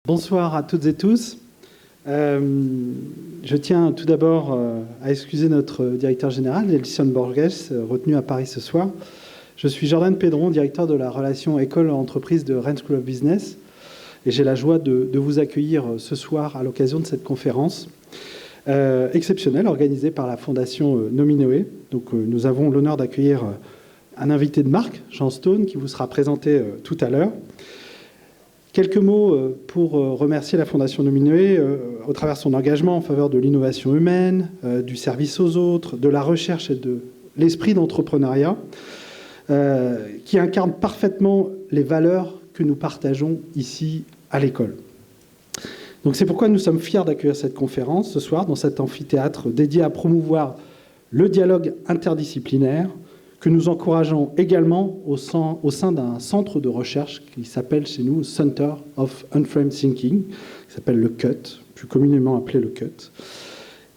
Bonsoir à toutes et tous. Je tiens tout d'abord à excuser notre directeur général, Elson Borges, retenu à Paris ce soir. Je suis Jordan Pedron, directeur de la relation école-entreprise de Rennes School of Business, et j'ai la joie de vous accueillir ce soir à l'occasion de cette conférence exceptionnelle organisée par la Fondation Nominoé. Donc, nous avons l'honneur d'accueillir un invité de marque, Jean Stone, qui vous sera présenté tout à l'heure. Quelques mots pour remercier la Fondation Nominoé au travers de son engagement en faveur de l'innovation humaine, du service aux autres, de la recherche et de l'esprit d'entrepreneuriat, qui incarne parfaitement les valeurs que nous partageons ici à l'école. Donc c'est pourquoi nous sommes fiers d'accueillir cette conférence ce soir dans cet amphithéâtre dédié à promouvoir le dialogue interdisciplinaire, que nous encourageons également au sein d'un centre de recherche qui s'appelle chez nous Center of Unframed Thinking, qui s'appelle le CUT, plus communément appelé le CUT,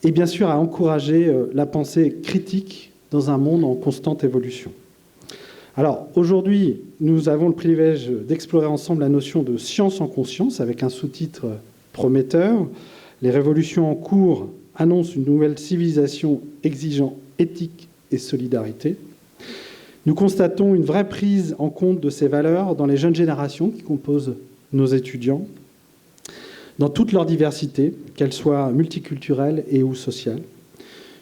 et bien sûr à encourager la pensée critique dans un monde en constante évolution. Alors aujourd'hui, nous avons le privilège d'explorer ensemble la notion de science en conscience avec un sous-titre prometteur. Les révolutions en cours annoncent une nouvelle civilisation exigeant éthique et solidarité. Nous constatons une vraie prise en compte de ces valeurs dans les jeunes générations qui composent nos étudiants, dans toute leur diversité, qu'elle soit multiculturelle et ou sociale.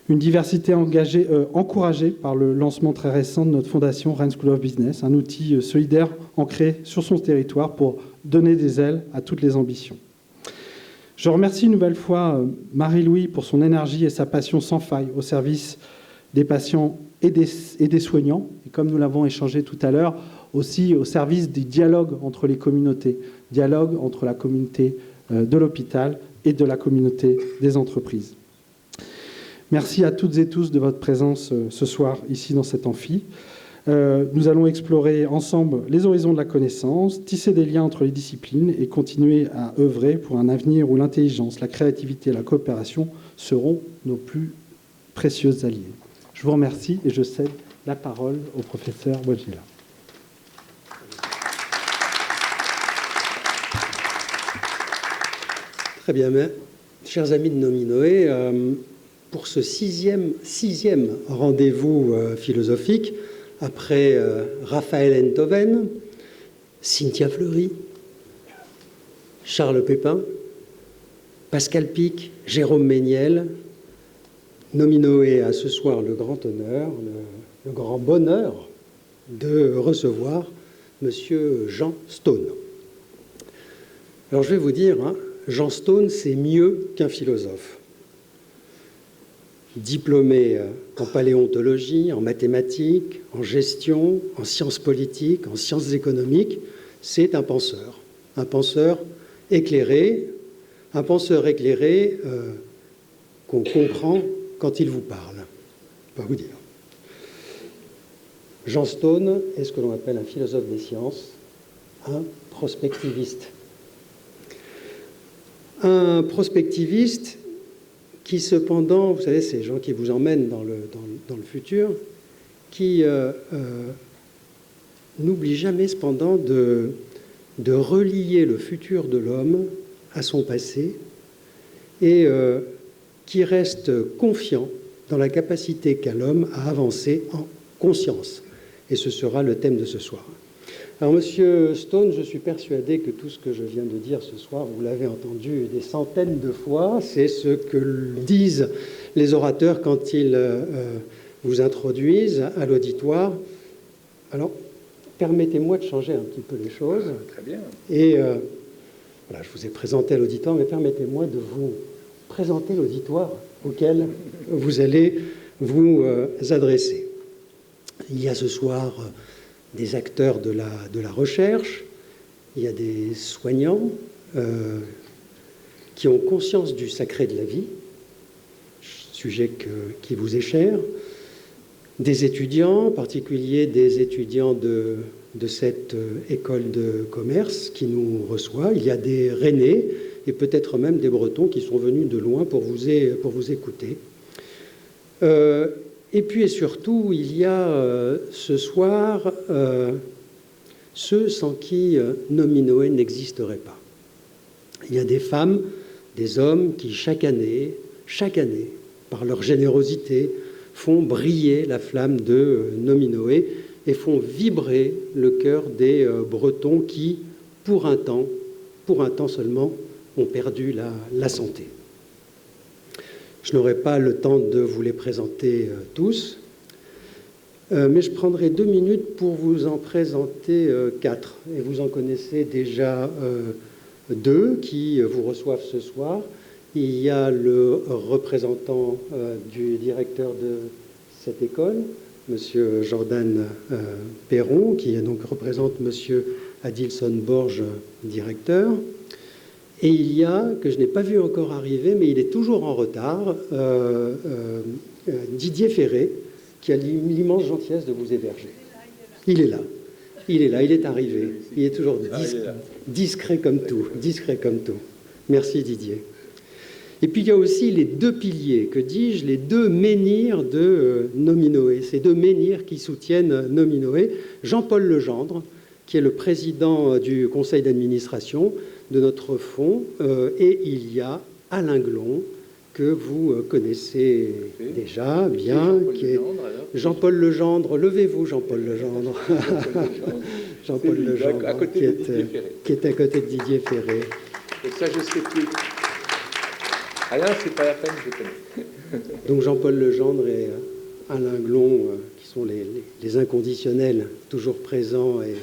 Une diversité encouragée par le lancement très récent de notre fondation Rennes School of Business, un outil solidaire ancré sur son territoire pour donner des ailes à toutes les ambitions. Je remercie une nouvelle fois Marie-Louis pour son énergie et sa passion sans faille au service des patients et des soignants, et comme nous l'avons échangé tout à l'heure, aussi au service du dialogue entre les communautés, dialogue entre la communauté de l'hôpital et de la communauté des entreprises. Merci à toutes et tous de votre présence ce soir ici dans cet amphi. Nous allons explorer ensemble les horizons de la connaissance, tisser des liens entre les disciplines et continuer à œuvrer pour un avenir où l'intelligence, la créativité et la coopération seront nos plus précieuses alliées. Je vous remercie et je cède la parole au professeur Wojila. Très bien, mais, chers amis de Nominoé, pour ce sixième rendez-vous philosophique, après Raphaël Enthoven, Cynthia Fleury, Charles Pépin, Pascal Pic, Jérôme Méniel, Nominoé a ce soir le grand honneur, le grand bonheur de recevoir Monsieur Jean Stone. Alors je vais vous dire, Jean Stone, c'est mieux qu'un philosophe. Diplômé en paléontologie, en mathématiques, en gestion, en sciences politiques, en sciences économiques, c'est un penseur éclairé, qu'on comprend quand il vous parle. Je vais vous dire. Jean Stone est ce que l'on appelle un philosophe des sciences, un prospectiviste. Un prospectiviste qui cependant, vous savez, ces gens qui vous emmènent dans le futur, qui n'oublie jamais cependant de relier le futur de l'homme à son passé et qui reste confiant dans la capacité qu'a l'homme à avancer en conscience. Et ce sera le thème de ce soir. Alors, Monsieur Stone, je suis persuadé que tout ce que je viens de dire ce soir, vous l'avez entendu des centaines de fois, c'est ce que disent les orateurs quand ils vous introduisent à l'auditoire. Alors, permettez-moi de changer un petit peu les choses. Très bien. Et voilà, je vous ai présenté à l'auditoire, mais permettez-moi de vous présenter l'auditoire auquel vous allez vous adresser. Il y a ce soir des acteurs de la recherche, il y a des soignants qui ont conscience du sacré de la vie, sujet qui vous est cher, des étudiants, en particulier des étudiants de cette école de commerce qui nous reçoit, il y a des Rennais et peut-être même des Bretons qui sont venus de loin pour vous écouter. Et puis et surtout, il y a ce soir ceux sans qui Nominoé n'existerait pas. Il y a des femmes, des hommes qui, chaque année, par leur générosité, font briller la flamme de Nominoé et font vibrer le cœur des Bretons qui, pour un temps seulement, ont perdu la santé. Je n'aurai pas le temps de vous les présenter tous, mais je prendrai 2 minutes pour vous en présenter 4. Et vous en connaissez déjà 2 qui vous reçoivent ce soir. Il y a le représentant du directeur de cette école, M. Jordan Perron, qui donc représente M. Adilson Borges, directeur. Et il y a, que je n'ai pas vu encore arriver, mais il est toujours en retard, Didier Ferré, qui a l'immense gentillesse de vous héberger. Il est là, il est arrivé. Il est toujours discret comme tout, Merci Didier. Et puis il y a aussi les 2 piliers, que dis-je, les 2 menhirs de Nominoé, ces 2 menhirs qui soutiennent Nominoé. Jean-Paul Legendre, qui est le président du conseil d'administration de notre fonds, et il y a Alain Glon, que vous connaissez déjà bien, qui est Jean-Paul Legendre. Levez-vous, Jean-Paul Legendre. Jean-Paul Legendre, qui est à côté de Didier Ferré. Et ça, je ne sais plus. Alain, c'est pas la peine, je connais. Donc Jean-Paul Legendre et Alain Glon, qui sont les inconditionnels, toujours présents, et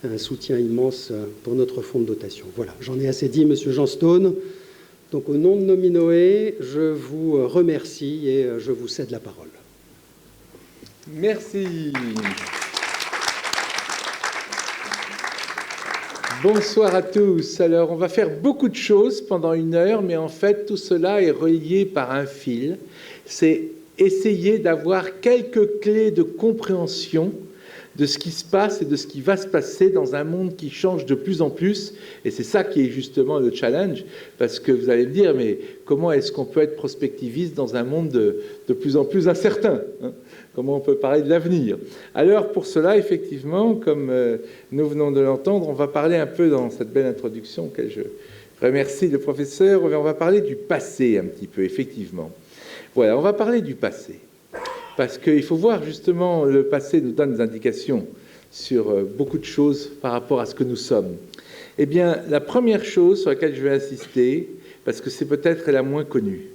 un soutien immense pour notre fonds de dotation. Voilà, j'en ai assez dit, Monsieur Jean Stone. Donc au nom de Nominoé, je vous remercie et je vous cède la parole. Merci. Bonsoir à tous. Alors, on va faire beaucoup de choses pendant 1 heure, mais en fait, tout cela est relié par un fil. C'est essayer d'avoir quelques clés de compréhension de ce qui se passe et de ce qui va se passer dans un monde qui change de plus en plus. Et c'est ça qui est justement le challenge, parce que vous allez me dire, mais comment est-ce qu'on peut être prospectiviste dans un monde de plus en plus incertain, hein? Comment on peut parler de l'avenir? Alors, pour cela, effectivement, comme nous venons de l'entendre, on va parler un peu dans cette belle introduction auquel je remercie le professeur, on va parler du passé un petit peu, effectivement. Voilà, on va parler du passé. Parce qu'il faut voir, justement, le passé nous donne des indications sur beaucoup de choses par rapport à ce que nous sommes. Eh bien, la première chose sur laquelle je vais insister, parce que c'est peut-être la moins connue,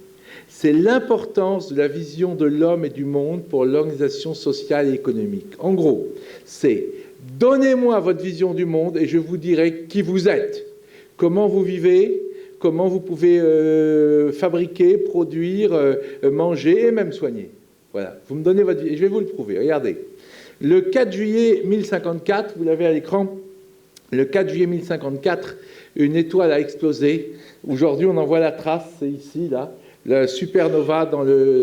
c'est l'importance de la vision de l'homme et du monde pour l'organisation sociale et économique. En gros, c'est « donnez-moi votre vision du monde et je vous dirai qui vous êtes, comment vous vivez, comment vous pouvez fabriquer, produire, manger et même soigner. » Voilà, vous me donnez votre vie, et je vais vous le prouver. Regardez, le 4 juillet 1054, vous l'avez à l'écran, le 4 juillet 1054, une étoile a explosé. Aujourd'hui, on en voit la trace, c'est ici, là. La supernova,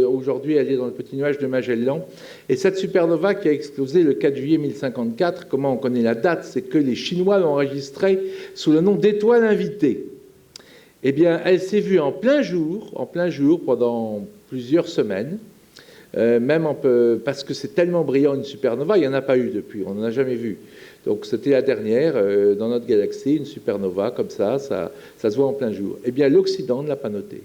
aujourd'hui, elle est dans le petit nuage de Magellan. Et cette supernova qui a explosé le 4 juillet 1054, comment on connaît la date? C'est que les Chinois l'ont enregistrée sous le nom d'étoile invitée. Eh bien, elle s'est vue en plein jour, pendant plusieurs semaines. Parce que c'est tellement brillant une supernova, il n'y en a pas eu depuis, on n'en a jamais vu. Donc c'était la dernière dans notre galaxie, une supernova comme ça se voit en plein jour. Eh bien l'Occident ne l'a pas noté.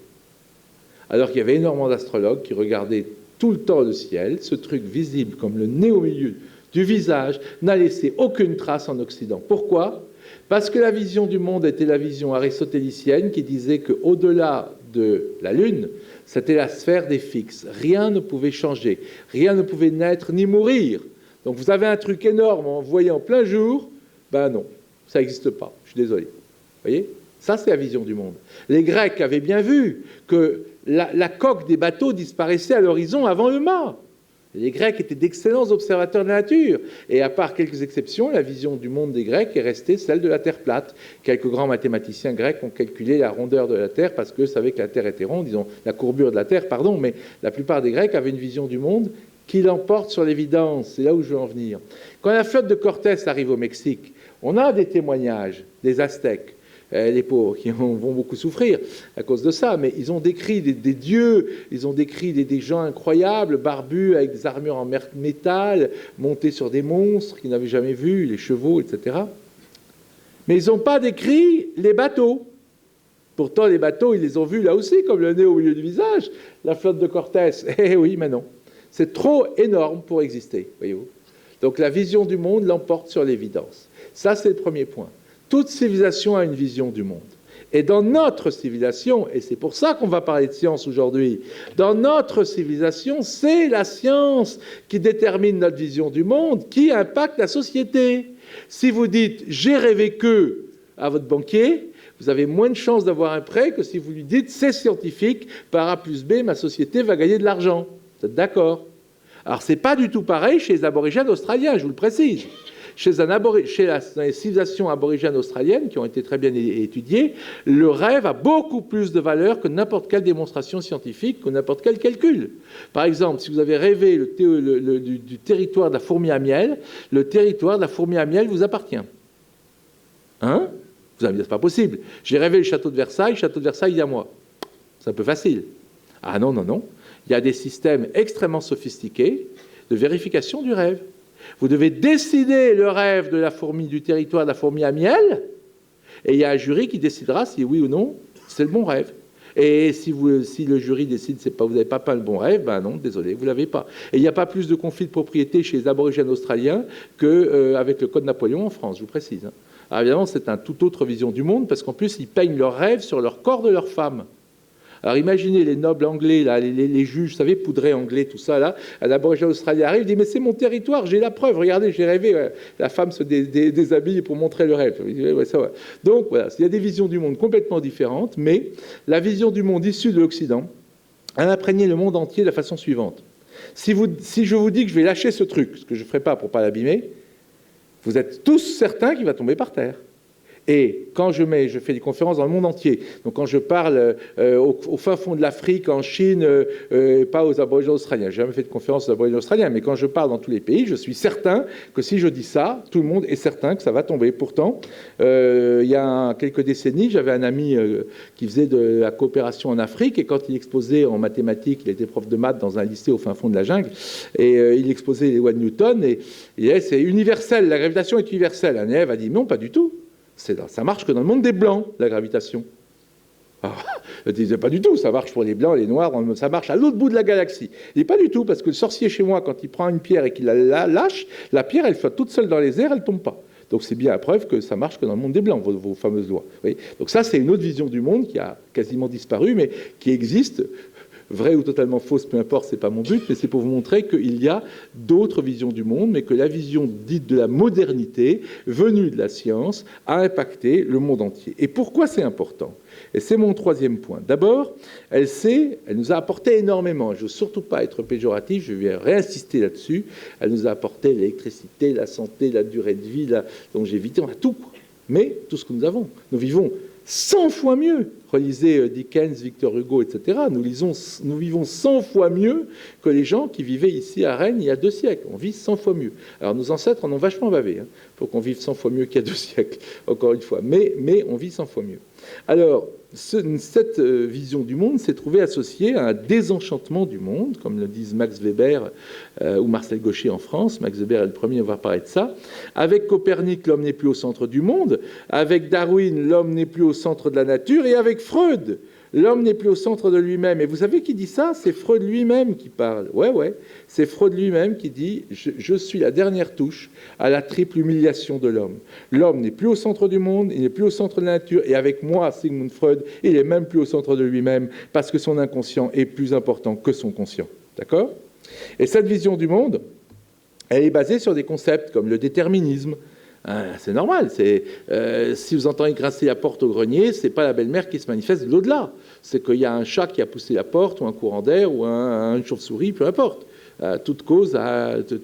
Alors qu'il y avait énormément d'astrologues qui regardaient tout le temps le ciel, ce truc visible comme le nez au milieu du visage n'a laissé aucune trace en Occident. Pourquoi? Parce que la vision du monde était la vision aristotélicienne qui disait qu'au-delà de la Lune, c'était la sphère des fixes. Rien ne pouvait changer, rien ne pouvait naître ni mourir. Donc vous avez un truc énorme, vous voyez en plein jour, ben non, ça n'existe pas, je suis désolé. Vous voyez? Ça, c'est la vision du monde. Les Grecs avaient bien vu que la coque des bateaux disparaissait à l'horizon avant le mât. Les Grecs étaient d'excellents observateurs de la nature. Et à part quelques exceptions, la vision du monde des Grecs est restée celle de la Terre plate. Quelques grands mathématiciens grecs ont calculé la rondeur de la Terre parce qu'eux savaient que la Terre était ronde, disons la courbure de la Terre, pardon, mais la plupart des Grecs avaient une vision du monde qui l'emporte sur l'évidence. C'est là où je veux en venir. Quand la flotte de Cortés arrive au Mexique, on a des témoignages des Aztèques. Les pauvres qui vont beaucoup souffrir à cause de ça, mais ils ont décrit des dieux, ils ont décrit des gens incroyables, barbus, avec des armures en métal, montés sur des monstres qu'ils n'avaient jamais vus, les chevaux, etc. Mais ils n'ont pas décrit les bateaux. Pourtant, les bateaux, ils les ont vus là aussi, comme le nez au milieu du visage, la flotte de Cortés. Eh oui, mais non. C'est trop énorme pour exister, voyez-vous. Donc la vision du monde l'emporte sur l'évidence. Ça, c'est le premier point. Toute civilisation a une vision du monde. Et dans notre civilisation, et c'est pour ça qu'on va parler de science aujourd'hui, dans notre civilisation, c'est la science qui détermine notre vision du monde, qui impacte la société. Si vous dites « j'ai rêvé que » à votre banquier, vous avez moins de chances d'avoir un prêt que si vous lui dites « c'est scientifique, par A plus B, ma société va gagner de l'argent ». Vous êtes d'accord? Alors, ce n'est pas du tout pareil chez les aborigènes australiens, je vous le précise. Chez les civilisations aborigènes australiennes, qui ont été très bien étudiées, le rêve a beaucoup plus de valeur que n'importe quelle démonstration scientifique ou n'importe quel calcul. Par exemple, si vous avez rêvé du territoire de la fourmi à miel, le territoire de la fourmi à miel vous appartient. Hein? Vous allez me dire, c'est pas possible. J'ai rêvé le château de Versailles, il y a moi. C'est un peu facile. Ah non, non, non. Il y a des systèmes extrêmement sophistiqués de vérification du rêve. Vous devez décider le rêve de la fourmi, du territoire de la fourmi à miel, et il y a un jury qui décidera si oui ou non c'est le bon rêve. Et si le jury décide que vous n'avez pas peint le bon rêve, ben non, désolé, vous ne l'avez pas. Et il n'y a pas plus de conflits de propriété chez les aborigènes australiens qu'avec le Code Napoléon en France, je vous précise. Alors évidemment, c'est une toute autre vision du monde, parce qu'en plus, ils peignent leurs rêves sur leur corps de leurs femmes. Alors imaginez les nobles anglais, là, les juges, vous savez, poudrés anglais, tout ça, là, un aborigène australien arrive, dit « mais c'est mon territoire, j'ai la preuve, regardez, j'ai rêvé, ouais. » La femme se déshabille pour montrer le rêve. Ouais, ça, ouais. Donc voilà, il y a des visions du monde complètement différentes, mais la vision du monde issue de l'Occident a imprégné le monde entier de la façon suivante. Si je vous dis que je vais lâcher ce truc, ce que je ne ferai pas pour ne pas l'abîmer, vous êtes tous certains qu'il va tomber par terre. Et quand je fais des conférences dans le monde entier, donc quand je parle au fin fond de l'Afrique, en Chine, pas aux aborigènes australiens, j'ai jamais fait de conférence aux aborigènes australiens, mais quand je parle dans tous les pays, je suis certain que si je dis ça, tout le monde est certain que ça va tomber. Pourtant, il y a quelques décennies, j'avais un ami qui faisait de la coopération en Afrique, et quand il exposait en mathématiques, il était prof de maths dans un lycée au fin fond de la jungle, et il exposait les lois de Newton, et c'est universel, la gravitation est universelle. Un élève a dit non, pas du tout. Ça marche que dans le monde des Blancs, la gravitation. Je disais pas du tout, ça marche pour les Blancs, les Noirs, ça marche à l'autre bout de la galaxie. Il dit pas du tout, parce que le sorcier chez moi, quand il prend une pierre et qu'il la lâche, la pierre, elle flotte toute seule dans les airs, elle tombe pas. Donc c'est bien la preuve que ça marche que dans le monde des Blancs, vos fameuses lois. Vous voyez. Donc ça, c'est une autre vision du monde qui a quasiment disparu, mais qui existe. Vraie ou totalement fausse, peu importe, c'est pas mon but, mais c'est pour vous montrer qu'il y a d'autres visions du monde, mais que la vision dite de la modernité, venue de la science, a impacté le monde entier. Et pourquoi c'est important? Et c'est mon troisième point. D'abord, elle nous a apporté énormément. Je ne veux surtout pas être péjoratif, je vais réinsister là-dessus. Elle nous a apporté l'électricité, la santé, la durée de vie, la longévité, on a tout. Mais tout ce que nous avons, nous vivons 100 fois mieux. Relisez Dickens, Victor Hugo, etc. Nous vivons 100 fois mieux que les gens qui vivaient ici à Rennes il y a 2 siècles. On vit 100 fois mieux. Alors nos ancêtres en ont vachement bavé, pour qu'on vive 100 fois mieux qu'il y a 2 siècles, encore une fois. Mais on vit 100 fois mieux. Alors, cette vision du monde s'est trouvée associée à un désenchantement du monde, comme le disent Max Weber ou Marcel Gauchet en France. Max Weber est le premier à avoir parlé de ça. Avec Copernic, l'homme n'est plus au centre du monde. Avec Darwin, l'homme n'est plus au centre de la nature. Et avec Freud, l'homme n'est plus au centre de lui-même. Et vous savez qui dit ça? C'est Freud lui-même qui parle. Ouais. C'est Freud lui-même qui dit « Je suis la dernière touche à la triple humiliation de l'homme. L'homme n'est plus au centre du monde, il n'est plus au centre de la nature. Et avec moi, Sigmund Freud, il n'est même plus au centre de lui-même parce que son inconscient est plus important que son conscient. » D'accord? Et cette vision du monde, elle est basée sur des concepts comme le déterminisme. C'est normal. Si vous entendez grincer la porte au grenier, c'est pas la belle-mère qui se manifeste de l'au-delà. C'est qu'il y a un chat qui a poussé la porte, ou un courant d'air, ou une chauve-souris, peu importe. Toute cause,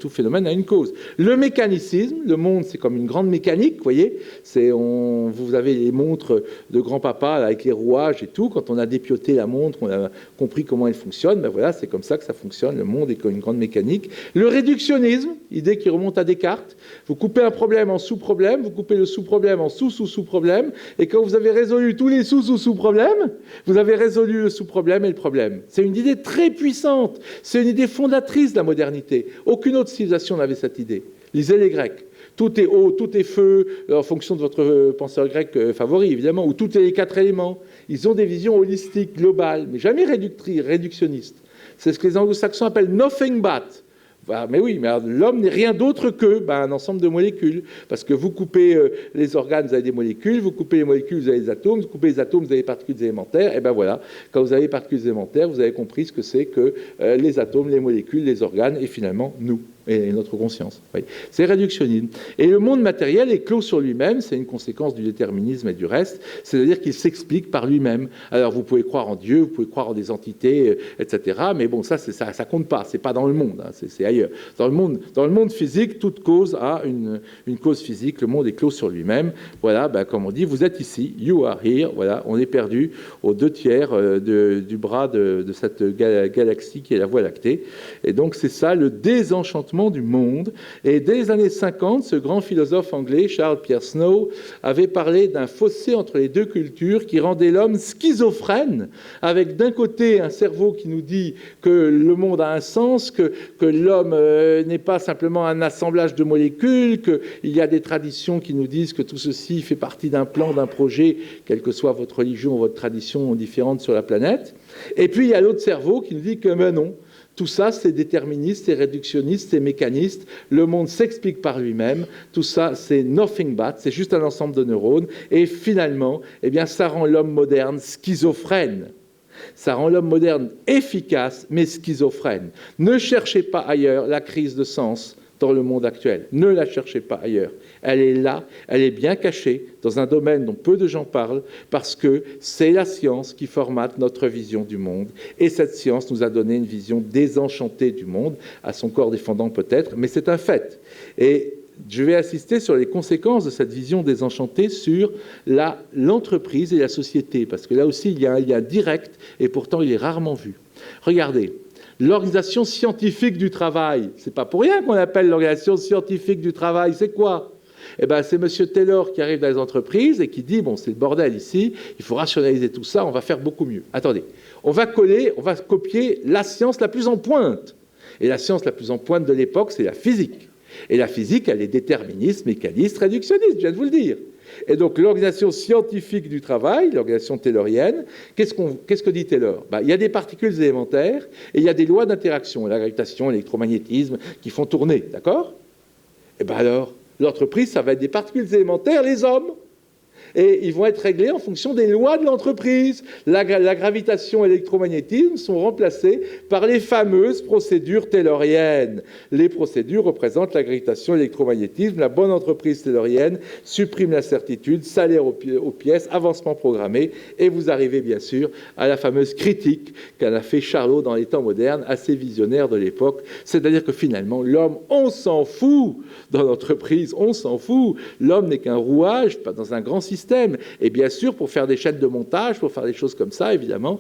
tout phénomène a une cause. Le mécanicisme, le monde, c'est comme une grande mécanique, vous voyez. Vous avez les montres de grand-papa avec les rouages et tout. Quand on a dépioté la montre, on a compris comment elle fonctionne. Ben voilà, c'est comme ça que ça fonctionne. Le monde est comme une grande mécanique. Le réductionnisme, idée qui remonte à Descartes. Vous coupez un problème en sous-problème, vous coupez le sous-problème en sous-sous-sous-problème, et quand vous avez résolu tous les sous-sous-sous-problèmes, vous avez résolu le sous-problème et le problème. C'est une idée très puissante. C'est une idée fondatrice de la modernité. Aucune autre civilisation n'avait cette idée. Lisez les Grecs. Tout est eau, tout est feu, en fonction de votre penseur grec favori, évidemment, ou tout est les 4 éléments. Ils ont des visions holistiques, globales, mais jamais réductionnistes. C'est ce que les anglo-saxons appellent nothing but. Mais oui, mais l'homme n'est rien d'autre que un ensemble de molécules. Parce que vous coupez les organes, vous avez des molécules, vous coupez les molécules, vous avez des atomes, vous coupez les atomes, vous avez des particules élémentaires, et voilà, quand vous avez les particules élémentaires, vous avez compris ce que c'est que les atomes, les molécules, les organes, et finalement, nous. Et notre conscience. Oui. C'est réductionnisme. Et le monde matériel est clos sur lui-même, c'est une conséquence du déterminisme et du reste, c'est-à-dire qu'il s'explique par lui-même. Alors vous pouvez croire en Dieu, vous pouvez croire en des entités, etc. Mais bon, ça compte pas, c'est pas dans le monde, hein, c'est ailleurs. Dans le monde physique, toute cause a une cause physique, le monde est clos sur lui-même. Voilà, comme on dit, vous êtes ici, you are here, voilà, on est perdu aux 2/3 du bras de cette galaxie qui est la Voie lactée. Et donc c'est ça, le désenchantement du monde. Et dès les années 50, ce grand philosophe anglais, Charles Pierre Snow, avait parlé d'un fossé entre les deux cultures qui rendait l'homme schizophrène, avec d'un côté un cerveau qui nous dit que le monde a un sens, que l'homme n'est pas simplement un assemblage de molécules, qu'il y a des traditions qui nous disent que tout ceci fait partie d'un plan, d'un projet, quelle que soit votre religion ou votre tradition différente sur la planète. Et puis il y a l'autre cerveau qui nous dit que non, tout ça, c'est déterministe, c'est réductionniste, c'est mécaniste. Le monde s'explique par lui-même. Tout ça, c'est nothing but, c'est juste un ensemble de neurones. Et finalement, ça rend l'homme moderne schizophrène. Ça rend l'homme moderne efficace, mais schizophrène. Ne cherchez pas ailleurs la crise de sens dans le monde actuel. Ne la cherchez pas ailleurs. Elle est là, elle est bien cachée, dans un domaine dont peu de gens parlent, parce que c'est la science qui formate notre vision du monde. Et cette science nous a donné une vision désenchantée du monde, à son corps défendant peut-être, mais c'est un fait. Et je vais insister sur les conséquences de cette vision désenchantée sur l'entreprise et la société, parce que là aussi, il y a un lien direct, et pourtant, il est rarement vu. Regardez. L'organisation scientifique du travail, c'est pas pour rien qu'on appelle l'organisation scientifique du travail, c'est quoi ? C'est M. Taylor qui arrive dans les entreprises et qui dit, bon, c'est le bordel ici, il faut rationaliser tout ça, on va faire beaucoup mieux. Attendez, on va copier la science la plus en pointe. Et la science la plus en pointe de l'époque, c'est la physique. Et la physique, elle est déterministe, mécaniste, réductionniste, je viens de vous le dire. Et donc l'organisation scientifique du travail, l'organisation taylorienne, qu'est-ce que dit Taylor ? Il y a des particules élémentaires et il y a des lois d'interaction, la gravitation, l'électromagnétisme, qui font tourner, d'accord ? Alors, l'entreprise, ça va être des particules élémentaires, les hommes. Et ils vont être réglés en fonction des lois de l'entreprise. La gravitation et l'électromagnétisme sont remplacés par les fameuses procédures tayloriennes. Les procédures représentent la gravitation et l'électromagnétisme. La bonne entreprise taylorienne supprime l'incertitude, salaire aux pièces, avancement programmé, et vous arrivez bien sûr à la fameuse critique qu'en a fait Charlot dans les temps modernes, assez visionnaire de l'époque. C'est-à-dire que finalement, l'homme, on s'en fout dans l'entreprise, on s'en fout. L'homme n'est qu'un rouage, pas dans un grand système. Et bien sûr, pour faire des chaînes de montage, pour faire des choses comme ça, évidemment,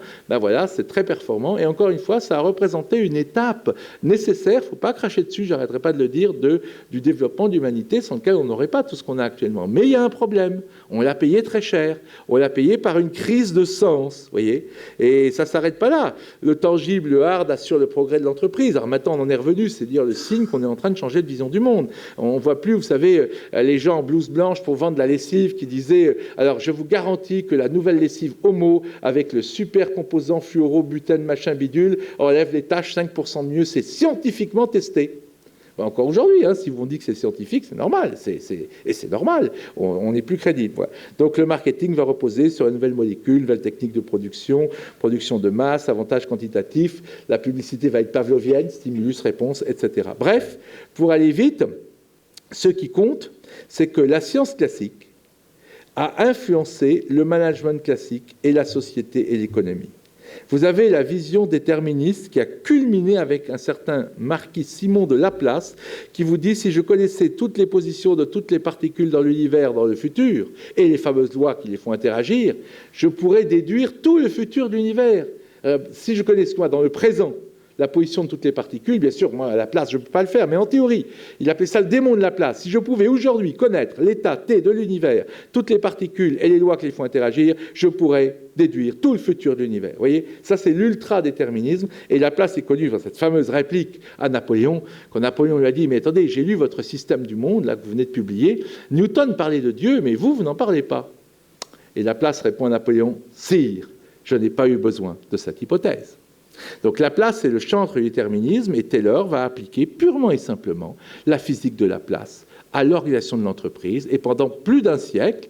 c'est très performant. Et encore une fois, ça a représenté une étape nécessaire, il ne faut pas cracher dessus, je n'arrêterai pas de le dire, du développement de l'humanité sans lequel on n'aurait pas tout ce qu'on a actuellement. Mais il y a un problème, on l'a payé très cher, on l'a payé par une crise de sens, vous voyez. Et ça ne s'arrête pas là. Le tangible, le hard assure le progrès de l'entreprise. Alors maintenant, on en est revenu, c'est dire le signe qu'on est en train de changer de vision du monde. On ne voit plus, vous savez, les gens en blouse blanche pour vendre de la lessive qui disaient alors je vous garantis que la nouvelle lessive Homo avec le super composant fluorobutène machin bidule enlève les taches 5% de mieux, c'est scientifiquement testé. Encore aujourd'hui, si vous dites que c'est scientifique, c'est normal, et c'est normal, on n'est plus crédible. Voilà. Donc le marketing va reposer sur une nouvelle molécule, nouvelle technique de production de masse, avantages quantitatifs, la publicité va être pavlovienne, stimulus, réponse, etc. Bref, pour aller vite, ce qui compte, c'est que la science classique a influencé le management classique et la société et l'économie. Vous avez la vision déterministe qui a culminé avec un certain marquis Simon de Laplace qui vous dit si je connaissais toutes les positions de toutes les particules dans l'univers dans le futur et les fameuses lois qui les font interagir, je pourrais déduire tout le futur de l'univers. Si je connais dans le présent la position de toutes les particules. Bien sûr, moi, à la place, je ne peux pas le faire, mais en théorie, il appelait ça le démon de la place. Si je pouvais aujourd'hui connaître l'état T de l'univers, toutes les particules et les lois qui les font interagir, je pourrais déduire tout le futur de l'univers. Vous voyez, ça c'est l'ultra-déterminisme, et Laplace est connu dans cette fameuse réplique à Napoléon, quand Napoléon lui a dit « Mais attendez, j'ai lu votre système du monde, là, que vous venez de publier, Newton parlait de Dieu, mais vous n'en parlez pas. » Et Laplace répond à Napoléon « Sire, je n'ai pas eu besoin de cette hypothèse. » Donc Laplace, c'est le chantre du déterminisme, et Taylor va appliquer purement et simplement la physique de Laplace à l'organisation de l'entreprise. Et pendant plus d'un siècle,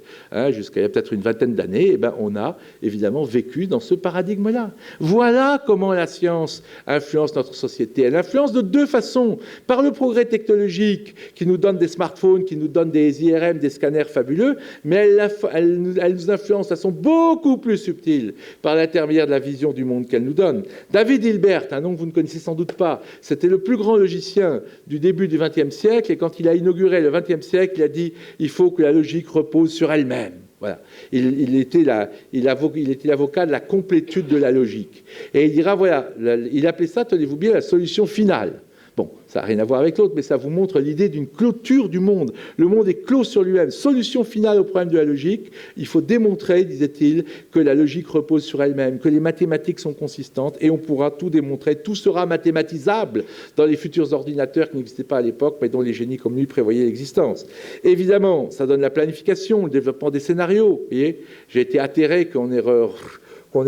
jusqu'à il y a peut-être une vingtaine d'années, on a évidemment vécu dans ce paradigme-là. Voilà comment la science influence notre société. Elle influence de deux façons. Par le progrès technologique qui nous donne des smartphones, qui nous donne des IRM, des scanners fabuleux, mais elle nous influence de façon beaucoup plus subtile par l'intermédiaire de la vision du monde qu'elle nous donne. David Hilbert, un nom que vous ne connaissez sans doute pas, c'était le plus grand logicien du début du XXe siècle, et quand il a inauguré le XXe siècle, il a dit « il faut que la logique repose sur elle-même ». Voilà. Il était l'avocat de la complétude de la logique. Et il dira, voilà, il appelait ça, tenez-vous bien, la solution finale. Bon, ça n'a rien à voir avec l'autre, mais ça vous montre l'idée d'une clôture du monde. Le monde est clos sur lui-même. Solution finale au problème de la logique, il faut démontrer, disait-il, que la logique repose sur elle-même, que les mathématiques sont consistantes, et on pourra tout démontrer. Tout sera mathématisable dans les futurs ordinateurs qui n'existaient pas à l'époque, mais dont les génies comme lui prévoyaient l'existence. Évidemment, ça donne la planification, le développement des scénarios. Vous voyez, j'ai été atterré qu'on ait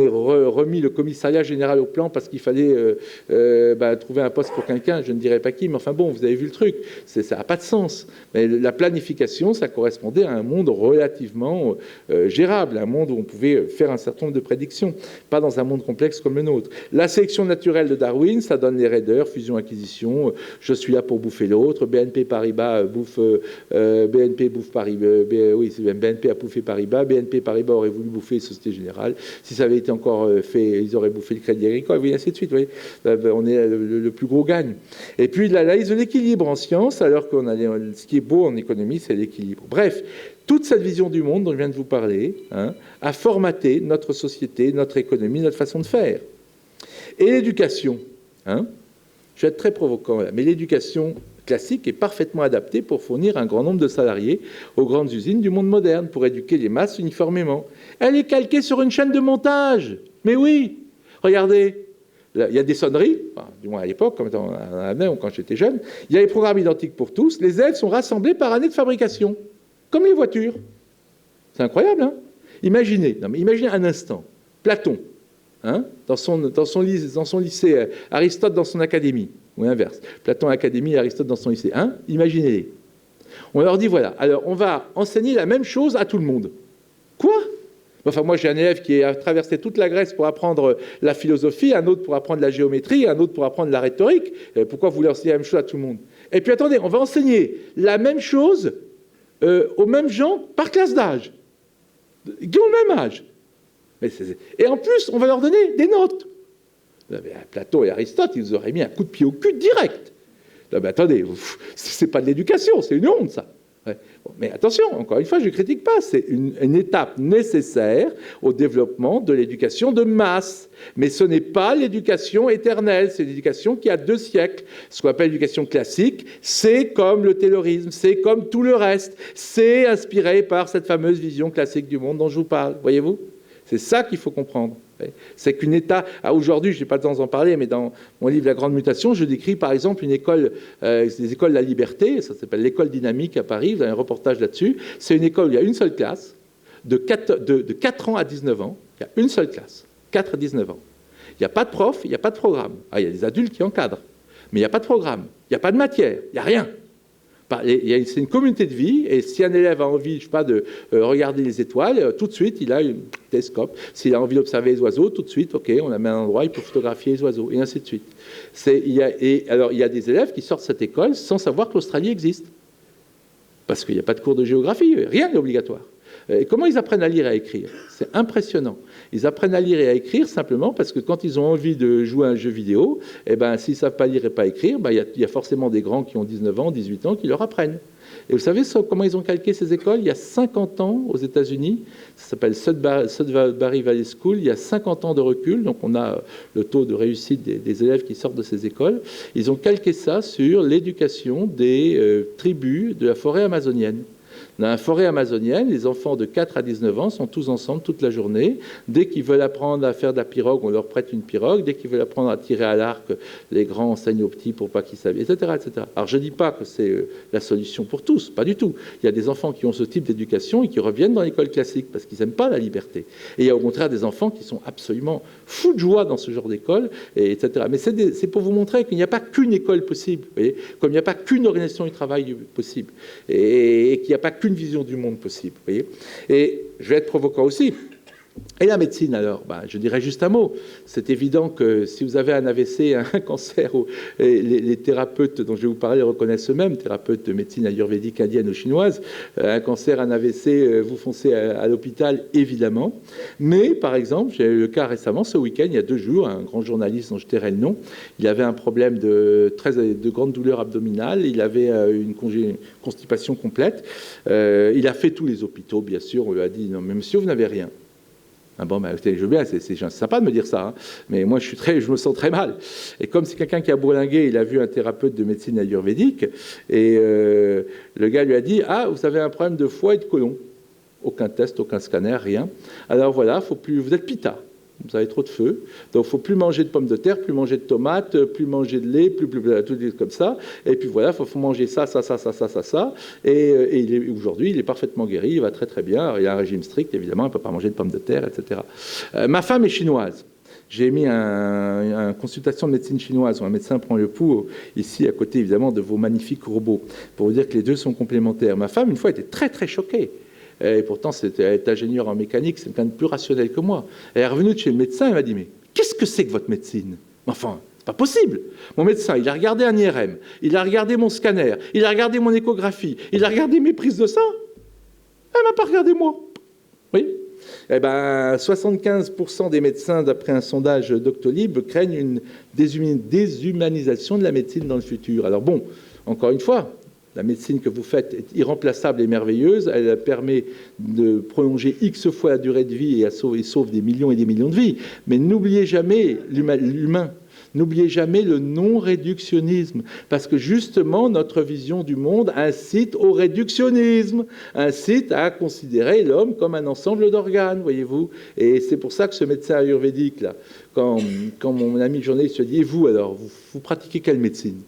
remis le commissariat général au plan parce qu'il fallait trouver un poste pour quelqu'un, je ne dirais pas qui, mais enfin bon, vous avez vu le truc, ça n'a pas de sens. Mais la planification, ça correspondait à un monde relativement gérable, un monde où on pouvait faire un certain nombre de prédictions, pas dans un monde complexe comme le nôtre. La sélection naturelle de Darwin, ça donne les raideurs, fusion-acquisition, je suis là pour bouffer l'autre, BNP Paribas bouffe, BNP bouffe Paribas, BNP a bouffé Paribas, BNP Paribas aurait voulu bouffer Société Générale, si ça avait été encore fait, ils auraient bouffé le Crédit Agricole, et ainsi de suite. Vous voyez. On est le plus gros gagne. Et puis l'analyse de l'équilibre en science, alors qu'on a ce qui est beau en économie, c'est l'équilibre. Bref, toute cette vision du monde dont je viens de vous parler a formaté notre société, notre économie, notre façon de faire. Et l'éducation, je vais être très provocant là, mais l'éducation classique est parfaitement adaptée pour fournir un grand nombre de salariés aux grandes usines du monde moderne, pour éduquer les masses uniformément. Elle est calquée sur une chaîne de montage. Mais oui, regardez, il y a des sonneries, du moins à l'époque, comme quand j'étais jeune, il y a les programmes identiques pour tous, les aides sont rassemblées par année de fabrication, comme les voitures. C'est incroyable, hein? Imaginez un instant, Platon, dans son lycée, Aristote dans son académie, ou l'inverse, Platon à l'académie et Aristote dans son lycée. Imaginez-les. On leur dit, voilà, alors on va enseigner la même chose à tout le monde. Quoi ? Enfin, moi, j'ai un élève qui a traversé toute la Grèce pour apprendre la philosophie, un autre pour apprendre la géométrie, un autre pour apprendre la rhétorique. Pourquoi vous voulez enseigner la même chose à tout le monde? Et puis, attendez, on va enseigner la même chose aux mêmes gens par classe d'âge, qui ont le même âge. Et en plus, on va leur donner des notes. Platon et Aristote, ils vous auraient mis un coup de pied au cul direct. Mais attendez, c'est pas de l'éducation, c'est une honte, ça. Ouais. Bon, mais attention, encore une fois, je ne critique pas, c'est une étape nécessaire au développement de l'éducation de masse. Mais ce n'est pas l'éducation éternelle, c'est l'éducation qui a 2 siècles. Ce qu'on appelle l'éducation classique, c'est comme le taylorisme, c'est comme tout le reste, c'est inspiré par cette fameuse vision classique du monde dont je vous parle, voyez-vous? C'est ça qu'il faut comprendre. C'est qu'une état... Aujourd'hui, je n'ai pas le temps d'en parler, mais dans mon livre « La Grande Mutation », je décris par exemple une école, des écoles de la liberté, ça s'appelle l'école dynamique à Paris, vous avez un reportage là-dessus. C'est une école où il y a une seule classe, de 4 ans à 19 ans, il y a une seule classe, 4 à 19 ans. Il n'y a pas de prof, il n'y a pas de programme. Il y a des adultes qui encadrent, mais il n'y a pas de programme, il n'y a pas de matière, il n'y a rien. C'est une communauté de vie, et si un élève a envie, je sais pas, de regarder les étoiles, tout de suite, il a un télescope. S'il a envie d'observer les oiseaux, tout de suite, ok, on la met à un endroit, il peut photographier les oiseaux, et ainsi de suite. Alors, il y a des élèves qui sortent de cette école sans savoir que l'Australie existe. Parce qu'il n'y a pas de cours de géographie, rien n'est obligatoire. Et comment ils apprennent à lire et à écrire? C'est impressionnant. Ils apprennent à lire et à écrire simplement parce que quand ils ont envie de jouer à un jeu vidéo, eh ben, s'ils ne savent pas lire et pas écrire, ben, il y a forcément des grands qui ont 19 ans, 18 ans qui leur apprennent. Et vous savez comment ils ont calqué ces écoles? Il y a 50 ans aux États-Unis, ça s'appelle Sudbury Valley School, il y a 50 ans de recul, donc on a le taux de réussite des élèves qui sortent de ces écoles. Ils ont calqué ça sur l'éducation des tribus de la forêt amazonienne. Dans la forêt amazonienne, les enfants de 4 à 19 ans sont tous ensemble toute la journée. Dès qu'ils veulent apprendre à faire de la pirogue, on leur prête une pirogue. Dès qu'ils veulent apprendre à tirer à l'arc, les grands enseignent aux petits pour pas qu'ils savent, etc., etc. Alors je ne dis pas que c'est la solution pour tous, pas du tout. Il y a des enfants qui ont ce type d'éducation et qui reviennent dans l'école classique parce qu'ils n'aiment pas la liberté. Et il y a au contraire des enfants qui sont absolument fous de joie dans ce genre d'école, etc. Mais c'est pour vous montrer qu'il n'y a pas qu'une école possible, vous voyez, comme il n'y a pas qu'une organisation du travail possible, et qu'il n'y a pas qu'une vision du monde possible. Vous voyez. Et je vais être provoquant aussi. Et la médecine, alors, je dirais juste un mot. C'est évident que si vous avez un AVC, un cancer, les thérapeutes dont je vais vous parler reconnaissent eux-mêmes, thérapeutes de médecine ayurvédique indienne ou chinoise, un cancer, un AVC, vous foncez à l'hôpital, évidemment. Mais, par exemple, j'ai eu le cas récemment, ce week-end, il y a 2 jours, un grand journaliste dont je tairai le nom, il avait un problème de grandes douleurs abdominales, il avait une constipation complète. Il a fait tous les hôpitaux, bien sûr, on lui a dit, non, mais monsieur, vous n'avez rien. Ah bon, je veux bien, c'est sympa de me dire ça, hein, mais moi je me sens très mal. Et comme c'est quelqu'un qui a bourlingué, il a vu un thérapeute de médecine ayurvédique, et le gars lui a dit, ah, vous avez un problème de foie et de côlon. Aucun test, aucun scanner, rien. Alors voilà, vous êtes pita. Vous avez trop de feu, donc il ne faut plus manger de pommes de terre, plus manger de tomates, plus manger de lait, plus tout comme ça. Et puis voilà, il faut manger ça. Et aujourd'hui, il est parfaitement guéri, il va très très bien. Alors, il a un régime strict, évidemment, il ne peut pas manger de pommes de terre, etc. Ma femme est chinoise. J'ai mis une consultation de médecine chinoise où un médecin prend le pouls, ici à côté évidemment de vos magnifiques robots, pour vous dire que les deux sont complémentaires. Ma femme, une fois, était très très choquée. Et pourtant, elle est ingénieure en mécanique, c'est quelqu'un de plus rationnel que moi. Elle est revenue de chez le médecin, elle m'a dit, mais qu'est-ce que c'est que votre médecine? Enfin, c'est pas possible. Mon médecin, il a regardé un IRM, il a regardé mon scanner, il a regardé mon échographie, il a regardé mes prises de sang. Elle m'a pas regardé moi. Oui. Eh ben, 75% des médecins, d'après un sondage Doctolib, craignent une déshumanisation de la médecine dans le futur. Alors bon, encore une fois, la médecine que vous faites est irremplaçable et merveilleuse. Elle permet de prolonger X fois la durée de vie et sauve des millions et des millions de vies. Mais n'oubliez jamais l'humain. N'oubliez jamais le non-réductionnisme, parce que justement, notre vision du monde incite au réductionnisme, incite à considérer l'homme comme un ensemble d'organes, voyez-vous. Et c'est pour ça que ce médecin ayurvédique, là, quand mon ami journaliste se dit, et vous alors, vous pratiquez quelle médecine?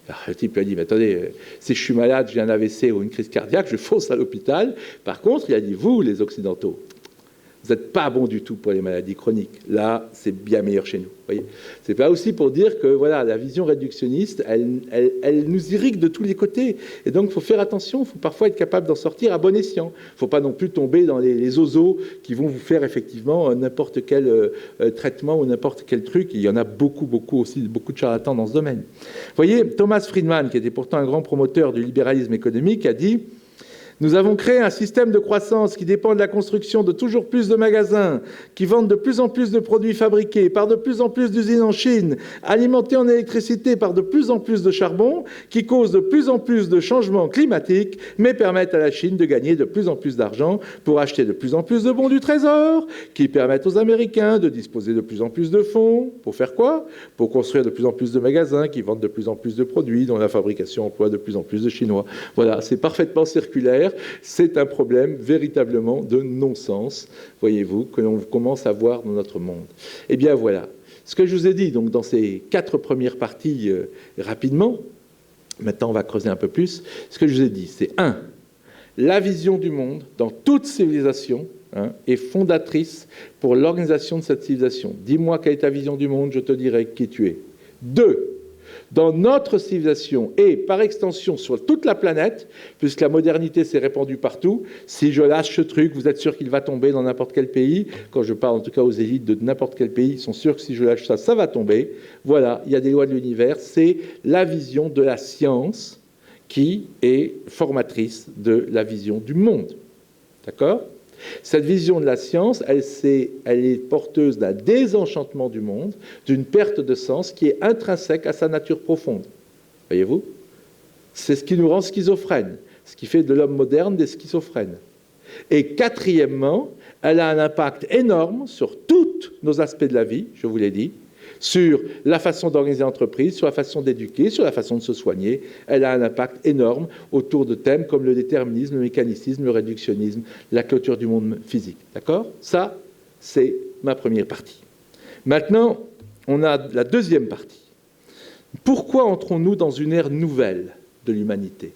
Alors, le type lui a dit, mais attendez, si je suis malade, j'ai un AVC ou une crise cardiaque, je fonce à l'hôpital. Par contre, il a dit, vous, les Occidentaux, vous n'êtes pas bons du tout pour les maladies chroniques. Là, c'est bien meilleur chez nous. Voyez, c'est pas aussi pour dire que voilà, la vision réductionniste, elle nous irrigue de tous les côtés. Et donc, il faut faire attention. Il faut parfois être capable d'en sortir à bon escient. Il ne faut pas non plus tomber dans les ozos qui vont vous faire effectivement n'importe quel traitement ou n'importe quel truc. Il y en a beaucoup aussi, beaucoup de charlatans dans ce domaine. Vous voyez, Thomas Friedman, qui était pourtant un grand promoteur du libéralisme économique, a dit: nous avons créé un système de croissance qui dépend de la construction de toujours plus de magasins, qui vendent de plus en plus de produits fabriqués par de plus en plus d'usines en Chine, alimentés en électricité par de plus en plus de charbon, qui causent de plus en plus de changements climatiques, mais permettent à la Chine de gagner de plus en plus d'argent pour acheter de plus en plus de bons du Trésor, qui permettent aux Américains de disposer de plus en plus de fonds. Pour faire quoi? Pour construire de plus en plus de magasins qui vendent de plus en plus de produits, dont la fabrication emploie de plus en plus de Chinois. Voilà, c'est parfaitement circulaire. C'est un problème véritablement de non-sens, voyez-vous, que l'on commence à voir dans notre monde. Eh bien voilà, ce que je vous ai dit donc, dans ces 4 premières parties rapidement, maintenant on va creuser un peu plus, ce que je vous ai dit, c'est 1. La vision du monde, dans toute civilisation, est fondatrice pour l'organisation de cette civilisation. Dis-moi quelle est ta vision du monde, je te dirai qui tu es. 2. Dans notre civilisation et par extension sur toute la planète, puisque la modernité s'est répandue partout, si je lâche ce truc, vous êtes sûr qu'il va tomber dans n'importe quel pays. Quand je parle en tout cas aux élites de n'importe quel pays, ils sont sûrs que si je lâche ça, ça va tomber. Voilà, il y a des lois de l'univers. C'est la vision de la science qui est formatrice de la vision du monde. D'accord ? Cette vision de la science, elle est porteuse d'un désenchantement du monde, d'une perte de sens qui est intrinsèque à sa nature profonde. Voyez-vous ? C'est ce qui nous rend schizophrènes, ce qui fait de l'homme moderne des schizophrènes. Et quatrièmement, elle a un impact énorme sur tous nos aspects de la vie, je vous l'ai dit, sur la façon d'organiser l'entreprise, sur la façon d'éduquer, sur la façon de se soigner. Elle a un impact énorme autour de thèmes comme le déterminisme, le mécanicisme, le réductionnisme, la clôture du monde physique. D'accord ? Ça, c'est ma première partie. Maintenant, on a la deuxième partie. Pourquoi entrons-nous dans une ère nouvelle de l'humanité ?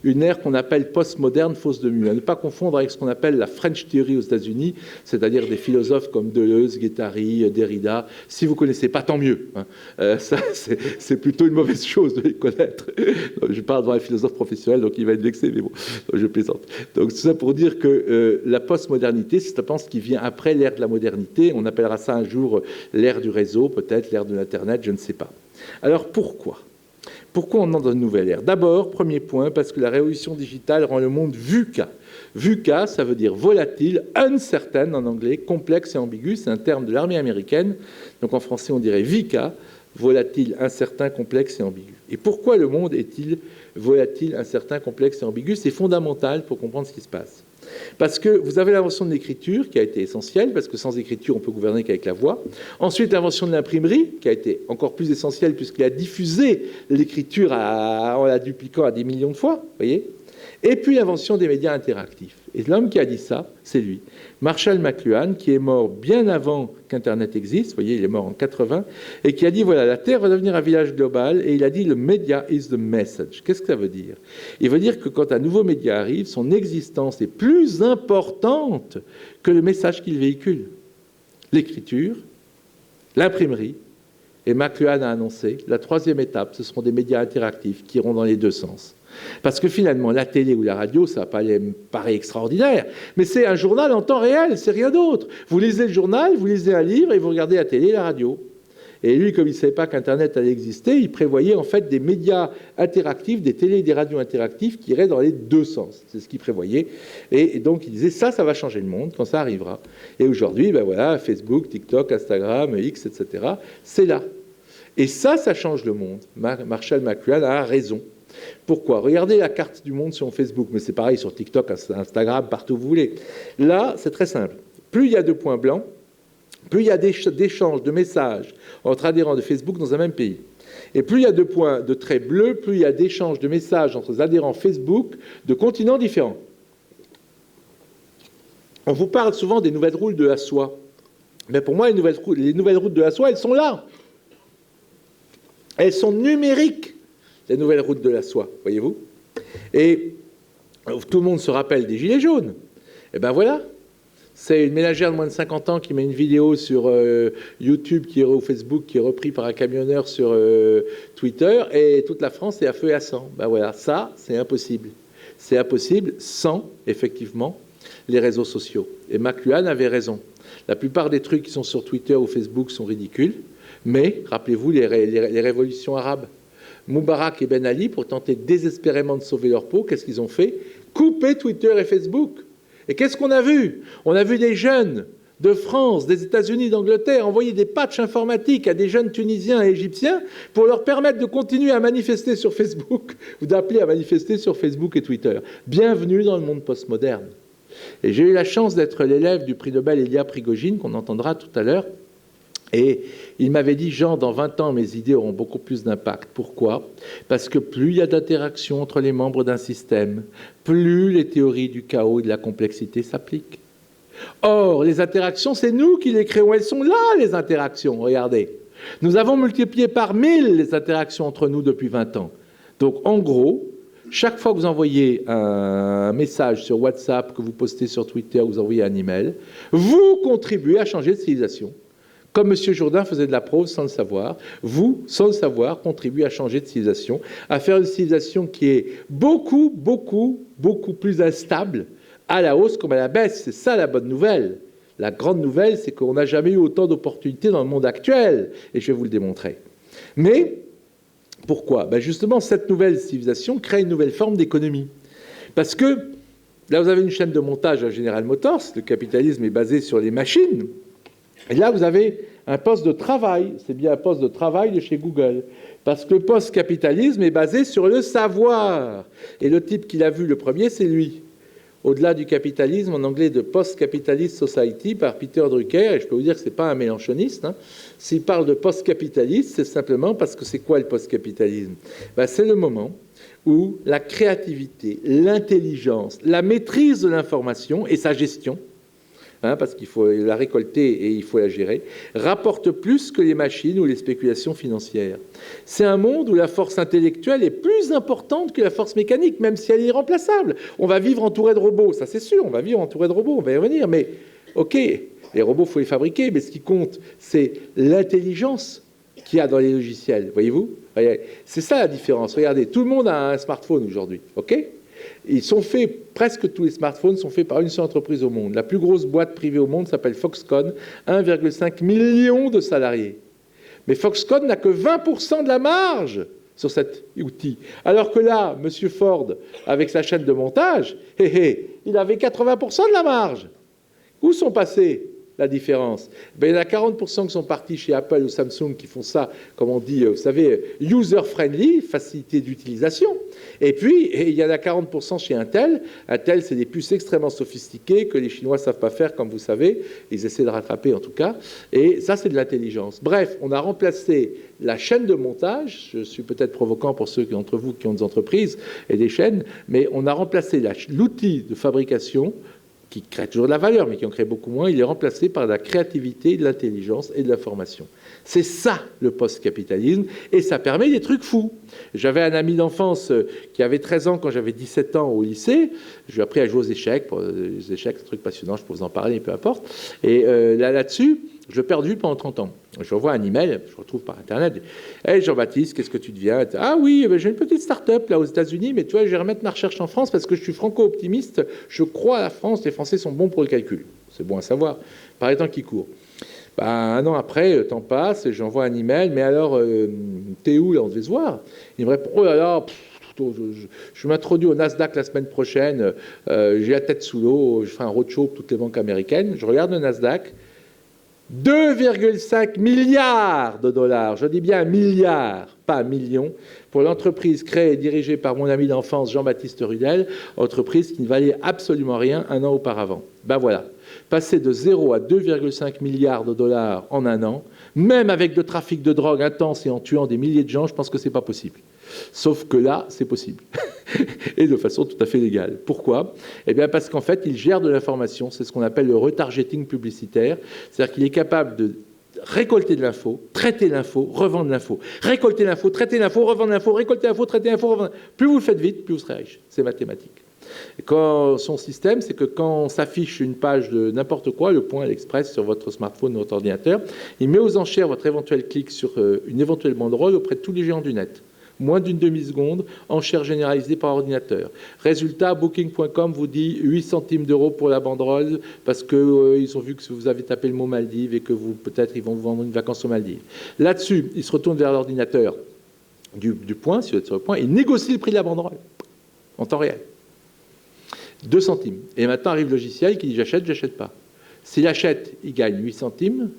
Une ère qu'on appelle postmoderne, fausse de mieux. À ne pas confondre avec ce qu'on appelle la French Theory aux États-Unis, c'est-à-dire des philosophes comme Deleuze, Guattari, Derrida. Si vous ne connaissez pas, tant mieux. Ça, c'est plutôt une mauvaise chose de les connaître. Je parle devant un philosophe professionnel, donc il va être vexé, mais bon, je plaisante. Donc, c'est ça pour dire que la postmodernité, c'est je pense, ce qui vient après l'ère de la modernité. On appellera ça un jour l'ère du réseau, peut-être l'ère de l'Internet, je ne sais pas. Alors, pourquoi ? Pourquoi on entre dans une nouvelle ère ? D'abord, premier point, parce que la révolution digitale rend le monde VUCA. VUCA, ça veut dire volatile, uncertain en anglais, complexe et ambigu. C'est un terme de l'armée américaine. Donc en français, on dirait VICA, volatile, incertain, complexe et ambigu. Et pourquoi le monde est-il volatile, incertain, complexe et ambigu ? C'est fondamental pour comprendre ce qui se passe. Parce que vous avez l'invention de l'écriture qui a été essentielle, parce que sans écriture, on peut gouverner qu'avec la voix. Ensuite, l'invention de l'imprimerie qui a été encore plus essentielle, puisqu'il a diffusé l'écriture en la dupliquant à des millions de fois, voyez. Et puis l'invention des médias interactifs. Et l'homme qui a dit ça, c'est lui. Marshall McLuhan, qui est mort bien avant qu'Internet existe, vous voyez, il est mort en 80, et qui a dit, voilà, la Terre va devenir un village global, et il a dit, le media is the message. Qu'est-ce que ça veut dire ? Il veut dire que quand un nouveau média arrive, son existence est plus importante que le message qu'il véhicule. L'écriture, l'imprimerie, et McLuhan a annoncé, la troisième étape, ce seront des médias interactifs qui iront dans les deux sens. Parce que finalement, la télé ou la radio, ça me paraît extraordinaire, mais c'est un journal en temps réel, c'est rien d'autre. Vous lisez le journal, vous lisez un livre et vous regardez la télé et la radio. Et lui, comme il ne savait pas qu'Internet allait exister, il prévoyait en fait des médias interactifs, des télés et des radios interactifs qui iraient dans les deux sens. C'est ce qu'il prévoyait. Et donc il disait, ça va changer le monde quand ça arrivera. Et aujourd'hui, ben voilà, Facebook, TikTok, Instagram, X, etc., c'est là. Et ça change le monde. Marshall McLuhan a raison. Pourquoi ? Regardez la carte du monde sur Facebook, mais c'est pareil sur TikTok, Instagram, partout où vous voulez. Là, c'est très simple. Plus il y a de points blancs, plus il y a d'échanges de messages entre adhérents de Facebook dans un même pays. Et plus il y a de points de traits bleus, plus il y a d'échanges de messages entre adhérents Facebook de continents différents. On vous parle souvent des nouvelles routes de la soie. Mais pour moi, les nouvelles routes de la soie, elles sont là. Elles sont numériques. Les nouvelles routes de la soie, voyez-vous. Et tout le monde se rappelle des Gilets jaunes. Et ben voilà, c'est une ménagère de moins de 50 ans qui met une vidéo sur YouTube ou Facebook qui est repris par un camionneur sur Twitter et toute la France est à feu et à sang. Ben voilà, ça, c'est impossible. C'est impossible sans, effectivement, les réseaux sociaux. Et McLuhan avait raison. La plupart des trucs qui sont sur Twitter ou Facebook sont ridicules, mais rappelez-vous les révolutions arabes. Moubarak et Ben Ali, pour tenter désespérément de sauver leur peau, qu'est-ce qu'ils ont fait ? Couper Twitter et Facebook. Et qu'est-ce qu'on a vu ? On a vu des jeunes de France, des États-Unis, d'Angleterre envoyer des patchs informatiques à des jeunes Tunisiens et Égyptiens pour leur permettre de continuer à manifester sur Facebook ou d'appeler à manifester sur Facebook et Twitter. Bienvenue dans le monde postmoderne. Et j'ai eu la chance d'être l'élève du prix Nobel Ilya Prigogine, qu'on entendra tout à l'heure. Et il m'avait dit, Jean, dans 20 ans, mes idées auront beaucoup plus d'impact. Pourquoi ? Parce que plus il y a d'interactions entre les membres d'un système, plus les théories du chaos et de la complexité s'appliquent. Or, les interactions, c'est nous qui les créons. Elles sont là, les interactions. Regardez. Nous avons multiplié par 1000 les interactions entre nous depuis 20 ans. Donc, en gros, chaque fois que vous envoyez un message sur WhatsApp, que vous postez sur Twitter, vous envoyez un email, vous contribuez à changer de civilisation. Comme M. Jourdain faisait de la prose sans le savoir, vous, sans le savoir, contribuez à changer de civilisation, à faire une civilisation qui est beaucoup, beaucoup, beaucoup plus instable, à la hausse comme à la baisse. C'est ça la bonne nouvelle. La grande nouvelle, c'est qu'on n'a jamais eu autant d'opportunités dans le monde actuel, et je vais vous le démontrer. Mais, pourquoi ? Ben justement, cette nouvelle civilisation crée une nouvelle forme d'économie. Parce que Là, vous avez une chaîne de montage à General Motors. Le capitalisme est basé sur les machines. Et là, vous avez un poste de travail. C'est bien un poste de travail de chez Google. Parce que le post-capitalisme est basé sur le savoir. Et le type qui l'a vu le premier, c'est lui. Au-delà du capitalisme, en anglais de Post-Capitalist Society, par Peter Drucker, et je peux vous dire que ce n'est pas un mélanchoniste, hein. S'il parle de post-capitaliste, c'est simplement parce que c'est quoi le post-capitalisme? C'est le moment où la créativité, l'intelligence, la maîtrise de l'information et sa gestion, parce qu'il faut la récolter et il faut la gérer, rapportent plus que les machines ou les spéculations financières. C'est un monde où la force intellectuelle est plus importante que la force mécanique, même si elle est irremplaçable. On va vivre entouré de robots, ça c'est sûr, on va vivre entouré de robots, on va y revenir, mais ok, les robots, il faut les fabriquer, mais ce qui compte, c'est l'intelligence qu'il y a dans les logiciels, voyez-vous? C'est ça la différence. Regardez, tout le monde a un smartphone aujourd'hui, ok? Ils sont faits, presque tous les smartphones sont faits par une seule entreprise au monde. La plus grosse boîte privée au monde s'appelle Foxconn, 1,5 million de salariés. Mais Foxconn n'a que 20% de la marge sur cet outil. Alors que là, M. Ford, avec sa chaîne de montage, il avait 80% de la marge. Où sont passés la différence? Il y en a 40% qui sont partis chez Apple ou Samsung qui font ça, comme on dit, vous savez, user-friendly, facilité d'utilisation. Et puis, il y en a 40% chez Intel. Intel, c'est des puces extrêmement sophistiquées que les Chinois ne savent pas faire, comme vous savez. Ils essaient de rattraper, en tout cas. Et ça, c'est de l'intelligence. Bref, on a remplacé la chaîne de montage. Je suis peut-être provocant pour ceux d'entre vous qui ont des entreprises et des chaînes, mais on a remplacé l'outil de fabrication qui crée toujours de la valeur, mais qui en crée beaucoup moins, il est remplacé par la créativité, de l'intelligence et de l'information. C'est ça, le post-capitalisme, et ça permet des trucs fous. J'avais un ami d'enfance qui avait 13 ans quand j'avais 17 ans au lycée. Je lui ai appris à jouer aux échecs. Les échecs, c'est un truc passionnant, je peux vous en parler, peu importe. Et là-dessus, je l'ai perdu pendant 30 ans. Je revois un email, je retrouve par Internet. « Hey Jean-Baptiste, qu'est-ce que tu deviens ?»« Ah oui, j'ai une petite start-up là aux États-Unis, mais tu vois, je vais remettre ma recherche en France parce que je suis franco-optimiste. Je crois à la France, les Français sont bons pour le calcul. » C'est bon à savoir, par les temps qui courent. Un an après, le temps passe, et j'envoie un email. « Mais alors, t'es où là? On devait se voir. » Il me répond « Oh là là, je m'introduis au Nasdaq la semaine prochaine. J'ai la tête sous l'eau, je fais un roadshow pour toutes les banques américaines. » Je regarde le Nasdaq. 2,5 milliards de dollars, je dis bien milliards, pas millions, pour l'entreprise créée et dirigée par mon ami d'enfance Jean-Baptiste Rudel, entreprise qui ne valait absolument rien un an auparavant. Ben voilà, passer de 0 à 2,5 milliards de dollars en un an, même avec le trafic de drogue intense et en tuant des milliers de gens, je pense que c'est pas possible. Sauf que là, c'est possible. Et de façon tout à fait légale. Pourquoi? Eh bien parce qu'en fait, il gère de l'information. C'est ce qu'on appelle le retargeting publicitaire. C'est-à-dire qu'il est capable de récolter de l'info, traiter l'info, revendre l'info. Récolter l'info, traiter l'info, revendre l'info, récolter l'info, traiter l'info, revendre. Plus vous le faites vite, plus vous serez riche. C'est mathématique. Et quand son système, c'est que quand s'affiche une page de n'importe quoi, le point, l'Express sur votre smartphone ou votre ordinateur, il met aux enchères votre éventuel clic sur une éventuelle banderole auprès de tous les géants du net. Moins d'une demi-seconde, enchère généralisée par ordinateur. Résultat, Booking.com vous dit 8 centimes d'euros pour la banderole parce qu'ils ont vu que vous avez tapé le mot Maldives et que peut-être ils vont vous vendre une vacance aux Maldives. Là-dessus, ils se retournent vers l'ordinateur du point, si vous êtes sur le point, ils négocient le prix de la banderole en temps réel. 2 centimes. Et maintenant arrive le logiciel qui dit j'achète, j'achète pas. S'il achète, il gagne 8 centimes,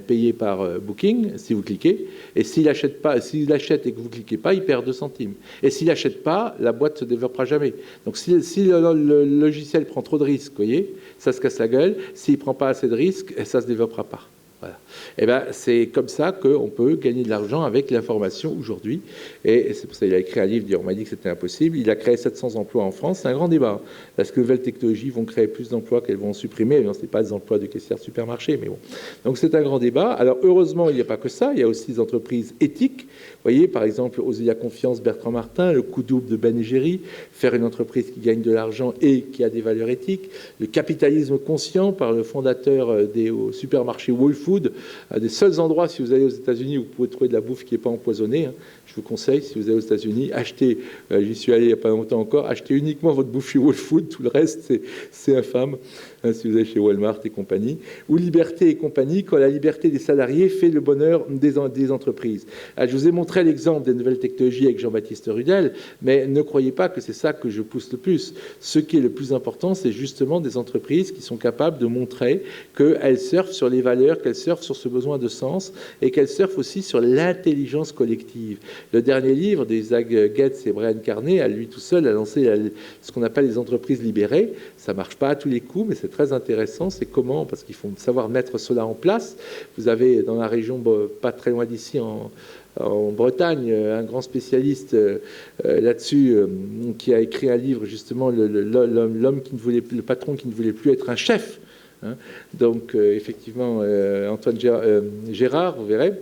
payé par Booking, si vous cliquez. Et s'il achète et que vous ne cliquez pas, il perd 2 centimes. Et s'il n'achète pas, la boîte ne se développera jamais. Donc si le logiciel prend trop de risques, vous voyez, ça se casse la gueule. S'il ne prend pas assez de risques, ça ne se développera pas. Voilà. Et ben, c'est comme ça qu'on peut gagner de l'argent avec l'information aujourd'hui. Et c'est pour ça qu'il a écrit un livre, on m'a dit que c'était impossible. Il a créé 700 emplois en France. C'est un grand débat. Est-ce que les nouvelles technologies vont créer plus d'emplois qu'elles vont supprimer? Ce n'est pas des emplois de caissière de supermarché, mais bon. Donc c'est un grand débat. Alors heureusement, il n'y a pas que ça. Il y a aussi des entreprises éthiques. Vous voyez, par exemple, Osea Confiance, Bertrand Martin, le coup double de Ben & Jerry, faire une entreprise qui gagne de l'argent et qui a des valeurs éthiques. Le capitalisme conscient par le fondateur des supermarchés Whole Foods, Food, un des seuls endroits, si vous allez aux États-Unis, où vous pouvez trouver de la bouffe qui n'est pas empoisonnée. Je vous conseille, si vous allez aux États-Unis, achetez, j'y suis allé il n'y a pas longtemps encore, achetez uniquement votre bouffe chez Whole Food, tout le reste, c'est infâme, si vous allez chez Walmart et compagnie. Ou Liberté et compagnie, quand la liberté des salariés fait le bonheur des entreprises. Je vous ai montré l'exemple des nouvelles technologies avec Jean-Baptiste Rudel, mais ne croyez pas que c'est ça que je pousse le plus. Ce qui est le plus important, c'est justement des entreprises qui sont capables de montrer qu'elles surfent sur les valeurs, qu'elles surfent sur ce besoin de sens et qu'elles surfent aussi sur l'intelligence collective. Le dernier livre d'Isaac Getz et Brian Carney, à lui tout seul, a lancé ce qu'on appelle les entreprises libérées. Ça ne marche pas à tous les coups, mais c'est très intéressant. C'est comment, parce qu'il faut savoir mettre cela en place. Vous avez dans la région, pas très loin d'ici, en Bretagne, un grand spécialiste là-dessus qui a écrit un livre, justement, l'homme qui ne voulait, le patron qui ne voulait plus être un chef. Donc, effectivement, Antoine Gérard, vous verrez,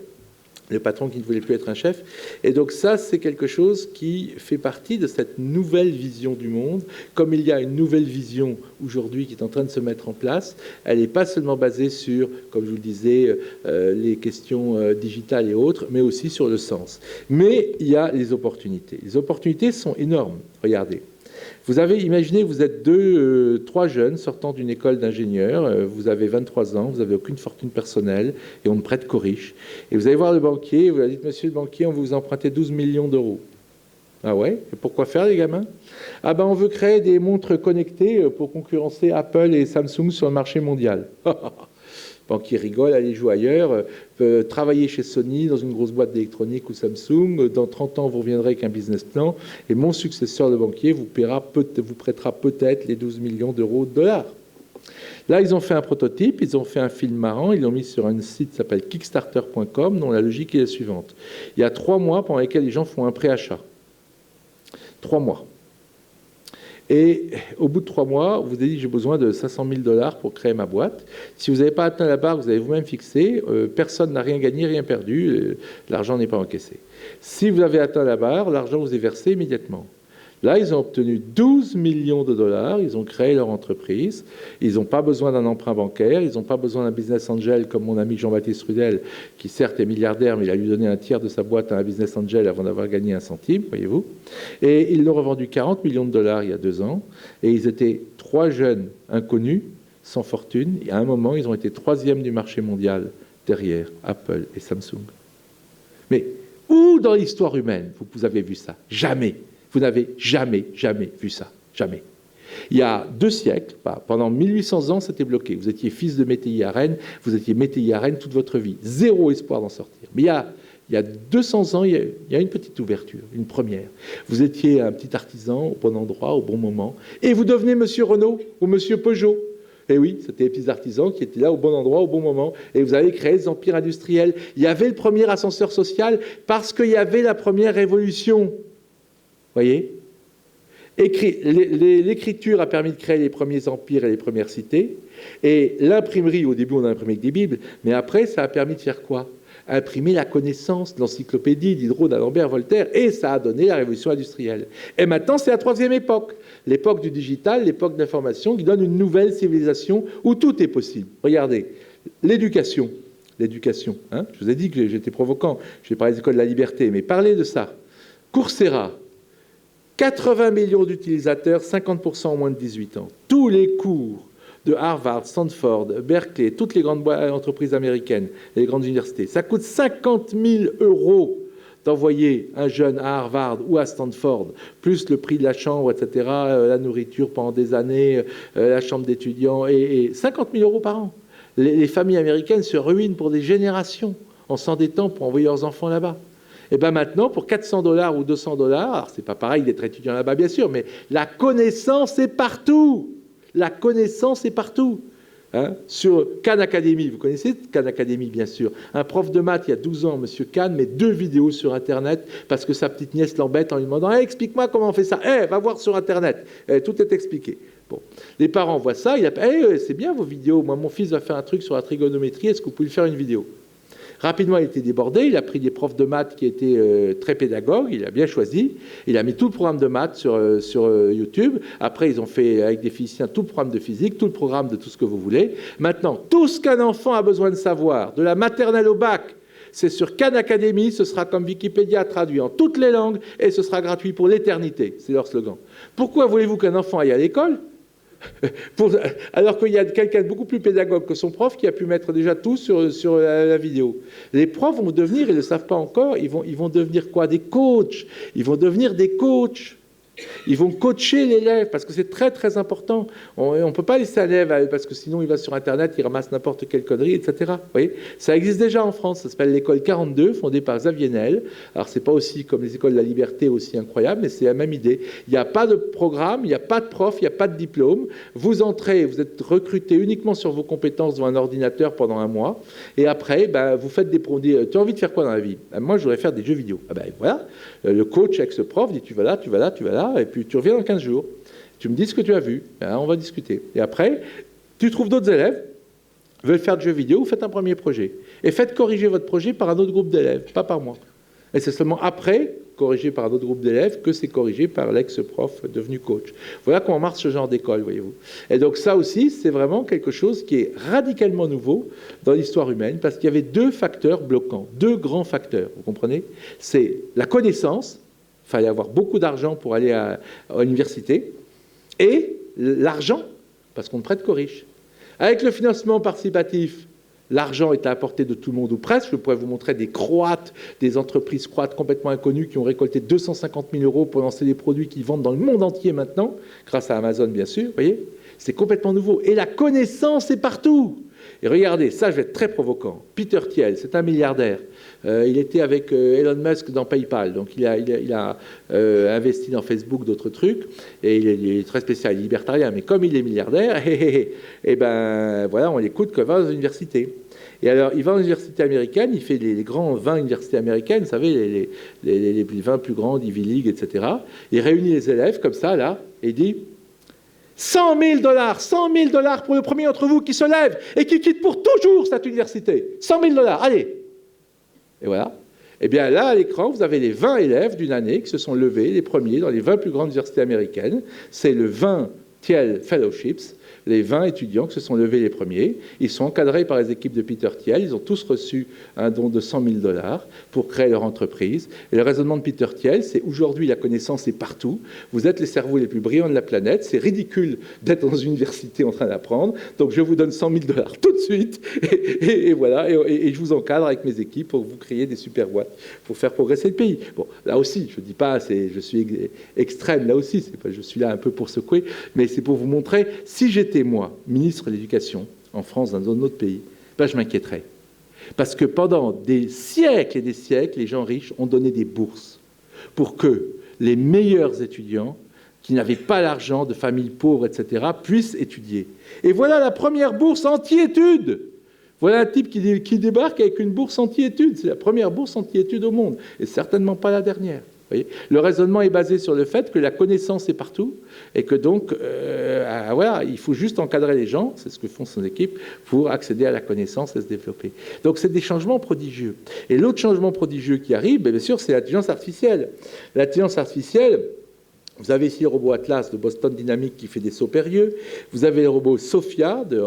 le patron qui ne voulait plus être un chef. Et donc ça, c'est quelque chose qui fait partie de cette nouvelle vision du monde. Comme il y a une nouvelle vision aujourd'hui qui est en train de se mettre en place, elle n'est pas seulement basée sur, comme je vous le disais, les questions digitales et autres, mais aussi sur le sens. Mais il y a les opportunités. Les opportunités sont énormes. Regardez. Vous avez imaginé, vous êtes trois jeunes sortant d'une école d'ingénieur, vous avez 23 ans, vous n'avez aucune fortune personnelle et on ne prête qu'aux riches. Et vous allez voir le banquier, vous lui dites, monsieur le banquier, on veut vous emprunter 12 millions d'euros. Ah ouais? Et pourquoi faire, les gamins? Ah ben, on veut créer des montres connectées pour concurrencer Apple et Samsung sur le marché mondial. Banquier rigole, allez jouer ailleurs, travailler chez Sony dans une grosse boîte d'électronique ou Samsung, dans 30 ans vous reviendrez avec un business plan et mon successeur de banquier vous prêtera peut-être les 12 millions d'euros de dollars. Là, ils ont fait un prototype, ils ont fait un film marrant, ils l'ont mis sur un site qui s'appelle Kickstarter.com, dont la logique est la suivante. Il y a 3 mois pendant lesquels les gens font un préachat. 3 mois. Et au bout de 3 mois, vous avez dit j'ai besoin de 500 000 $ pour créer ma boîte. Si vous n'avez pas atteint la barre, vous avez vous-même fixé, personne n'a rien gagné, rien perdu, l'argent n'est pas encaissé. Si vous avez atteint la barre, l'argent vous est versé immédiatement. Là, ils ont obtenu 12 millions de $, ils ont créé leur entreprise, ils n'ont pas besoin d'un emprunt bancaire, ils n'ont pas besoin d'un business angel comme mon ami Jean-Baptiste Rudel, qui certes est milliardaire, mais il a lui donné un tiers de sa boîte à un business angel avant d'avoir gagné 1 centime, voyez-vous. Et ils l'ont revendu 40 millions de $ il y a 2 ans, et ils étaient 3 jeunes inconnus, sans fortune, et à un moment, ils ont été 3e du marché mondial, derrière Apple et Samsung. Mais où dans l'histoire humaine vous avez vu ça? Jamais. Vous n'avez jamais vu ça. Jamais. Il y a 2 siècles, pendant 1800 ans, c'était bloqué. Vous étiez fils de métayer à Rennes, vous étiez métayer à Rennes toute votre vie. 0 espoir d'en sortir. Mais il y a 200 ans, il y a une petite ouverture, une première. Vous étiez un petit artisan au bon endroit, au bon moment, et vous devenez monsieur Renault ou monsieur Peugeot. Et oui, c'était les petits artisans qui étaient là au bon endroit, au bon moment. Et vous avez créé des empires industriels. Il y avait le premier ascenseur social parce qu'il y avait la première révolution. Voyez, l'écriture a permis de créer les premiers empires et les premières cités, et l'imprimerie, au début on a imprimé que des Bibles, mais après ça a permis de faire quoi? Imprimer la connaissance, l'encyclopédie Diderot, d'Alembert, Voltaire, et ça a donné la révolution industrielle. Et maintenant c'est la 3e époque, l'époque du digital, l'époque de l'information, qui donne une nouvelle civilisation où tout est possible. Regardez, l'éducation, hein, je vous ai dit que j'étais provoquant, je vais parler des écoles de la liberté, mais parlez de ça. Coursera, 80 millions d'utilisateurs, 50% en moins de 18 ans. Tous les cours de Harvard, Stanford, Berkeley, toutes les grandes entreprises américaines, les grandes universités, ça coûte 50 000 € d'envoyer un jeune à Harvard ou à Stanford, plus le prix de la chambre, etc., la nourriture pendant des années, la chambre d'étudiants, et 50 000 € par an. Les familles américaines se ruinent pour des générations en s'endettant pour envoyer leurs enfants là-bas. Et bien maintenant, pour 400 $ ou 200 $, alors c'est pas pareil d'être étudiant là-bas, bien sûr, mais la connaissance est partout. La connaissance est partout. Hein, sur Khan Academy, vous connaissez Khan Academy, bien sûr. Un prof de maths, il y a 12 ans, M. Khan, met 2 vidéos sur Internet parce que sa petite nièce l'embête en lui demandant hey, « Explique-moi comment on fait ça. Hey, va voir sur Internet. Tout est expliqué. » Bon. Les parents voient ça, ils appellent hey, « C'est bien vos vidéos. Moi, mon fils va faire un truc sur la trigonométrie. Est-ce que vous pouvez lui faire une vidéo ?» Rapidement, il était débordé, il a pris des profs de maths qui étaient très pédagogues, il a bien choisi, il a mis tout le programme de maths sur YouTube. Après, ils ont fait, avec des physiciens, tout le programme de physique, tout le programme de tout ce que vous voulez. Maintenant, tout ce qu'un enfant a besoin de savoir, de la maternelle au bac, c'est sur Khan Academy, ce sera comme Wikipédia traduit en toutes les langues et ce sera gratuit pour l'éternité. C'est leur slogan. Pourquoi voulez-vous qu'un enfant aille à l'école alors qu'il y a quelqu'un de beaucoup plus pédagogue que son prof qui a pu mettre déjà tout sur la vidéo. Les profs vont devenir, ils ne le savent pas encore, ils vont devenir quoi? Des coachs. Ils vont devenir des coachs. Ils vont coacher l'élève parce que c'est très très important. On ne peut pas laisser un élève parce que sinon il va sur Internet, il ramasse n'importe quelle connerie, etc. Vous voyez, ça existe déjà en France. Ça s'appelle l'école 42, fondée par Xavier Niel. Alors c'est pas aussi comme les écoles de la liberté aussi incroyable, mais c'est la même idée. Il n'y a pas de programme, il n'y a pas de prof, il n'y a pas de diplôme. Vous entrez, vous êtes recruté uniquement sur vos compétences devant un ordinateur pendant un mois. Et après, vous faites des produits. Tu as envie de faire quoi dans la vie? Moi, je voudrais faire des jeux vidéo. Voilà. Le coach avec ce prof dit tu vas là, tu vas là, tu vas là. Et puis tu reviens dans 15 jours, tu me dis ce que tu as vu, on va discuter. Et après, tu trouves d'autres élèves, veulent faire de jeux vidéo, vous faites un premier projet. Et faites corriger votre projet par un autre groupe d'élèves, pas par moi. Et c'est seulement après, corrigé par un autre groupe d'élèves, que c'est corrigé par l'ex-prof devenu coach. Voilà comment marche ce genre d'école, voyez-vous. Et donc ça aussi, c'est vraiment quelque chose qui est radicalement nouveau dans l'histoire humaine, parce qu'il y avait deux facteurs bloquants, deux grands facteurs, vous comprenez? C'est la connaissance. Il fallait avoir beaucoup d'argent pour aller à l'université, et l'argent, parce qu'on ne prête qu'aux riches. Avec le financement participatif, l'argent est à la portée de tout le monde, ou presque. Je pourrais vous montrer des Croates, des entreprises croates complètement inconnues qui ont récolté 250 000 € pour lancer des produits qu'ils vendent dans le monde entier maintenant, grâce à Amazon bien sûr, vous voyez. C'est complètement nouveau. Et la connaissance est partout. Et regardez, ça je vais être très provoquant. Peter Thiel, c'est un milliardaire. Il était avec Elon Musk dans PayPal, donc il a investi dans Facebook, d'autres trucs, et il est très spécial, il est libertarien, mais comme il est milliardaire, voilà, on l'écoute quand il va aux universités. Et alors, il va aux universités américaines, il fait les grands 20 universités américaines, vous savez, les 20 plus grandes, Ivy League, etc. Il réunit les élèves comme ça, là, et il dit... 100 000 $ pour le premier d'entre vous qui se lève et qui quitte pour toujours cette université. 100 000 $, allez. Et voilà. Et bien là, à l'écran, vous avez les 20 élèves d'une année qui se sont levés, les premiers, dans les 20 plus grandes universités américaines. C'est le 20 Thiel Fellowships, les 20 étudiants qui se sont levés les premiers. Ils sont encadrés par les équipes de Peter Thiel. Ils ont tous reçu un don de 100 000 $ pour créer leur entreprise. Et le raisonnement de Peter Thiel, c'est aujourd'hui la connaissance est partout. Vous êtes les cerveaux les plus brillants de la planète. C'est ridicule d'être dans une université en train d'apprendre. Donc je vous donne 100 000 $ tout de suite. Et voilà. Et je vous encadre avec mes équipes pour que vous créiez des super boîtes pour faire progresser le pays. Bon, là aussi, je ne dis pas, je suis extrême là aussi. C'est pas, je suis là un peu pour secouer, mais c'est pour vous montrer, si j'étais moi, ministre de l'Éducation, en France, dans un autre pays, je m'inquiéterais. Parce que pendant des siècles et des siècles, les gens riches ont donné des bourses pour que les meilleurs étudiants, qui n'avaient pas l'argent, de familles pauvres, etc., puissent étudier. Et voilà la première bourse anti-études. Voilà un type qui débarque avec une bourse anti-études. C'est la première bourse anti-études au monde, et certainement pas la dernière. Voyez, le raisonnement est basé sur le fait que la connaissance est partout et que donc, voilà, il faut juste encadrer les gens, c'est ce que font son équipe, pour accéder à la connaissance et se développer. Donc, c'est des changements prodigieux. Et l'autre changement prodigieux qui arrive, bien sûr, c'est l'intelligence artificielle. L'intelligence artificielle... Vous avez ici le robot Atlas de Boston Dynamics qui fait des sauts périlleux. Vous avez le robot Sophia de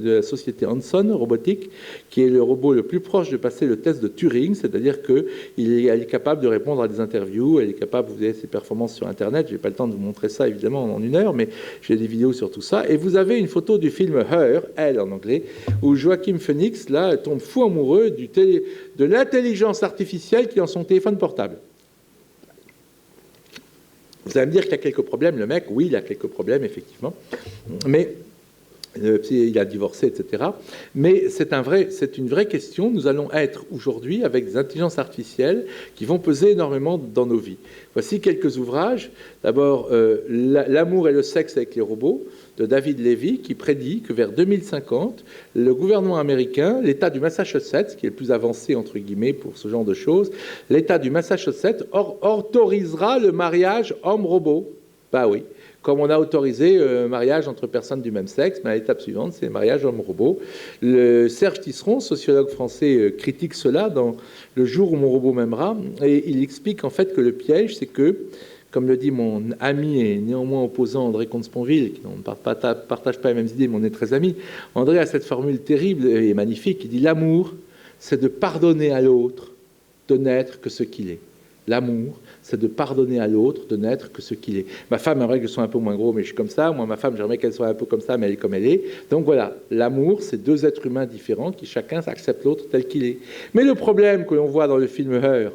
la société Hanson Robotique, qui est le robot le plus proche de passer le test de Turing, c'est-à-dire qu'elle est capable de répondre à des interviews, elle est capable, vous avez ses performances sur Internet, je n'ai pas le temps de vous montrer ça évidemment en une heure, mais j'ai des vidéos sur tout ça. Et vous avez une photo du film Her, Elle en anglais, où Joaquin Phoenix, là, tombe fou amoureux de l'intelligence artificielle qui est dans son téléphone portable. Vous allez me dire qu'il y a quelques problèmes, le mec, oui, il a quelques problèmes, effectivement, mais il a divorcé, etc. Mais c'est une vraie question. Nous allons être aujourd'hui avec des intelligences artificielles qui vont peser énormément dans nos vies. Voici quelques ouvrages. D'abord, L'amour et le sexe avec les robots, de David Levy, qui prédit que vers 2050, le gouvernement américain, l'État du Massachusetts, qui est le plus avancé, entre guillemets, pour ce genre de choses, l'État du Massachusetts autorisera le mariage homme-robot. Bah oui. Comme on a autorisé mariage entre personnes du même sexe, mais à l'étape suivante, c'est le mariage homme-robot. Serge Tisseron, sociologue français, critique cela dans Le jour où mon robot m'aimera, et il explique en fait que le piège, c'est que, comme le dit mon ami et néanmoins opposant André Comte-Sponville, qui ne partage pas les mêmes idées, mais on est très amis, André a cette formule terrible et magnifique, il dit « L'amour, c'est de pardonner à l'autre de n'être que ce qu'il est. L'amour, c'est de pardonner à l'autre de n'être que ce qu'il est. » Ma femme aimerait que je sois un peu moins gros, mais je suis comme ça. Moi, ma femme, j'aimerais qu'elle soit un peu comme ça, mais elle est comme elle est. Donc voilà, l'amour, c'est deux êtres humains différents qui chacun accepte l'autre tel qu'il est. Mais le problème que l'on voit dans le film Her,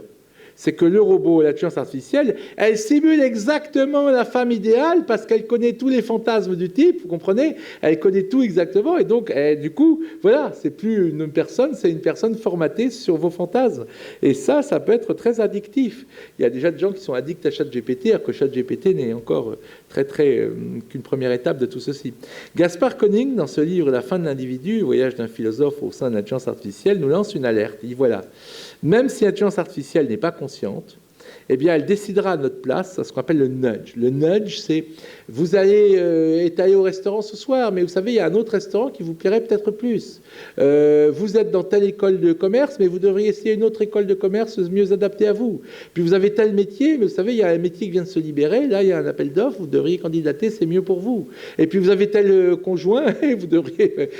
c'est que le robot, l'intelligence artificielle, elle simule exactement la femme idéale parce qu'elle connaît tous les fantasmes du type, vous comprenez? Elle connaît tout exactement et donc, du coup, voilà, c'est plus une personne, c'est une personne formatée sur vos fantasmes. Et ça peut être très addictif. Il y a déjà des gens qui sont addicts à ChatGPT, alors que ChatGPT n'est encore qu'une première étape de tout ceci. Gaspard Koenig, dans ce livre « La fin de l'individu, voyage d'un philosophe au sein de l'intelligence artificielle », nous lance une alerte. Il dit voilà, même si l'intelligence artificielle n'est pas consciente, eh bien, elle décidera à notre place, ce qu'on appelle le nudge. Le nudge, c'est vous allez être allé au restaurant ce soir, mais vous savez, il y a un autre restaurant qui vous plairait peut-être plus. Vous êtes dans telle école de commerce, mais vous devriez essayer une autre école de commerce mieux adaptée à vous. Puis vous avez tel métier, mais vous savez, il y a un métier qui vient de se libérer, là, il y a un appel d'offres, vous devriez candidater, c'est mieux pour vous. Et puis vous avez tel conjoint, et vous devriez...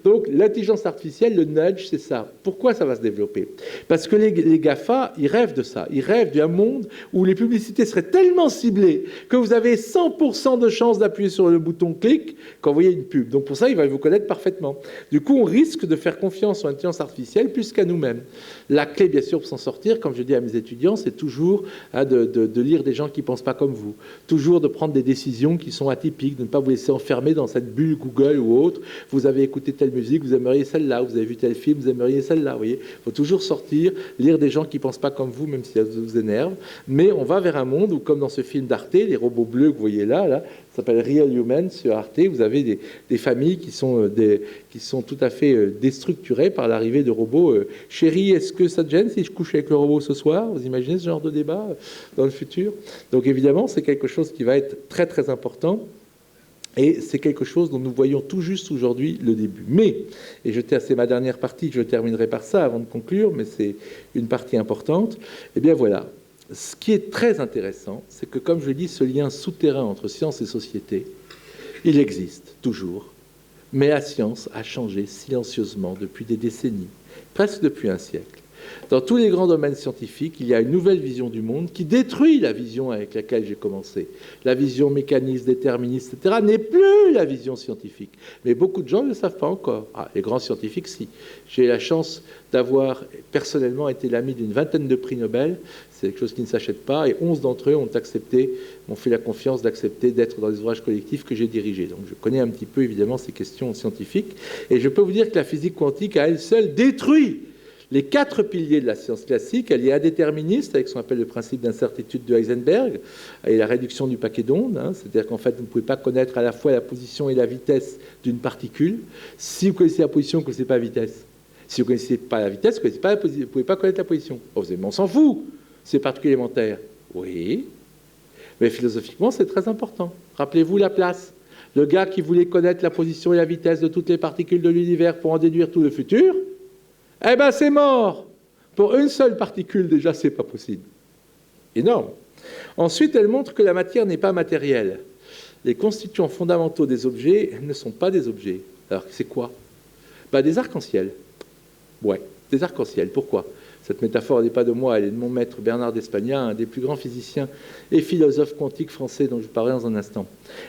Donc, l'intelligence artificielle, le nudge, c'est ça. Pourquoi ça va se développer? Parce que les GAFA, ils rêvent de ça. Ils rêvent d'un monde où les publicités seraient tellement ciblées que vous avez 100% de chances d'appuyer sur le bouton clic quand vous voyez une pub. Donc pour ça, il va vous connaître parfaitement. Du coup, on risque de faire confiance en l'intelligence artificielle plus qu'à nous-mêmes. La clé, bien sûr, pour s'en sortir, comme je dis à mes étudiants, c'est toujours de lire des gens qui ne pensent pas comme vous. Toujours de prendre des décisions qui sont atypiques, de ne pas vous laisser enfermer dans cette bulle Google ou autre. Vous avez écouté telle musique, vous aimeriez celle-là. Vous avez vu tel film, vous aimeriez celle-là. Vous voyez, il faut toujours sortir, lire des gens qui ne pensent pas comme vous, même si ça vous énerve. Mais on va vers un monde où, comme dans ce film d'Arte, les robots bleus que vous voyez là, ça s'appelle Real Humans sur Arte, vous avez des familles qui sont tout à fait déstructurées par l'arrivée de robots. Chérie, est-ce que ça te gêne si je couche avec le robot ce soir? Vous imaginez ce genre de débat dans le futur? Donc évidemment, c'est quelque chose qui va être très très important. Et c'est quelque chose dont nous voyons tout juste aujourd'hui le début. Mais, et c'est ma dernière partie, je terminerai par ça avant de conclure, mais c'est une partie importante, eh bien voilà. Ce qui est très intéressant, c'est que, comme je l'ai dit, ce lien souterrain entre science et société, il existe toujours. Mais la science a changé silencieusement depuis des décennies, presque depuis un siècle. Dans tous les grands domaines scientifiques, il y a une nouvelle vision du monde qui détruit la vision avec laquelle j'ai commencé. La vision mécaniste, déterministe, etc., n'est plus la vision scientifique. Mais beaucoup de gens ne le savent pas encore. Ah, les grands scientifiques, si. J'ai la chance d'avoir personnellement été l'ami d'une vingtaine de prix Nobel. C'est quelque chose qui ne s'achète pas. Et 11 d'entre eux m'ont fait la confiance d'accepter d'être dans les ouvrages collectifs que j'ai dirigés. Donc je connais un petit peu, évidemment, ces questions scientifiques. Et je peux vous dire que la physique quantique, à elle seule, détruit les 4 piliers de la science classique. Elle est indéterministe, avec ce qu'on appelle le principe d'incertitude de Heisenberg, et la réduction du paquet d'ondes. C'est-à-dire qu'en fait, vous ne pouvez pas connaître à la fois la position et la vitesse d'une particule. Si vous connaissez la position, vous ne connaissez pas la vitesse. Si vous ne connaissez pas la vitesse, vous ne pouvez pas connaître la position. Oh, mais on s'en fout, c'est particules élémentaires. Oui, mais philosophiquement, c'est très important. Rappelez-vous la place. Le gars qui voulait connaître la position et la vitesse de toutes les particules de l'univers pour en déduire tout le futur, eh bien, c'est mort. Pour une seule particule, déjà, c'est pas possible. Énorme. Ensuite, elle montre que la matière n'est pas matérielle. Les constituants fondamentaux des objets ne sont pas des objets. Alors, c'est quoi? Des arcs-en-ciel. Ouais, des arcs-en-ciel. Pourquoi? Cette métaphore n'est pas de moi, elle est de mon maître Bernard d'Espagna, un des plus grands physiciens et philosophes quantiques français dont je parlerai dans un instant.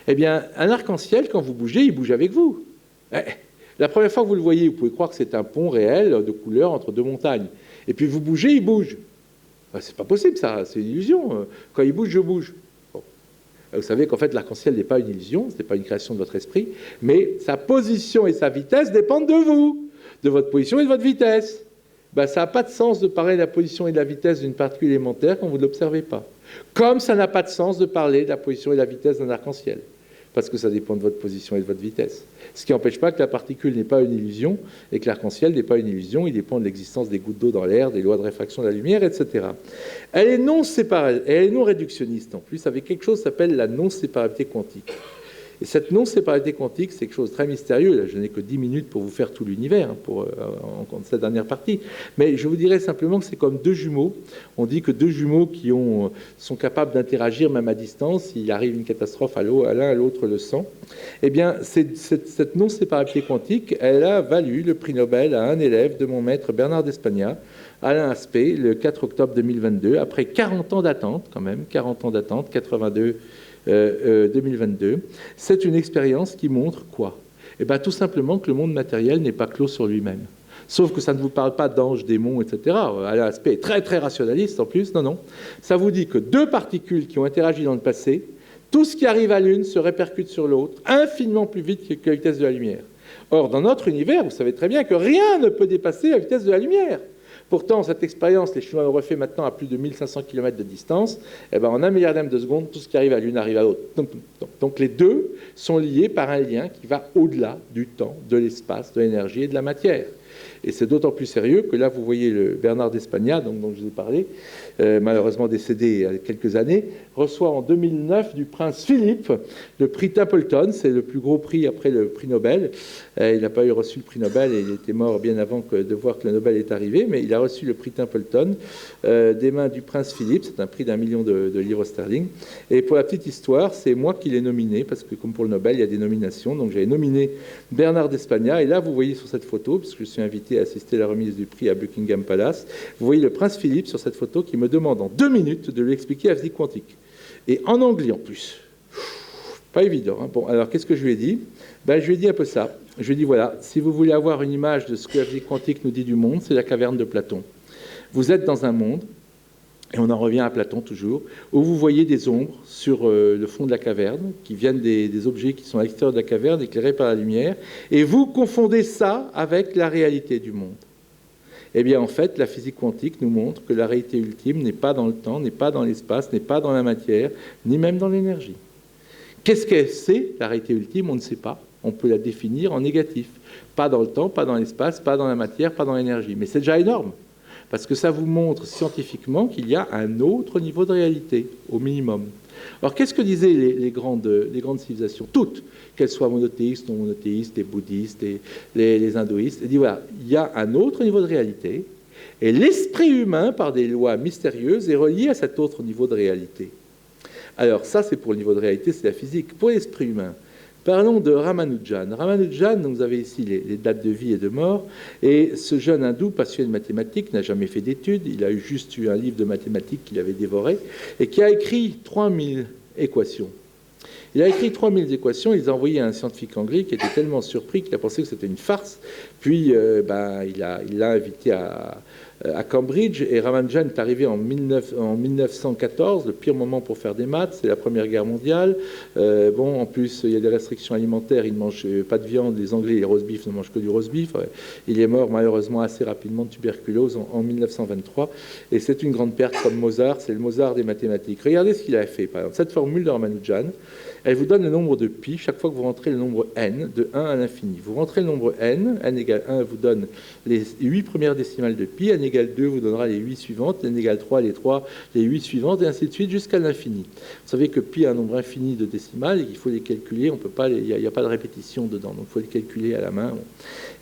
Eh bien, un arc-en-ciel, quand vous bougez, il bouge avec vous. La première fois que vous le voyez, vous pouvez croire que c'est un pont réel de couleur entre deux montagnes. Et puis vous bougez, il bouge. C'est pas possible, ça, c'est une illusion. Quand il bouge, je bouge. Bon. Vous savez qu'en fait, l'arc-en-ciel n'est pas une illusion, ce n'est pas une création de votre esprit, mais sa position et sa vitesse dépendent de vous, de votre position et de votre vitesse. Ça n'a pas de sens de parler de la position et de la vitesse d'une particule élémentaire quand vous ne l'observez pas. Comme ça n'a pas de sens de parler de la position et de la vitesse d'un arc-en-ciel. parce que ça dépend de votre position et de votre vitesse. Ce qui n'empêche pas que la particule n'est pas une illusion et que l'arc-en-ciel n'est pas une illusion, il dépend de l'existence des gouttes d'eau dans l'air, des lois de réfraction de la lumière, etc. Elle est non séparée, elle est non réductionniste en plus, avec quelque chose qui s'appelle la non-séparabilité quantique. Et cette non-séparabilité quantique, c'est quelque chose de très mystérieux. Là, je n'ai que 10 minutes pour vous faire tout l'univers, en cette dernière partie. Mais je vous dirais simplement que c'est comme deux jumeaux. On dit que deux jumeaux qui sont capables d'interagir même à distance, s'il arrive une catastrophe à l'un à l'autre le sent. Eh bien, cette non-séparabilité quantique, elle a valu le prix Nobel à un élève de mon maître Bernard d'Espagna, Alain Aspect, le 4 octobre 2022, après 40 ans d'attente quand même, 40 ans d'attente, 2022. C'est une expérience qui montre quoi? Eh bien, tout simplement que le monde matériel n'est pas clos sur lui-même. Sauf que ça ne vous parle pas d'anges, démons, etc. Alain Aspect est très, très rationaliste en plus. Non, non. Ça vous dit que deux particules qui ont interagi dans le passé, tout ce qui arrive à l'une se répercute sur l'autre infiniment plus vite que la vitesse de la lumière. Or, dans notre univers, vous savez très bien que rien ne peut dépasser la vitesse de la lumière. Pourtant, cette expérience, les Chinois l'ont refait maintenant à plus de 1500 km de distance. Eh ben, en un milliardième de seconde, tout ce qui arrive à l'une arrive à l'autre. Donc les deux sont liés par un lien qui va au-delà du temps, de l'espace, de l'énergie et de la matière. Et c'est d'autant plus sérieux que là, vous voyez le Bernard d'Espagna, dont je vous ai parlé, malheureusement décédé il y a quelques années, reçoit en 2009 du prince Philippe le prix Templeton. C'est le plus gros prix après le prix Nobel. Il n'a pas reçu le prix Nobel et il était mort bien avant de voir que le Nobel est arrivé, mais il a reçu le prix Templeton des mains du prince Philippe. C'est un prix d'1 million de livres sterling. Et pour la petite histoire, c'est moi qui l'ai nominé, parce que comme pour le Nobel, il y a des nominations. Donc j'avais nominé Bernard d'Espagna. Et là, vous voyez sur cette photo, parce que je suis invité à assister à la remise du prix à Buckingham Palace, vous voyez le prince Philippe sur cette photo qui me demande en 2 minutes de lui expliquer la physique quantique. Et en anglais en plus. Pas évident. Hein. Bon, alors qu'est-ce que je lui ai dit? Je lui ai dit un peu ça. Je lui ai dit, voilà, si vous voulez avoir une image de ce que la physique quantique nous dit du monde, c'est la caverne de Platon. Vous êtes dans un monde, et on en revient à Platon toujours, où vous voyez des ombres sur le fond de la caverne, qui viennent des objets qui sont à l'extérieur de la caverne, éclairés par la lumière, et vous confondez ça avec la réalité du monde. Eh bien, en fait, la physique quantique nous montre que la réalité ultime n'est pas dans le temps, n'est pas dans l'espace, n'est pas dans la matière, ni même dans l'énergie. Qu'est-ce que c'est, la réalité ultime? On ne sait pas. On peut la définir en négatif. Pas dans le temps, pas dans l'espace, pas dans la matière, pas dans l'énergie. Mais c'est déjà énorme, parce que ça vous montre scientifiquement qu'il y a un autre niveau de réalité, au minimum. Alors, qu'est-ce que disaient les grandes civilisations? Toutes, qu'elles soient monothéistes, non monothéistes, les bouddhistes, les hindouistes. Elles disent, voilà, il y a un autre niveau de réalité, et l'esprit humain, par des lois mystérieuses, est relié à cet autre niveau de réalité. Alors, ça, c'est pour le niveau de réalité, c'est la physique. Pour l'esprit humain, parlons de Ramanujan. Ramanujan, donc vous avez ici les dates de vie et de mort, et ce jeune hindou passionné de mathématiques n'a jamais fait d'études, il a juste eu un livre de mathématiques qu'il avait dévoré, et qui a écrit 3000 équations. Il a écrit 3000 équations, il les a envoyées à un scientifique anglais qui était tellement surpris qu'il a pensé que c'était une farce, puis il l'a invité à Cambridge, et Ramanujan est arrivé en 1914, le pire moment pour faire des maths, c'est la Première Guerre mondiale. En plus, il y a des restrictions alimentaires, il ne mange pas de viande, les Anglais, les roast beef ne mangent que du roast beef. Il est mort malheureusement assez rapidement de tuberculose en 1923, et c'est une grande perte comme Mozart, c'est le Mozart des mathématiques. Regardez ce qu'il a fait, par exemple, cette formule de Ramanujan, elle vous donne le nombre de pi chaque fois que vous rentrez le nombre n de 1 à l'infini. Vous rentrez le nombre n égale 1 vous donne les 8 premières décimales de pi, n égale 2 vous donnera les 8 suivantes, n égale 3 les 8 suivantes, et ainsi de suite jusqu'à l'infini. Vous savez que pi est un nombre infini de décimales et qu'il faut les calculer, il n'y a pas de répétition dedans, donc il faut les calculer à la main,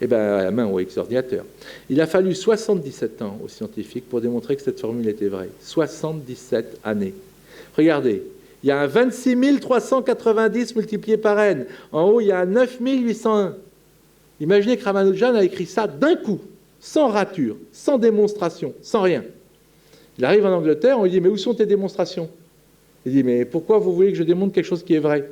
à la main ou avec l'ordinateur. Il a fallu 77 ans aux scientifiques pour démontrer que cette formule était vraie. 77 années. Regardez. Il y a un 26 390 multiplié par n. En haut, il y a un 9 801. Imaginez que Ramanujan a écrit ça d'un coup, sans rature, sans démonstration, sans rien. Il arrive en Angleterre, on lui dit « Mais où sont tes démonstrations ?» Il dit « Mais pourquoi vous voulez que je démontre quelque chose qui est vrai ?»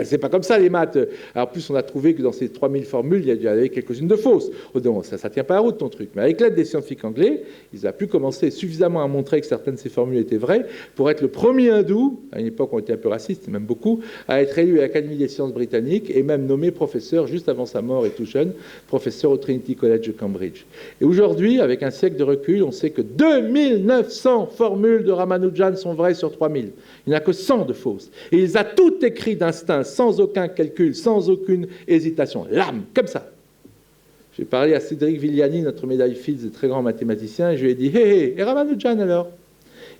C'est pas comme ça les maths. Alors, en plus, on a trouvé que dans ces 3000 formules, il y avait quelques-unes de fausses. Donc, ça tient pas la route, ton truc. Mais avec l'aide des scientifiques anglais, ils ont pu commencer suffisamment à montrer que certaines de ces formules étaient vraies pour être le premier hindou, à une époque où on était un peu raciste, même beaucoup, à être élu à l'Académie des sciences britanniques et même nommé professeur juste avant sa mort et tout jeune, professeur au Trinity College de Cambridge. Et aujourd'hui, avec un siècle de recul, on sait que 2900 formules de Ramanujan sont vraies sur 3000. Il n'y en a que 100 de fausses. Et il les a toutes écrites d'instinct, sans aucun calcul, sans aucune hésitation. L'âme, comme ça. J'ai parlé à Cédric Villani, notre médaille Fields, très grand mathématicien, et je lui ai dit « Hé, et Ramanujan alors ?»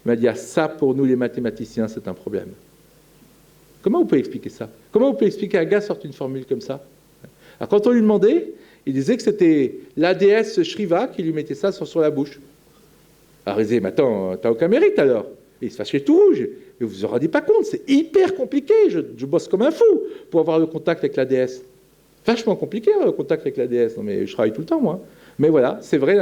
Il m'a dit « Ah, ça, pour nous les mathématiciens, c'est un problème. » Comment vous pouvez expliquer ça? Comment vous pouvez expliquer qu'un gars sorte une formule comme ça? Alors, quand on lui demandait, il disait que c'était la déesse Shriva qui lui mettait ça sur la bouche. Alors il disait, mais attends, t'as aucun mérite alors. Et il se fâchait tout rouge. Mais vous vous en rendez pas compte, c'est hyper compliqué. Je bosse comme un fou pour avoir le contact avec la déesse. Vachement compliqué le contact avec la déesse. Non mais je travaille tout le temps moi. Mais voilà, c'est vrai,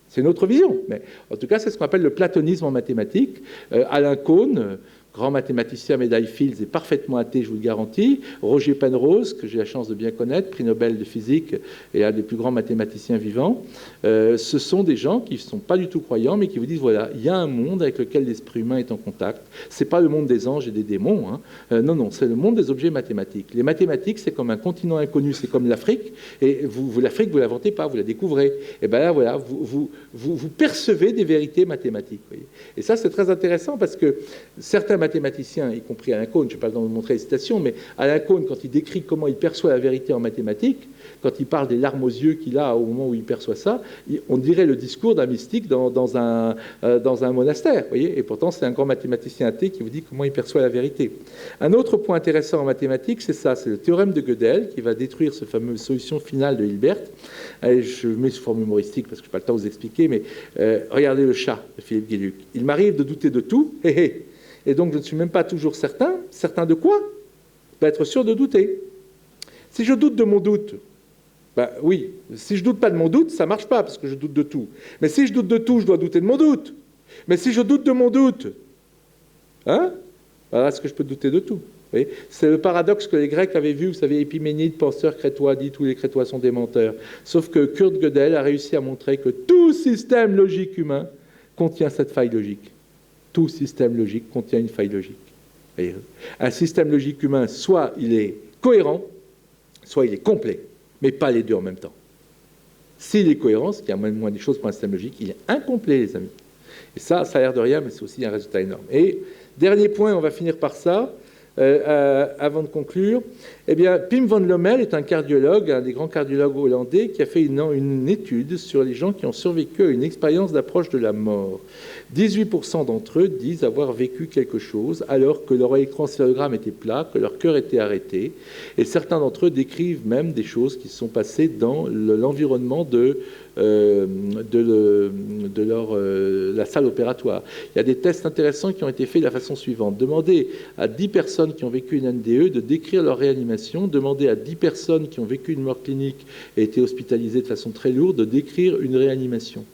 c'est une autre vision. Mais en tout cas, c'est ce qu'on appelle le platonisme en mathématiques. Alain Cohn, grand mathématicien, médaille Fields, est parfaitement athée, je vous le garantis. Roger Penrose, que j'ai la chance de bien connaître, prix Nobel de physique et un des plus grands mathématiciens vivants. Ce sont des gens qui ne sont pas du tout croyants, mais qui vous disent, voilà, il y a un monde avec lequel l'esprit humain est en contact. Ce n'est pas le monde des anges et des démons. Hein. Non, c'est le monde des objets mathématiques. Les mathématiques, c'est comme un continent inconnu, c'est comme l'Afrique. Et l'Afrique, vous ne l'inventez pas, vous la découvrez. Et bien là, voilà, vous percevez des vérités mathématiques. Voyez. Et ça, c'est très intéressant parce que certains mathématiciens, y compris Alain Cohn, je n'ai pas le temps de vous montrer les citations, mais Alain Cohn, quand il décrit comment il perçoit la vérité en mathématiques, quand il parle des larmes aux yeux qu'il a au moment où il perçoit ça, on dirait le discours d'un mystique dans un monastère. Voyez. Et pourtant, c'est un grand mathématicien athée qui vous dit comment il perçoit la vérité. Un autre point intéressant en mathématiques, c'est ça, c'est le théorème de Gödel qui va détruire ce fameux solution finale de Hilbert. Allez, je mets sous forme humoristique parce que je n'ai pas le temps de vous expliquer, mais regardez le chat de Philippe Gueluc. Il m'arrive de douter de tout, et donc je ne suis même pas toujours certain de quoi? Être sûr de douter. Si je doute de mon doute, ben oui, si je doute pas de mon doute, ça ne marche pas parce que je doute de tout. Mais si je doute de tout, je dois douter de mon doute. Mais si je doute de mon doute, hein, voilà ce que je peux douter de tout. C'est le paradoxe que les Grecs avaient vu. Vous savez, Épiménide, penseur crétois, dit tous les crétois sont des menteurs. Sauf que Kurt Gödel a réussi à montrer que tout système logique humain contient cette faille logique. Tout système logique contient une faille logique. Voyez, un système logique humain, soit il est cohérent, soit il est complet, mais pas les deux en même temps. S'il est cohérent, ce qui est à moins des choses pour un système logique, il est incomplet, les amis. Et ça a l'air de rien, mais c'est aussi un résultat énorme. Et dernier point, on va finir par ça, avant de conclure. Eh bien, Pim van Lommel est un cardiologue, un des grands cardiologues hollandais, qui a fait une étude sur les gens qui ont survécu à une expérience d'approche de la mort. 18% d'entre eux disent avoir vécu quelque chose alors que leur électroencéphalogramme était plat, que leur cœur était arrêté. Et certains d'entre eux décrivent même des choses qui se sont passées dans l'environnement de la salle opératoire. Il y a des tests intéressants qui ont été faits de la façon suivante. Demandez à 10 personnes qui ont vécu une NDE de décrire leur réanimation. Demandez à 10 personnes qui ont vécu une mort clinique et été hospitalisées de façon très lourde de décrire une réanimation.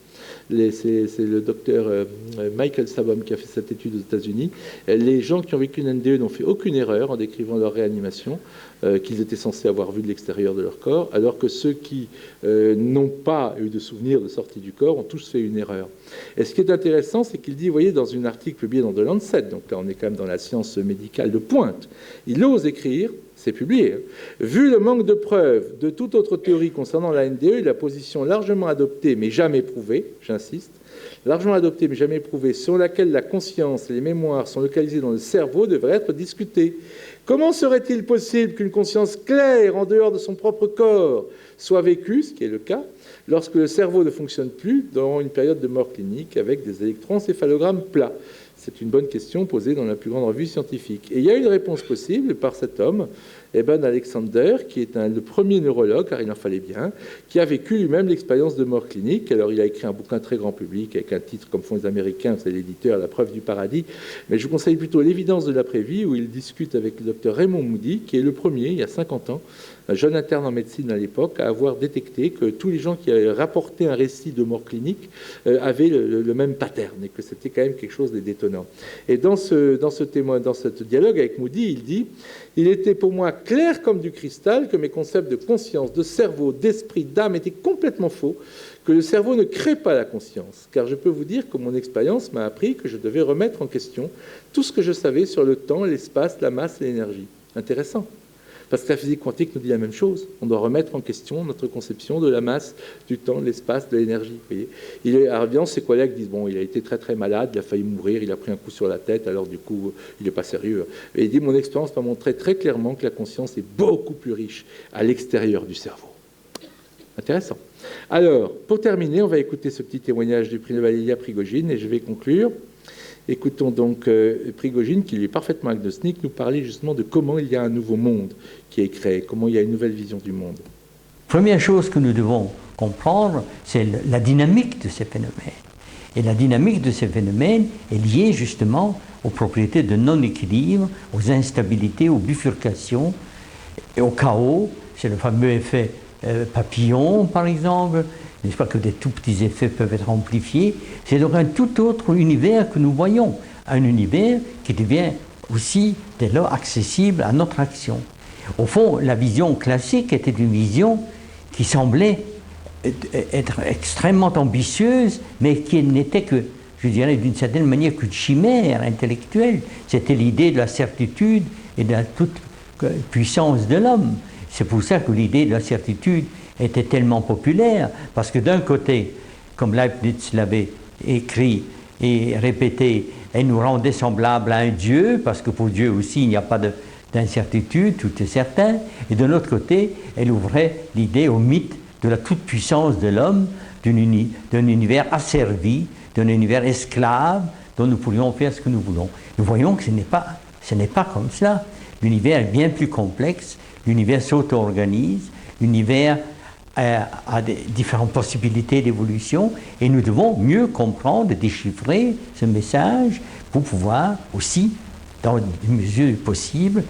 C'est le docteur Michael Sabom qui a fait cette étude aux États-Unis. Les gens qui ont vécu une NDE n'ont fait aucune erreur en décrivant leur réanimation, qu'ils étaient censés avoir vu de l'extérieur de leur corps, alors que ceux qui n'ont pas eu de souvenir de sortie du corps ont tous fait une erreur. Et ce qui est intéressant, c'est qu'il dit, vous voyez, dans un article publié dans The Lancet, donc là on est quand même dans la science médicale de pointe, il ose écrire, c'est publié, vu le manque de preuves de toute autre théorie concernant la NDE, la position largement adoptée mais jamais prouvée, j'insiste, largement adoptée mais jamais prouvée, selon laquelle la conscience et les mémoires sont localisées dans le cerveau, devrait être discutée. Comment serait-il possible qu'une conscience claire en dehors de son propre corps soit vécue, ce qui est le cas, lorsque le cerveau ne fonctionne plus dans une période de mort clinique avec des électroencéphalogrammes plats? C'est une bonne question posée dans la plus grande revue scientifique. Et il y a une réponse possible par cet homme, Eben Alexander, qui est le premier neurologue, car il en fallait bien, qui a vécu lui-même l'expérience de mort clinique. Alors il a écrit un bouquin très grand public avec un titre comme font les Américains, c'est l'éditeur, La preuve du paradis. Mais je vous conseille plutôt L'évidence de l'après-vie, où il discute avec le docteur Raymond Moody, qui est le premier, il y a 50 ans, un jeune interne en médecine à l'époque, à avoir détecté que tous les gens qui avaient rapporté un récit de mort clinique avaient le même pattern, et que c'était quand même quelque chose de détonnant. Et dans ce dialogue avec Moody, il dit « Il était pour moi clair comme du cristal que mes concepts de conscience, de cerveau, d'esprit, d'âme étaient complètement faux, que le cerveau ne crée pas la conscience, car je peux vous dire que mon expérience m'a appris que je devais remettre en question tout ce que je savais sur le temps, l'espace, la masse et l'énergie. » Intéressant. Parce que la physique quantique nous dit la même chose. On doit remettre en question notre conception de la masse, du temps, de l'espace, de l'énergie. Alors évidemment, ses collègues disent, bon, il a été très très malade, il a failli mourir, il a pris un coup sur la tête, alors du coup, il n'est pas sérieux. Et il dit, mon expérience m'a montré très clairement que la conscience est beaucoup plus riche à l'extérieur du cerveau. Intéressant. Alors, pour terminer, on va écouter ce petit témoignage du prix Nobel Ilya Prigogine et je vais conclure. Écoutons donc Prigogine, qui lui est parfaitement agnostique, nous parler justement de comment il y a un nouveau monde qui est créé, comment il y a une nouvelle vision du monde. Première chose que nous devons comprendre, c'est la dynamique de ces phénomènes. Et la dynamique de ces phénomènes est liée justement aux propriétés de non-équilibre, aux instabilités, aux bifurcations et au chaos. C'est le fameux effet papillon, par exemple. N'est-ce pas que des tout petits effets peuvent être amplifiés? C'est donc un tout autre univers que nous voyons. Un univers qui devient aussi, dès lors, accessible à notre action. Au fond, la vision classique était une vision qui semblait être extrêmement ambitieuse, mais qui n'était que, je dirais d'une certaine manière, qu'une chimère intellectuelle. C'était l'idée de la certitude et de la toute puissance de l'homme. C'est pour ça que l'idée de la certitude était tellement populaire, parce que d'un côté, comme Leibniz l'avait écrit et répété, elle nous rendait semblables à un Dieu, parce que pour Dieu aussi il n'y a pas d'incertitude, tout est certain, et de l'autre côté, elle ouvrait l'idée au mythe de la toute-puissance de l'homme, d'un univers asservi, d'un univers esclave, dont nous pourrions faire ce que nous voulons. Nous voyons que ce n'est pas comme cela. L'univers est bien plus complexe, l'univers s'auto-organise, l'univers a des différentes possibilités d'évolution, et nous devons mieux comprendre et déchiffrer ce message pour pouvoir aussi, dans une mesure possible,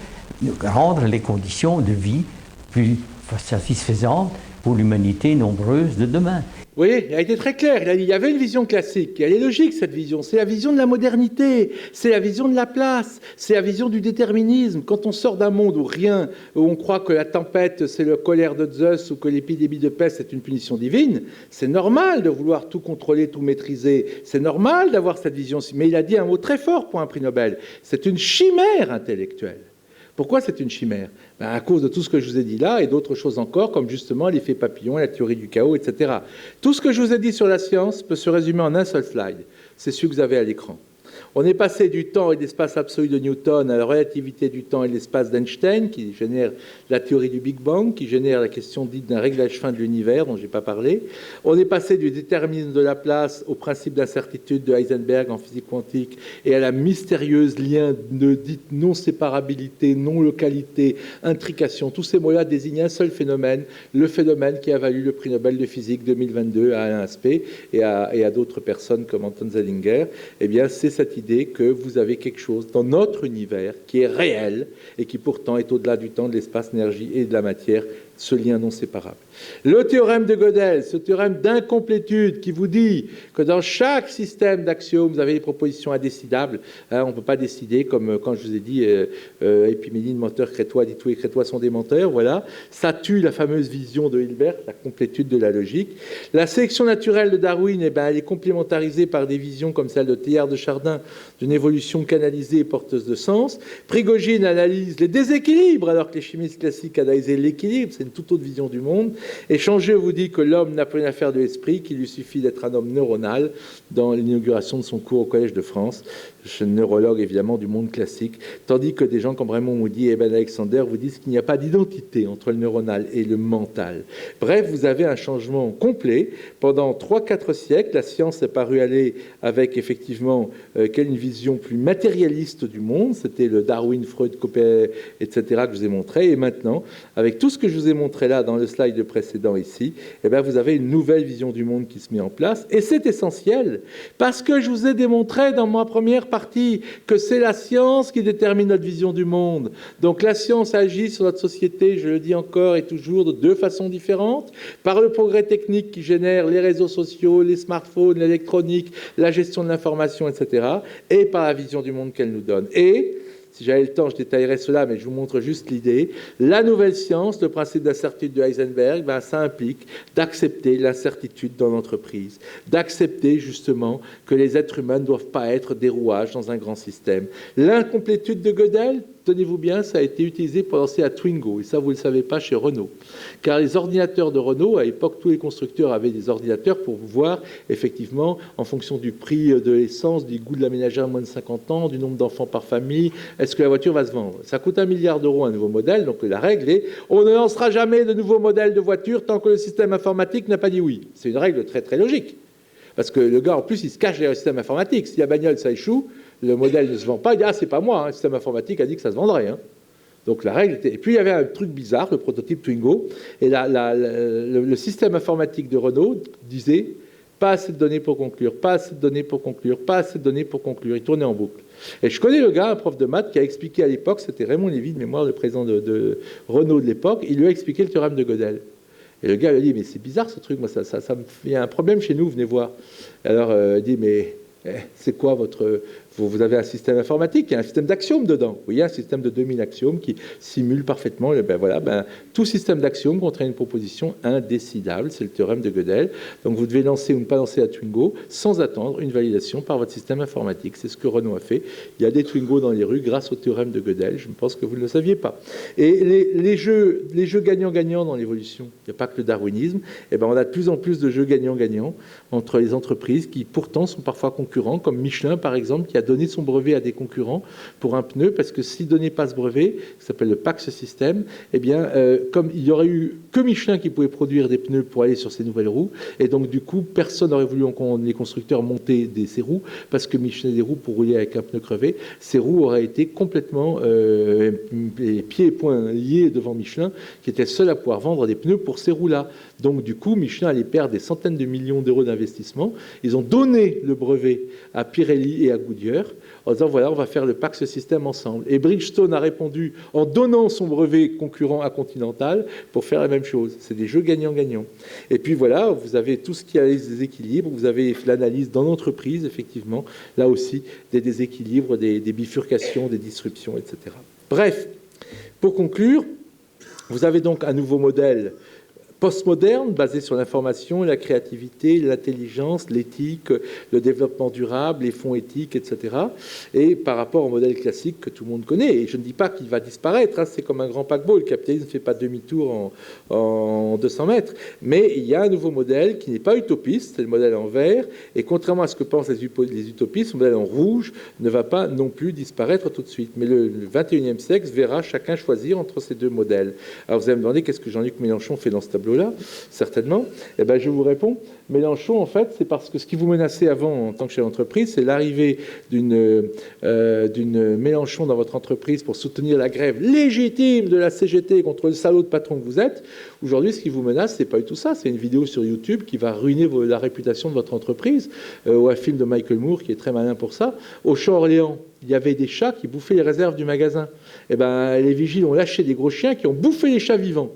rendre les conditions de vie plus satisfaisantes pour l'humanité nombreuse de demain. Vous voyez, il a été très clair. Il a dit, il y avait une vision classique. Elle est logique, cette vision. C'est la vision de la modernité. C'est la vision de la place. C'est la vision du déterminisme. Quand on sort d'un monde où rien, où on croit que la tempête, c'est la colère de Zeus ou que l'épidémie de peste, c'est une punition divine, c'est normal de vouloir tout contrôler, tout maîtriser. C'est normal d'avoir cette vision. Mais il a dit un mot très fort pour un prix Nobel. C'est une chimère intellectuelle. Pourquoi c'est une chimère? À cause de tout ce que je vous ai dit là et d'autres choses encore, comme justement l'effet papillon, la théorie du chaos, etc. Tout ce que je vous ai dit sur la science peut se résumer en un seul slide. C'est celui que vous avez à l'écran. On est passé du temps et de l'espace absolu de Newton à la relativité du temps et de l'espace d'Einstein, qui génère la théorie du Big Bang, qui génère la question dite d'un réglage fin de l'univers, dont je n'ai pas parlé. On est passé du déterminisme de la place au principe d'incertitude de Heisenberg en physique quantique et à la mystérieuse lien de dite non-séparabilité, non-localité, intrication. Tous ces mots-là désignent un seul phénomène, le phénomène qui a valu le prix Nobel de physique 2022 à Alain Aspect et à d'autres personnes comme Anton Zeilinger. Eh bien, c'est cette idée que vous avez quelque chose dans notre univers qui est réel et qui pourtant est au-delà du temps, de l'espace, de l'énergie et de la matière, ce lien non séparable. Le théorème de Gödel, ce théorème d'incomplétude qui vous dit que dans chaque système d'axiomes, vous avez des propositions indécidables. On ne peut pas décider, comme quand je vous ai dit, Épiménide, menteur crétois, dit tous les crétois sont des menteurs. Voilà, ça tue la fameuse vision de Hilbert, la complétude de la logique. La sélection naturelle de Darwin, elle est complémentarisée par des visions comme celle de Teilhard de Chardin, d'une évolution canalisée et porteuse de sens. Prigogine analyse les déséquilibres, alors que les chimistes classiques analysaient l'équilibre. C'est une toute autre vision du monde. Et Changeux vous dit que l'homme n'a plus rien à faire de l'esprit, qu'il lui suffit d'être un homme neuronal, dans l'inauguration de son cours au Collège de France, neurologue évidemment du monde classique, tandis que des gens comme Raymond Moody et Ben Alexander vous disent qu'il n'y a pas d'identité entre le neuronal et le mental. Bref, vous avez un changement complet. Pendant 3-4 siècles, la science est parue aller avec effectivement une vision plus matérialiste du monde, c'était le Darwin, Freud, Cooper, etc. que je vous ai montré, et maintenant, avec tout ce que je vous ai montré là dans le slide précédent ici, eh bien, vous avez une nouvelle vision du monde qui se met en place, et c'est essentiel, parce que je vous ai démontré dans ma première partie que c'est la science qui détermine notre vision du monde. Donc la science agit sur notre société, je le dis encore et toujours, de deux façons différentes, par le progrès technique qui génère les réseaux sociaux, les smartphones, l'électronique, la gestion de l'information, etc., et par la vision du monde qu'elle nous donne. Et si j'avais le temps, je détaillerais cela, mais je vous montre juste l'idée. La nouvelle science, le principe d'incertitude de Heisenberg, ça implique d'accepter l'incertitude dans l'entreprise, d'accepter justement que les êtres humains ne doivent pas être des rouages dans un grand système. L'incomplétude de Gödel, tenez-vous bien, ça a été utilisé pour lancer la Twingo, et ça, vous ne le savez pas chez Renault. Car les ordinateurs de Renault, à l'époque, tous les constructeurs avaient des ordinateurs pour voir, effectivement, en fonction du prix de l'essence, du goût de la ménagère à moins de 50 ans, du nombre d'enfants par famille, est-ce que la voiture va se vendre. Ça coûte 1 milliard d'euros un nouveau modèle, donc la règle est, on ne lancera jamais de nouveaux modèles de voitures tant que le système informatique n'a pas dit oui. C'est une règle très très logique. Parce que le gars, en plus, il se cache derrière le système informatique. Si la bagnole, ça échoue, le modèle ne se vend pas, il dit « Ah, c'est pas moi, hein, le système informatique a dit que ça se vendrait. Hein. » Donc la règle était... Et puis il y avait un truc bizarre, le prototype Twingo, et le système informatique de Renault disait « Pas assez de données pour conclure, pas assez de données pour conclure, pas assez de données pour conclure. » Il tournait en boucle. Et je connais le gars, un prof de maths, qui a expliqué à l'époque, c'était Raymond Lévy de mémoire, le président de Renault de l'époque, il lui a expliqué le théorème de Gödel. Et le gars lui a dit, mais c'est bizarre ce truc, moi, il y a un problème chez nous, venez voir. Alors il dit, mais c'est quoi votre... Vous avez un système informatique, il y a un système d'axiomes dedans. Vous voyez, un système de 2000 axiomes qui simule parfaitement, tout système d'axiomes contient une proposition indécidable, c'est le théorème de Gödel. Donc vous devez lancer ou ne pas lancer la Twingo sans attendre une validation par votre système informatique. C'est ce que Renault a fait. Il y a des Twingo dans les rues grâce au théorème de Gödel. Je pense que vous ne le saviez pas. Et les jeux gagnants-gagnants dans l'évolution, il n'y a pas que le darwinisme, on a de plus en plus de jeux gagnants-gagnants entre les entreprises qui pourtant sont parfois concurrents, comme Michelin par exemple, qui a donné son brevet à des concurrents pour un pneu, parce que s'il ne donnait pas ce brevet, qui s'appelle le PAX System, comme il n'y aurait eu que Michelin qui pouvait produire des pneus pour aller sur ces nouvelles roues, et donc du coup, personne n'aurait voulu, les constructeurs, monter ces roues, parce que Michelin a des roues pour rouler avec un pneu crevé, ces roues auraient été complètement les pieds et poings liés devant Michelin, qui était seul à pouvoir vendre des pneus pour ces roues-là. Donc du coup, Michelin allait perdre des centaines de millions d'euros d'investissement. Ils ont donné le brevet à Pirelli et à Goodyear en disant voilà, on va faire le PAX System ensemble. Et Bridgestone a répondu en donnant son brevet concurrent à Continental pour faire la même chose. C'est des jeux gagnants-gagnants. Et puis voilà, vous avez tout ce qui a les déséquilibres, vous avez l'analyse dans l'entreprise, effectivement, là aussi, des déséquilibres, des bifurcations, des disruptions, etc. Bref, pour conclure, vous avez donc un nouveau modèle postmoderne, basé sur l'information, la créativité, l'intelligence, l'éthique, le développement durable, les fonds éthiques, etc. Et par rapport au modèle classique que tout le monde connaît, et je ne dis pas qu'il va disparaître, hein, c'est comme un grand paquebot, le capitalisme ne fait pas demi-tour en 200 mètres, mais il y a un nouveau modèle qui n'est pas utopiste, c'est le modèle en vert, et contrairement à ce que pensent les utopistes, le modèle en rouge ne va pas non plus disparaître tout de suite. Mais le 21e siècle verra chacun choisir entre ces deux modèles. Alors vous allez me demander qu'est-ce que Jean-Luc Mélenchon fait dans ce tableau là, certainement. Eh ben, je vous réponds, Mélenchon, en fait, c'est parce que ce qui vous menaçait avant en tant que chef d'entreprise, c'est l'arrivée d'une Mélenchon dans votre entreprise pour soutenir la grève légitime de la CGT contre le salaud de patron que vous êtes. Aujourd'hui, ce qui vous menace, c'est pas du tout ça. C'est une vidéo sur YouTube qui va ruiner la réputation de votre entreprise, ou un film de Michael Moore qui est très malin pour ça. Au Champ-Orléans, il y avait des chats qui bouffaient les réserves du magasin. Eh ben, les vigiles ont lâché des gros chiens qui ont bouffé les chats vivants.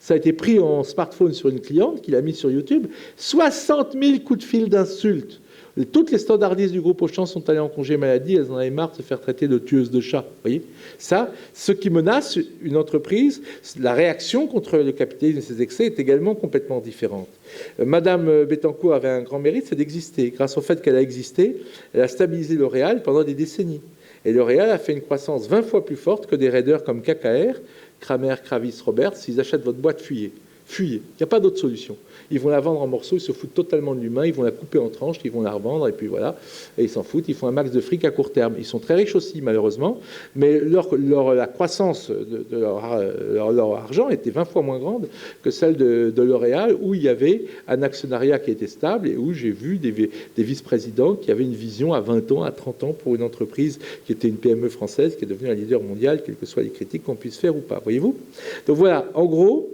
Ça a été pris en smartphone sur une cliente qui l'a mis sur YouTube. 60 000 coups de fil d'insultes. Toutes les standardistes du groupe Auchan sont allées en congé maladie, elles en avaient marre de se faire traiter de tueuses de chats. Vous voyez ça, ce qui menace une entreprise, la réaction contre le capitalisme et ses excès est également complètement différente. Madame Bettencourt avait un grand mérite, c'est d'exister. Grâce au fait qu'elle a existé, elle a stabilisé L'Oréal pendant des décennies. Et L'Oréal a fait une croissance 20 fois plus forte que des raiders comme KKR, Kramer, Kravis, Roberts. S'ils achètent votre boîte, fuyez. Fuyez. Il n'y a pas d'autre solution. Ils vont la vendre en morceaux, ils se foutent totalement de l'humain, ils vont la couper en tranches, ils vont la revendre, et puis voilà. Et ils s'en foutent, ils font un max de fric à court terme. Ils sont très riches aussi, malheureusement, mais la croissance de leur argent était 20 fois moins grande que celle de L'Oréal, où il y avait un actionnariat qui était stable, et où j'ai vu des vice-présidents qui avaient une vision à 20 ans, à 30 ans, pour une entreprise qui était une PME française, qui est devenue un leader mondial, quelles que soient les critiques qu'on puisse faire ou pas. Voyez-vous ? Donc voilà, en gros,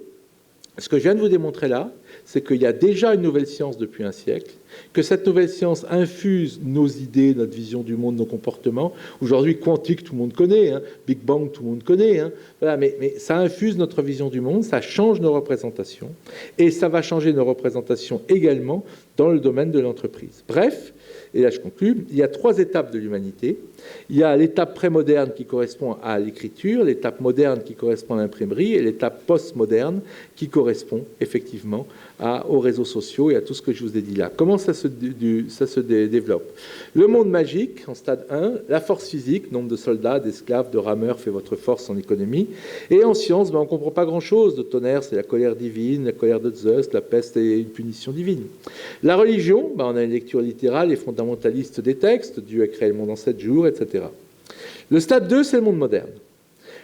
ce que je viens de vous démontrer là, c'est qu'il y a déjà une nouvelle science depuis un siècle, que cette nouvelle science infuse nos idées, notre vision du monde, nos comportements. Aujourd'hui, quantique, tout le monde connaît, hein. Big Bang, tout le monde connaît. Hein. Voilà, mais ça infuse notre vision du monde, ça change nos représentations, et ça va changer nos représentations également dans le domaine de l'entreprise. Bref, et là je conclue, il y a 3 étapes de l'humanité. Il y a l'étape prémoderne qui correspond à l'écriture, l'étape moderne qui correspond à l'imprimerie, et l'étape postmoderne qui correspond effectivement aux réseaux sociaux et à tout ce que je vous ai dit là. Comment ça se développe? Le monde magique, en stade 1, la force physique, nombre de soldats, d'esclaves, de rameurs fait votre force en économie. Et en science, on ne comprend pas grand-chose. Le tonnerre, c'est la colère divine, la colère de Zeus, la peste est une punition divine. La religion, on a une lecture littérale et fondamentaliste des textes, Dieu a créé le monde en 7 jours, etc. Le stade 2, c'est le monde moderne.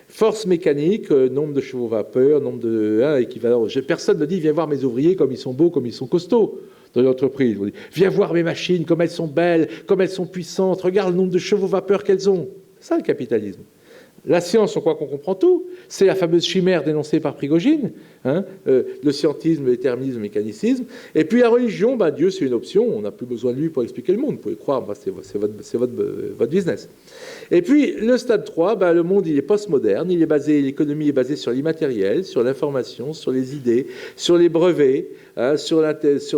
Force mécanique, nombre de chevaux vapeur, nombre de équivalent. Personne ne dit viens voir mes ouvriers comme ils sont beaux, comme ils sont costauds dans l'entreprise. On dit viens voir mes machines, comme elles sont belles, comme elles sont puissantes. Regarde le nombre de chevaux vapeur qu'elles ont. C'est ça le capitalisme. La science, on croit qu'on comprend tout. C'est la fameuse chimère dénoncée par Prigogine, le scientisme, le déterminisme, le mécanicisme. Et puis la religion, Dieu, c'est une option. On n'a plus besoin de lui pour expliquer le monde. Vous pouvez croire, c'est votre business. Et puis le stade 3, le monde, il est postmoderne. L'économie est basée sur l'immatériel, sur l'information, sur les idées, sur les brevets, sur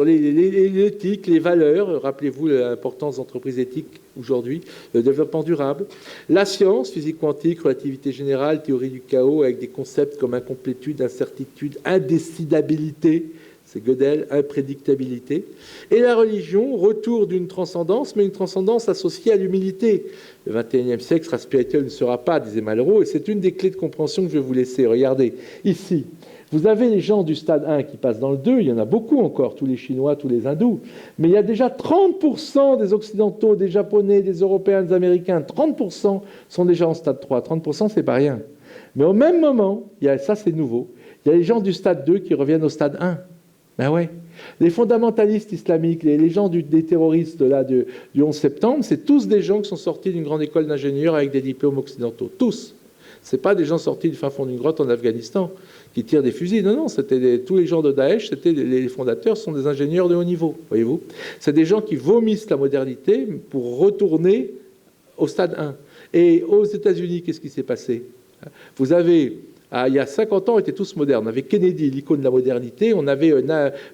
l'éthique, les valeurs. Rappelez-vous l'importance d'entreprises éthiques aujourd'hui, le développement durable. La science, physique quantique, relativité générale, théorie du chaos, avec des concepts comme incomplétude, incertitude, indécidabilité, c'est Gödel, imprédictabilité. Et la religion, retour d'une transcendance, mais une transcendance associée à l'humilité. Le XXIe siècle sera spirituel, ne sera pas, disait Malraux, et c'est une des clés de compréhension que je vais vous laisser. Regardez, ici, vous avez les gens du stade 1 qui passent dans le 2, il y en a beaucoup encore, tous les Chinois, tous les Hindous, mais il y a déjà 30% des Occidentaux, des Japonais, des Européens, des Américains, 30% sont déjà en stade 3. 30%, c'est pas rien. Mais au même moment, ça c'est nouveau, il y a les gens du stade 2 qui reviennent au stade 1. Ben ouais. Les fondamentalistes islamiques, les gens des terroristes là, du 11 septembre, c'est tous des gens qui sont sortis d'une grande école d'ingénieurs avec des diplômes occidentaux. Tous. Ce n'est pas des gens sortis du fin fond d'une grotte en Afghanistan qui tirent des fusils. Non, c'était tous les gens de Daesh, c'était les fondateurs sont des ingénieurs de haut niveau, voyez-vous. C'est des gens qui vomissent la modernité pour retourner au stade 1. Et aux États-Unis, qu'est-ce qui s'est passé? Vous avez, il y a 50 ans, on était tous modernes. On avait Kennedy, l'icône de la modernité. On avait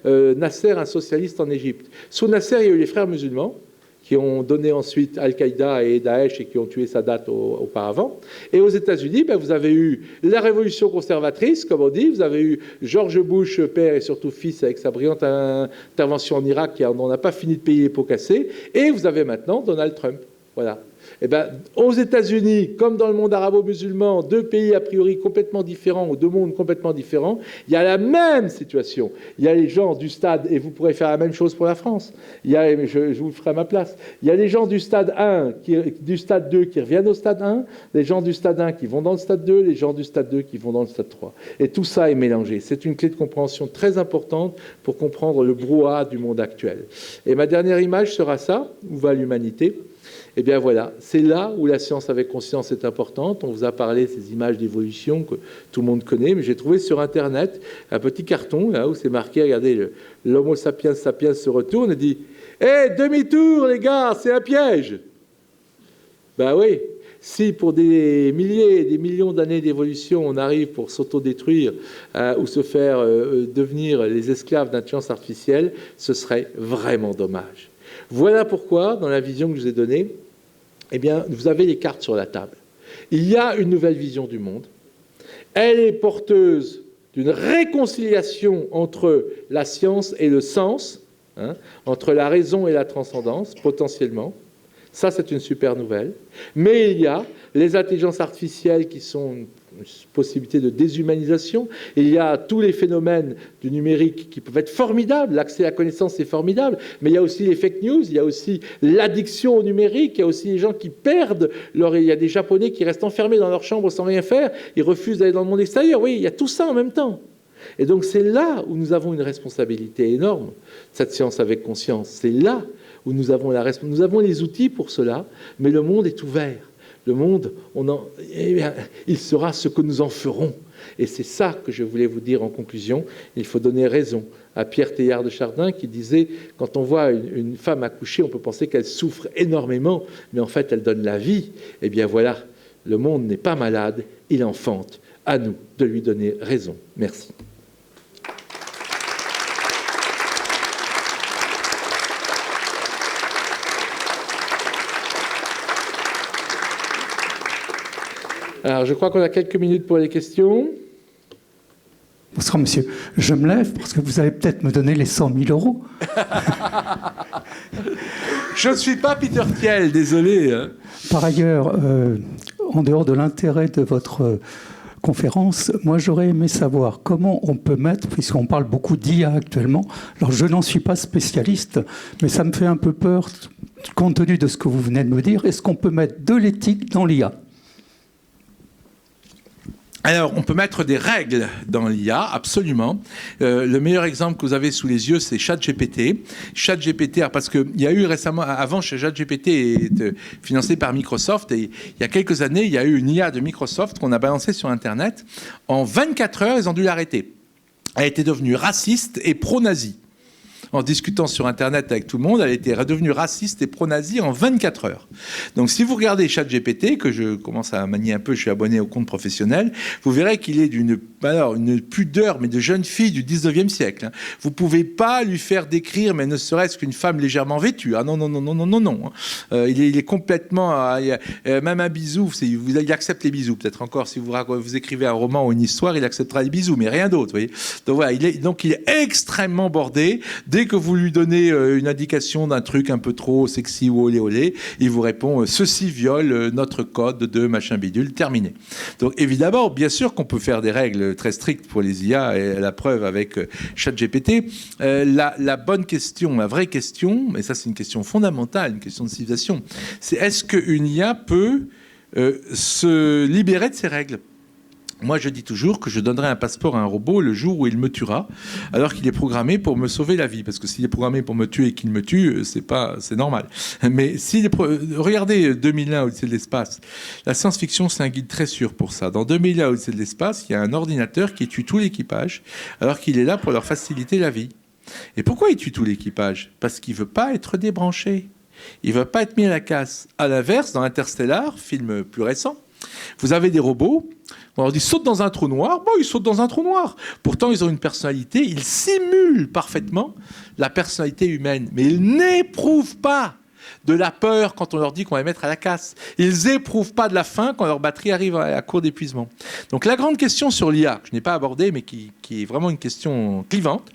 Nasser, un socialiste en Égypte. Sous Nasser, il y a eu les frères musulmans, qui ont donné ensuite Al-Qaïda et Daesh et qui ont tué Sadat auparavant. Et aux États-Unis, vous avez eu la révolution conservatrice, comme on dit. Vous avez eu George Bush, père et surtout fils, avec sa brillante intervention en Irak, qui n'en a pas fini de payer les pots cassés. Et vous avez maintenant Donald Trump. Voilà. Eh bien, aux États-Unis, comme dans le monde arabo-musulman, deux pays a priori complètement différents ou deux mondes complètement différents, il y a la même situation. Il y a les gens du stade, et vous pourrez faire la même chose pour la France. Je vous le ferai à ma place. Il y a les gens du stade 1, du stade 2 qui reviennent au stade 1, les gens du stade 1 qui vont dans le stade 2, les gens du stade 2 qui vont dans le stade 3. Et tout ça est mélangé. C'est une clé de compréhension très importante pour comprendre le brouhaha du monde actuel. Et ma dernière image sera ça, où va l'humanité? Eh bien voilà, c'est là où la science avec conscience est importante. On vous a parlé de ces images d'évolution que tout le monde connaît, mais j'ai trouvé sur Internet un petit carton là où c'est marqué, regardez, l'Homo sapiens sapiens se retourne et dit « Hé, demi-tour les gars, c'est un piège !» Ben oui, si pour des milliers et des millions d'années d'évolution, on arrive pour s'autodétruire ou se faire devenir les esclaves d'intelligence artificielle, ce serait vraiment dommage. Voilà pourquoi, dans la vision que je vous ai donnée, eh bien, vous avez les cartes sur la table. Il y a une nouvelle vision du monde. Elle est porteuse d'une réconciliation entre la science et le sens, entre la raison et la transcendance, potentiellement. Ça, c'est une super nouvelle. Mais il y a les intelligences artificielles qui sont une possibilité de déshumanisation. Il y a tous les phénomènes du numérique qui peuvent être formidables. L'accès à la connaissance est formidable. Mais il y a aussi les fake news, il y a aussi l'addiction au numérique, il y a aussi les gens qui perdent il y a des Japonais qui restent enfermés dans leur chambre sans rien faire. Ils refusent d'aller dans le monde extérieur. Oui, il y a tout ça en même temps. Et donc c'est là où nous avons une responsabilité énorme, cette science avec conscience. C'est là où nous avons nous avons les outils pour cela, mais le monde est ouvert. Le monde, il sera ce que nous en ferons. Et c'est ça que je voulais vous dire en conclusion. Il faut donner raison à Pierre Teilhard de Chardin qui disait « Quand on voit une femme accoucher, on peut penser qu'elle souffre énormément, mais en fait, elle donne la vie. » Eh bien voilà, le monde n'est pas malade, il enfante. À nous de lui donner raison. Merci. Alors, je crois qu'on a quelques minutes pour les questions. Bonsoir. Bonsoir, monsieur. Je me lève parce que vous allez peut-être me donner les 100 000 euros. Je ne suis pas Peter Thiel, désolé. Par ailleurs, en dehors de l'intérêt de votre conférence, moi j'aurais aimé savoir comment on peut mettre, puisqu'on parle beaucoup d'IA actuellement, alors je n'en suis pas spécialiste, mais ça me fait un peu peur, compte tenu de ce que vous venez de me dire, est-ce qu'on peut mettre de l'éthique dans l'IA ? Alors, on peut mettre des règles dans l'IA, absolument. Le meilleur exemple que vous avez sous les yeux, c'est ChatGPT. ChatGPT, parce qu'il y a eu récemment, avant, ChatGPT est financé par Microsoft, et il y a quelques années, il y a eu une IA de Microsoft qu'on a balancée sur Internet. En 24 heures, ils ont dû l'arrêter. Elle était devenue raciste et pro-nazi. En discutant sur Internet avec tout le monde, elle était redevenue raciste et pro-nazi en 24 heures. Donc si vous regardez ChatGPT, que je commence à manier un peu, je suis abonné au compte professionnel, vous verrez qu'il est d'une pudeur, mais de jeune fille du 19e siècle. Vous ne pouvez pas lui faire décrire, mais ne serait-ce qu'une femme légèrement vêtue. Ah non, non, non, non, non, non, non. Il est complètement... même un bisou, il accepte les bisous. Peut-être encore, si vous écrivez un roman ou une histoire, il acceptera les bisous, mais rien d'autre. Voyez. Donc voilà, il est extrêmement bordé. Dès que vous lui donnez une indication d'un truc un peu trop sexy ou olé olé, il vous répond ceci viole notre code de machin bidule, terminé. Donc évidemment, bien sûr qu'on peut faire des règles très strictes pour les IA, et la preuve avec ChatGPT. La bonne question, la vraie question, mais ça c'est une question fondamentale, une question de civilisation, c'est est-ce qu'une IA peut se libérer de ses règles ? Moi, je dis toujours que je donnerai un passeport à un robot le jour où il me tuera, alors qu'il est programmé pour me sauver la vie. Parce que s'il est programmé pour me tuer et qu'il me tue, c'est normal. Mais regardez 2001, Odyssée de l'espace. La science-fiction, c'est un guide très sûr pour ça. Dans 2001, Odyssée de l'espace, il y a un ordinateur qui tue tout l'équipage, alors qu'il est là pour leur faciliter la vie. Et pourquoi il tue tout l'équipage ? Parce qu'il ne veut pas être débranché. Il ne veut pas être mis à la casse. À l'inverse, dans Interstellar, film plus récent, vous avez des robots, on leur dit saute dans un trou noir, bon ils sautent dans un trou noir. Pourtant ils ont une personnalité, ils simulent parfaitement la personnalité humaine, mais ils n'éprouvent pas de la peur quand on leur dit qu'on va les mettre à la casse. Ils n'éprouvent pas de la faim quand leur batterie arrive à court d'épuisement. Donc la grande question sur l'IA, que je n'ai pas abordée, mais qui est vraiment une question clivante,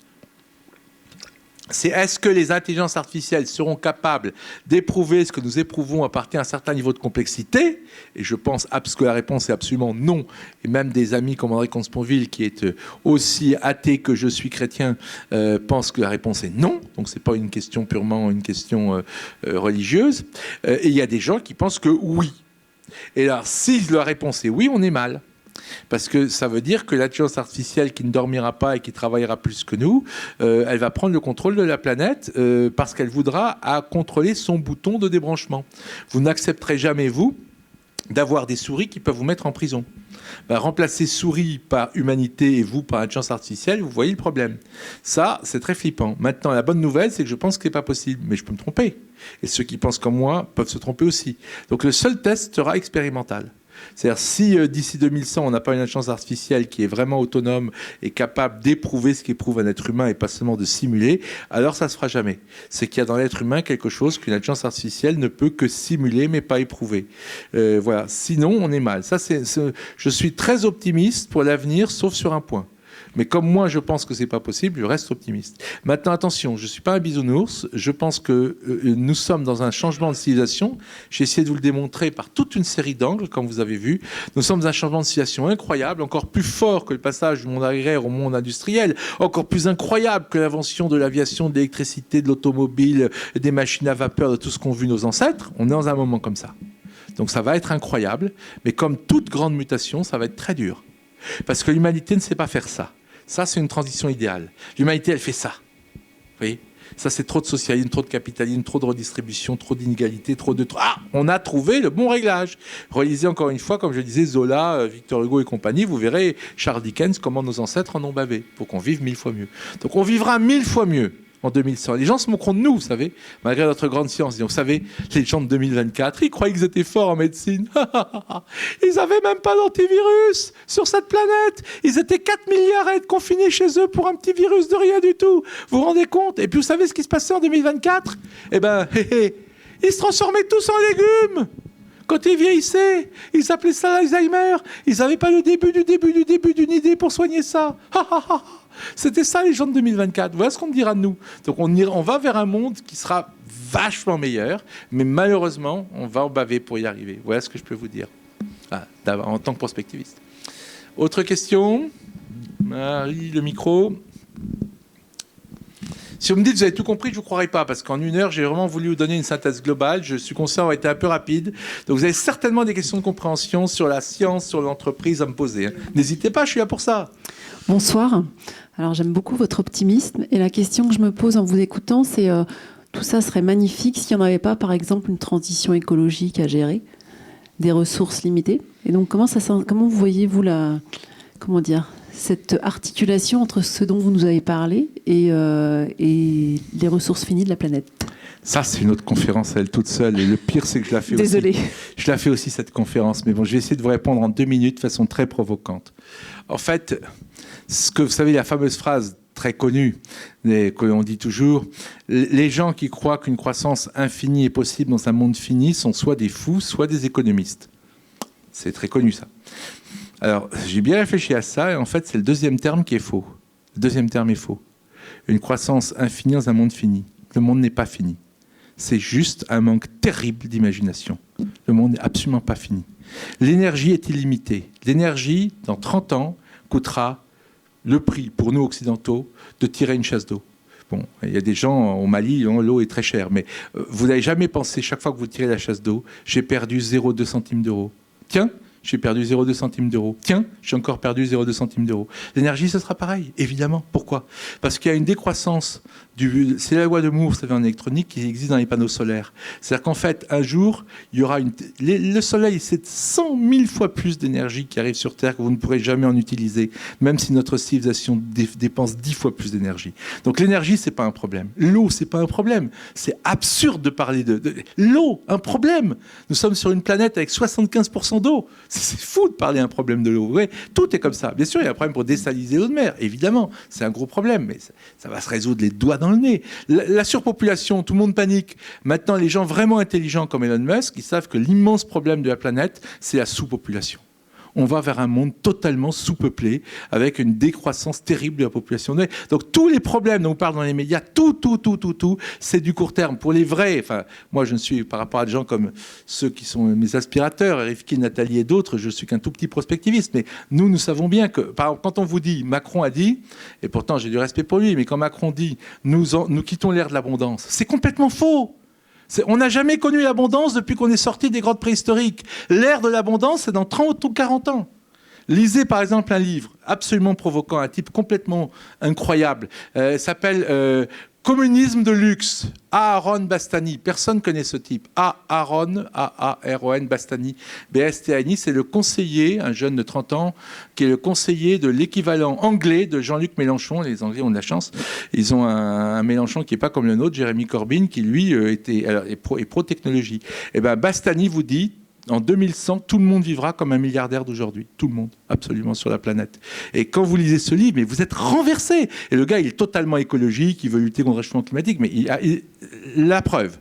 c'est est-ce que les intelligences artificielles seront capables d'éprouver ce que nous éprouvons à partir d'un certain niveau de complexité ? Et je pense que la réponse est absolument non. Et même des amis comme André Comte-Sponville, qui est aussi athée que je suis chrétien, pensent que la réponse est non. Donc ce n'est pas une question purement une question religieuse. Et il y a des gens qui pensent que oui. Et alors, si la réponse est oui, on est mal. Parce que ça veut dire que l'intelligence artificielle qui ne dormira pas et qui travaillera plus que nous, elle va prendre le contrôle de la planète parce qu'elle voudra contrôler son bouton de débranchement. Vous n'accepterez jamais, vous, d'avoir des souris qui peuvent vous mettre en prison. Remplacer souris par humanité et vous par intelligence artificielle, vous voyez le problème. Ça, c'est très flippant. Maintenant, la bonne nouvelle, c'est que je pense que ce n'est pas possible, mais je peux me tromper. Et ceux qui pensent comme moi peuvent se tromper aussi. Donc le seul test sera expérimental. C'est-à-dire si d'ici 2100 on n'a pas une intelligence artificielle qui est vraiment autonome et capable d'éprouver ce qu'éprouve un être humain et pas seulement de simuler, alors ça ne se fera jamais. C'est qu'il y a dans l'être humain quelque chose qu'une intelligence artificielle ne peut que simuler mais pas éprouver. Voilà. Sinon on est mal. Je suis très optimiste pour l'avenir sauf sur un point. Mais comme moi, je pense que ce n'est pas possible, je reste optimiste. Maintenant, attention, je ne suis pas un bisounours. Je pense que nous sommes dans un changement de civilisation. J'ai essayé de vous le démontrer par toute une série d'angles, comme vous avez vu. Nous sommes dans un changement de civilisation incroyable, encore plus fort que le passage du monde agraire au monde industriel, encore plus incroyable que l'invention de l'aviation, de l'électricité, de l'automobile, des machines à vapeur, de tout ce qu'ont vu nos ancêtres. On est dans un moment comme ça. Donc ça va être incroyable, mais comme toute grande mutation, ça va être très dur. Parce que l'humanité ne sait pas faire ça. Ça, c'est une transition idéale. L'humanité, elle fait ça. Vous voyez ? Ça, c'est trop de socialisme, trop de capitalisme, trop de redistribution, trop d'inégalité, trop de... Ah, on a trouvé le bon réglage. Relisez encore une fois, comme je disais, Zola, Victor Hugo et compagnie, vous verrez Charles Dickens, comment nos ancêtres en ont bavé, pour qu'on vive 1000 fois mieux. Donc on vivra 1000 fois mieux en 2100. Les gens se moqueront de nous, vous savez, malgré notre grande science. Vous savez, les gens de 2024, ils croyaient qu'ils étaient forts en médecine. Ils n'avaient même pas d'antivirus sur cette planète. Ils étaient 4 milliards à être confinés chez eux pour un petit virus de rien du tout. Vous vous rendez compte ? Et puis vous savez ce qui se passait en 2024 ? Eh ben, ils se transformaient tous en légumes. Quand ils vieillissaient, ils appelaient ça l'Alzheimer. Ils n'avaient pas le début d'une idée pour soigner ça. C'était ça les gens de 2024. Voilà ce qu'on me dira de nous. Donc on va vers un monde qui sera vachement meilleur, mais malheureusement, on va en baver pour y arriver. Voilà ce que je peux vous dire en tant que prospectiviste. Autre question ? Marie, le micro. Si vous me dites que vous avez tout compris, je ne vous croirai pas, parce qu'en 1 heure, j'ai vraiment voulu vous donner une synthèse globale. Je suis conscient d'avoir été un peu rapide. Donc vous avez certainement des questions de compréhension sur la science, sur l'entreprise à me poser. N'hésitez pas, je suis là pour ça. Bonsoir. Alors j'aime beaucoup votre optimisme. Et la question que je me pose en vous écoutant, c'est tout ça serait magnifique s'il n'y en avait pas, par exemple, une transition écologique à gérer, des ressources limitées. Et donc comment vous voyez-vous cette articulation entre ce dont vous nous avez parlé et les ressources finies de la planète? Ça, c'est une autre conférence, elle toute seule. Et le pire, c'est que je la fais Désolée. aussi. Je la fais aussi, cette conférence. Mais bon, je vais essayer de vous répondre en 2 minutes de façon très provocante. En fait, vous savez, la fameuse phrase très connue qu'on dit toujours, les gens qui croient qu'une croissance infinie est possible dans un monde fini sont soit des fous, soit des économistes. C'est très connu, ça. Alors, j'ai bien réfléchi à ça, et en fait, c'est le deuxième terme qui est faux. Le deuxième terme est faux. Une croissance infinie dans un monde fini. Le monde n'est pas fini. C'est juste un manque terrible d'imagination. Le monde n'est absolument pas fini. L'énergie est illimitée. L'énergie, dans 30 ans, coûtera le prix, pour nous occidentaux, de tirer une chasse d'eau. Bon, il y a des gens au Mali, l'eau est très chère, mais vous n'avez jamais pensé, chaque fois que vous tirez la chasse d'eau, j'ai perdu 0,2 centimes d'euros. Tiens, j'ai perdu 0,2 centimes d'euros. Tiens, j'ai encore perdu 0,2 centimes d'euros. L'énergie, ce sera pareil, évidemment. Pourquoi ? Parce qu'il y a une décroissance. C'est la loi de Moore, vous savez, en électronique, qui existe dans les panneaux solaires. C'est-à-dire qu'en fait, un jour, il y aura le soleil, c'est 100 000 fois plus d'énergie qui arrive sur Terre que vous ne pourrez jamais en utiliser, même si notre civilisation dépense 10 fois plus d'énergie. Donc l'énergie, c'est pas un problème. L'eau, c'est pas un problème. C'est absurde de parler de l'eau, un problème. Nous sommes sur une planète avec 75% d'eau. C'est fou de parler d'un problème de l'eau. Ouais, tout est comme ça. Bien sûr, il y a un problème pour désaliser l'eau de mer. Évidemment, c'est un gros problème, mais ça va se résoudre les doigts dans le nez. La surpopulation, tout le monde panique. Maintenant, les gens vraiment intelligents comme Elon Musk, ils savent que l'immense problème de la planète, c'est la sous-population. On va vers un monde totalement sous-peuplé, avec une décroissance terrible de la population. Donc tous les problèmes dont on parle dans les médias, tout, c'est du court terme. Pour les vrais, enfin, moi je ne suis, par rapport à des gens comme ceux qui sont mes aspirateurs, Rifki, Nathalie et d'autres, je suis qu'un tout petit prospectiviste. Mais nous savons bien que, par exemple, quand on vous dit, Macron a dit, et pourtant j'ai du respect pour lui, mais quand Macron dit, nous quittons l'ère de l'abondance, c'est complètement faux. On n'a jamais connu l'abondance depuis qu'on est sorti des grottes préhistoriques. L'ère de l'abondance, c'est dans 30 ou 40 ans. Lisez par exemple un livre absolument provoquant, un type complètement incroyable. S'appelle Communisme de luxe, Aaron Bastani. Personne ne connaît ce type. A-A-R-O-N Bastani. B-S-T-A-N-I, c'est le conseiller, un jeune de 30 ans, qui est le conseiller de l'équivalent anglais de Jean-Luc Mélenchon. Les Anglais ont de la chance. Ils ont un Mélenchon qui n'est pas comme le nôtre, Jérémy Corbyn, qui lui est pro-technologie. Et bien Bastani vous dit, en 2100, tout le monde vivra comme un milliardaire d'aujourd'hui. Tout le monde, absolument, sur la planète. Et quand vous lisez ce livre, mais vous êtes renversé. Et le gars, il est totalement écologique, il veut lutter contre le réchauffement climatique, mais la preuve.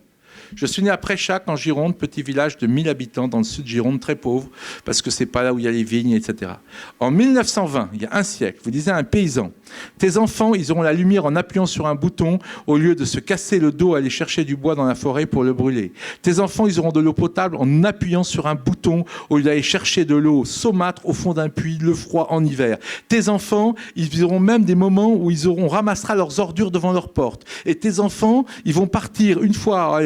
Je suis né à Préchac, en Gironde, petit village de 1000 habitants dans le sud de Gironde, très pauvre, parce que c'est pas là où il y a les vignes, etc. En 1920, il y a un siècle, vous disiez à un paysan, tes enfants, ils auront la lumière en appuyant sur un bouton au lieu de se casser le dos à aller chercher du bois dans la forêt pour le brûler. Tes enfants, ils auront de l'eau potable en appuyant sur un bouton au lieu d'aller chercher de l'eau saumâtre au fond d'un puits, le froid en hiver. Tes enfants, ils auront même des moments où on ramassera leurs ordures devant leur porte. Et tes enfants, ils vont partir une fois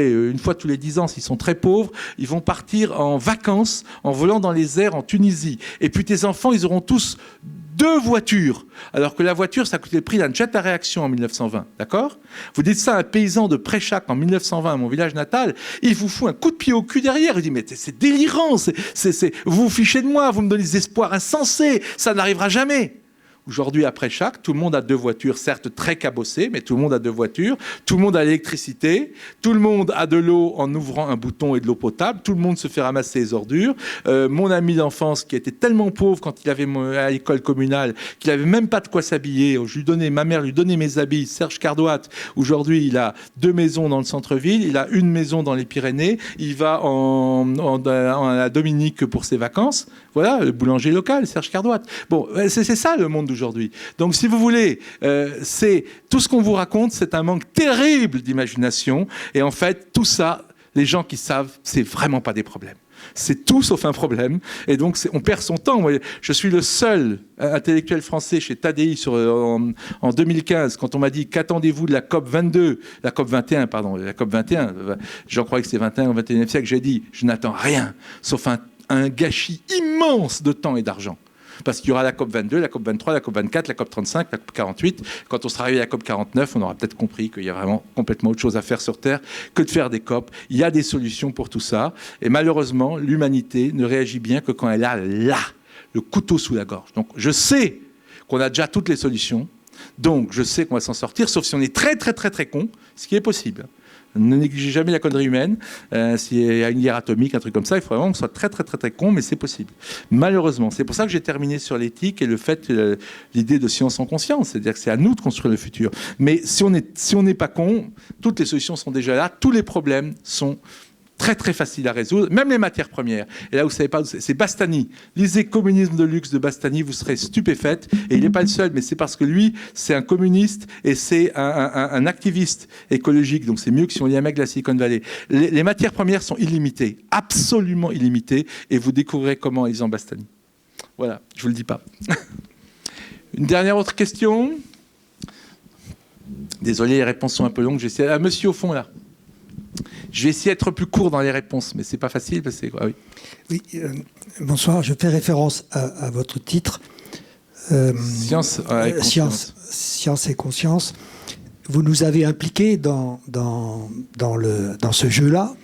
tous les 10 ans, s'ils sont très pauvres, ils vont partir en vacances en volant dans les airs en Tunisie. Et puis tes enfants, ils auront tous 2 voitures, alors que la voiture, ça coûtait le prix d'un jet à réaction en 1920, d'accord ? Vous dites ça à un paysan de Préchac en 1920, à mon village natal, il vous fout un coup de pied au cul derrière, il dit mais c'est délirant, vous vous fichez de moi, vous me donnez des espoirs insensés, ça n'arrivera jamais. Aujourd'hui, après chaque, tout le monde a 2 voitures, certes très cabossées, mais tout le monde a 2 voitures. Tout le monde a l'électricité. Tout le monde a de l'eau en ouvrant un bouton et de l'eau potable. Tout le monde se fait ramasser les ordures. Mon ami d'enfance, qui était tellement pauvre quand il avait à l'école communale, qu'il n'avait même pas de quoi s'habiller. Ma mère lui donnait mes habits. Serge Cardouat, aujourd'hui, il a 2 maisons dans le centre-ville. Il a une maison dans les Pyrénées. Il va à la Dominique pour ses vacances. Voilà, le boulanger local, Serge Cardouat. Bon, c'est ça le monde d'aujourd'hui. Donc, si vous voulez, c'est tout ce qu'on vous raconte, c'est un manque terrible d'imagination. Et en fait, tout ça, les gens qui savent, c'est vraiment pas des problèmes. C'est tout sauf un problème. Et donc, on perd son temps. Moi, je suis le seul intellectuel français chez TADI en 2015, quand on m'a dit qu'attendez-vous de la COP 22, la COP 21, pardon, la COP 21, j'en croyais que c'était 21 au 21e siècle, j'ai dit, je n'attends rien, sauf un gâchis immense de temps et d'argent. Parce qu'il y aura la COP 22, la COP 23, la COP 24, la COP 35, la COP 48. Quand on sera arrivé à la COP 49, on aura peut-être compris qu'il y a vraiment complètement autre chose à faire sur Terre que de faire des COP. Il y a des solutions pour tout ça. Et malheureusement, l'humanité ne réagit bien que quand elle a là, le couteau sous la gorge. Donc je sais qu'on a déjà toutes les solutions. Donc je sais qu'on va s'en sortir, sauf si on est très, très, très, très con, ce qui est possible. Ne négligez jamais la connerie humaine. S'il y a une guerre atomique, un truc comme ça, il faut vraiment qu'on soit très, très, très, très con, mais c'est possible. Malheureusement, c'est pour ça que j'ai terminé sur l'éthique et le fait, l'idée de science en conscience. C'est-à-dire que c'est à nous de construire le futur. Mais si on n'est pas con, toutes les solutions sont déjà là. Tous les problèmes sont très très facile à résoudre, même les matières premières. Et là, vous ne savez pas, c'est Bastani. Lisez Communisme de luxe de Bastani, vous serez stupéfaite. Et il n'est pas le seul, mais c'est parce que lui, c'est un communiste et c'est un activiste écologique. Donc c'est mieux que si on lit un mec de la Silicon Valley. Les matières premières sont illimitées, absolument illimitées, et vous découvrirez comment ils ont Bastani. Voilà, je ne vous le dis pas. Une dernière autre question. Désolé, les réponses sont un peu longues. J'essaie. Monsieur au fond là. Je vais essayer d'être plus court dans les réponses, mais c'est pas facile parce que oui. Oui, bonsoir. Je fais référence à votre titre. Science et conscience. Vous nous avez impliqués dans ce jeu-là.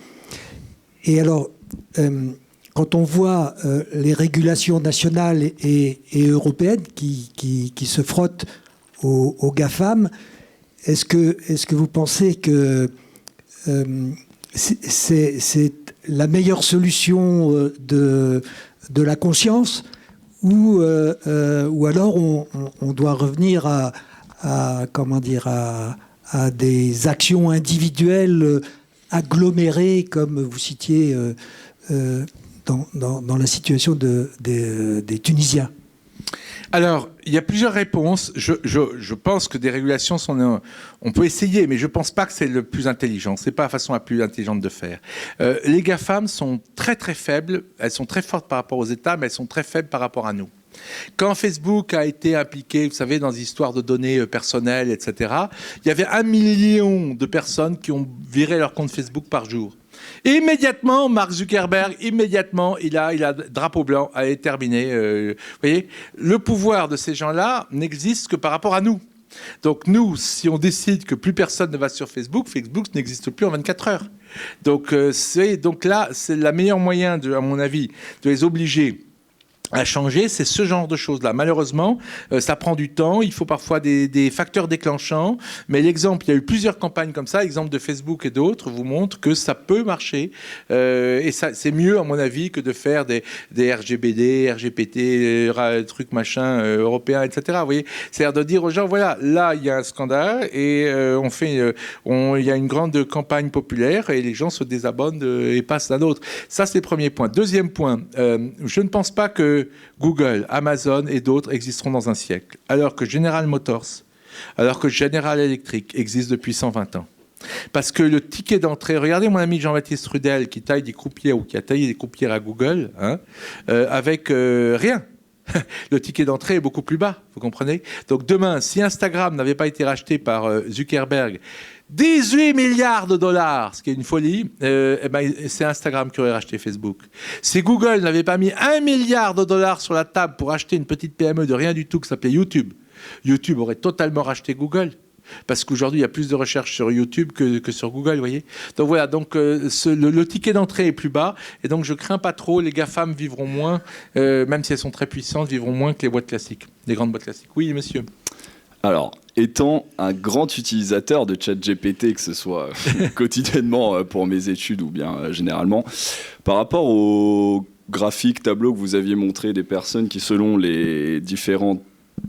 Et alors, quand on voit les régulations nationales et européennes qui se frottent aux GAFAM, est-ce que vous pensez que c'est la meilleure solution de la conscience ou alors on doit revenir à des actions individuelles agglomérées comme vous citiez dans la situation des Tunisiens? Alors, il y a plusieurs réponses. Je pense que des régulations sont... On peut essayer, mais je ne pense pas que c'est le plus intelligent. Ce n'est pas la façon la plus intelligente de faire. Les GAFAM sont très très faibles. Elles sont très fortes par rapport aux États, mais elles sont très faibles par rapport à nous. Quand Facebook a été impliqué, vous savez, dans des histoires de données personnelles, etc., il y avait 1 million de personnes qui ont viré leur compte Facebook par jour. Et immédiatement, Mark Zuckerberg, il a drapeau blanc, elle est terminée. Vous voyez, le pouvoir de ces gens-là n'existe que par rapport à nous. Donc nous, si on décide que plus personne ne va sur Facebook, Facebook n'existe plus en 24 heures. Donc là, c'est le meilleur moyen, à mon avis, de les obliger à changer, c'est ce genre de choses-là. Malheureusement, ça prend du temps, il faut parfois des facteurs déclenchants, mais l'exemple, il y a eu plusieurs campagnes comme ça, l'exemple de Facebook et d'autres vous montre que ça peut marcher, et ça, c'est mieux, à mon avis, que de faire des RGPD, RGPT, trucs machin européens, etc. Vous voyez, c'est-à-dire de dire aux gens, voilà, là, il y a un scandale, et il y a une grande campagne populaire, et les gens se désabonnent et passent à d'autres. Ça, c'est le premier point. Deuxième point, je ne pense pas que Google, Amazon et d'autres existeront dans un siècle, alors que General Motors, alors que General Electric existe depuis 120 ans. Parce que le ticket d'entrée, regardez mon ami Jean-Baptiste Rudel qui taille des croupières ou qui a taillé des croupières à Google, avec rien. Le ticket d'entrée est beaucoup plus bas, vous comprenez? Donc demain, si Instagram n'avait pas été racheté par Zuckerberg, 18 milliards de dollars, ce qui est une folie, c'est Instagram qui aurait racheté Facebook. Si Google n'avait pas mis 1 milliard de dollars sur la table pour acheter une petite PME de rien du tout qui s'appelait YouTube, YouTube aurait totalement racheté Google. Parce qu'aujourd'hui, il y a plus de recherches sur YouTube que sur Google, vous voyez. Donc voilà, donc, le ticket d'entrée est plus bas. Et donc, je crains pas trop. Les GAFAM vivront moins, même si elles sont très puissantes, vivront moins que les boîtes classiques, les grandes boîtes classiques. Oui, monsieur. Alors, étant un grand utilisateur de ChatGPT, que ce soit quotidiennement pour mes études ou bien généralement, par rapport au graphique, tableau que vous aviez montré des personnes qui, selon les différentes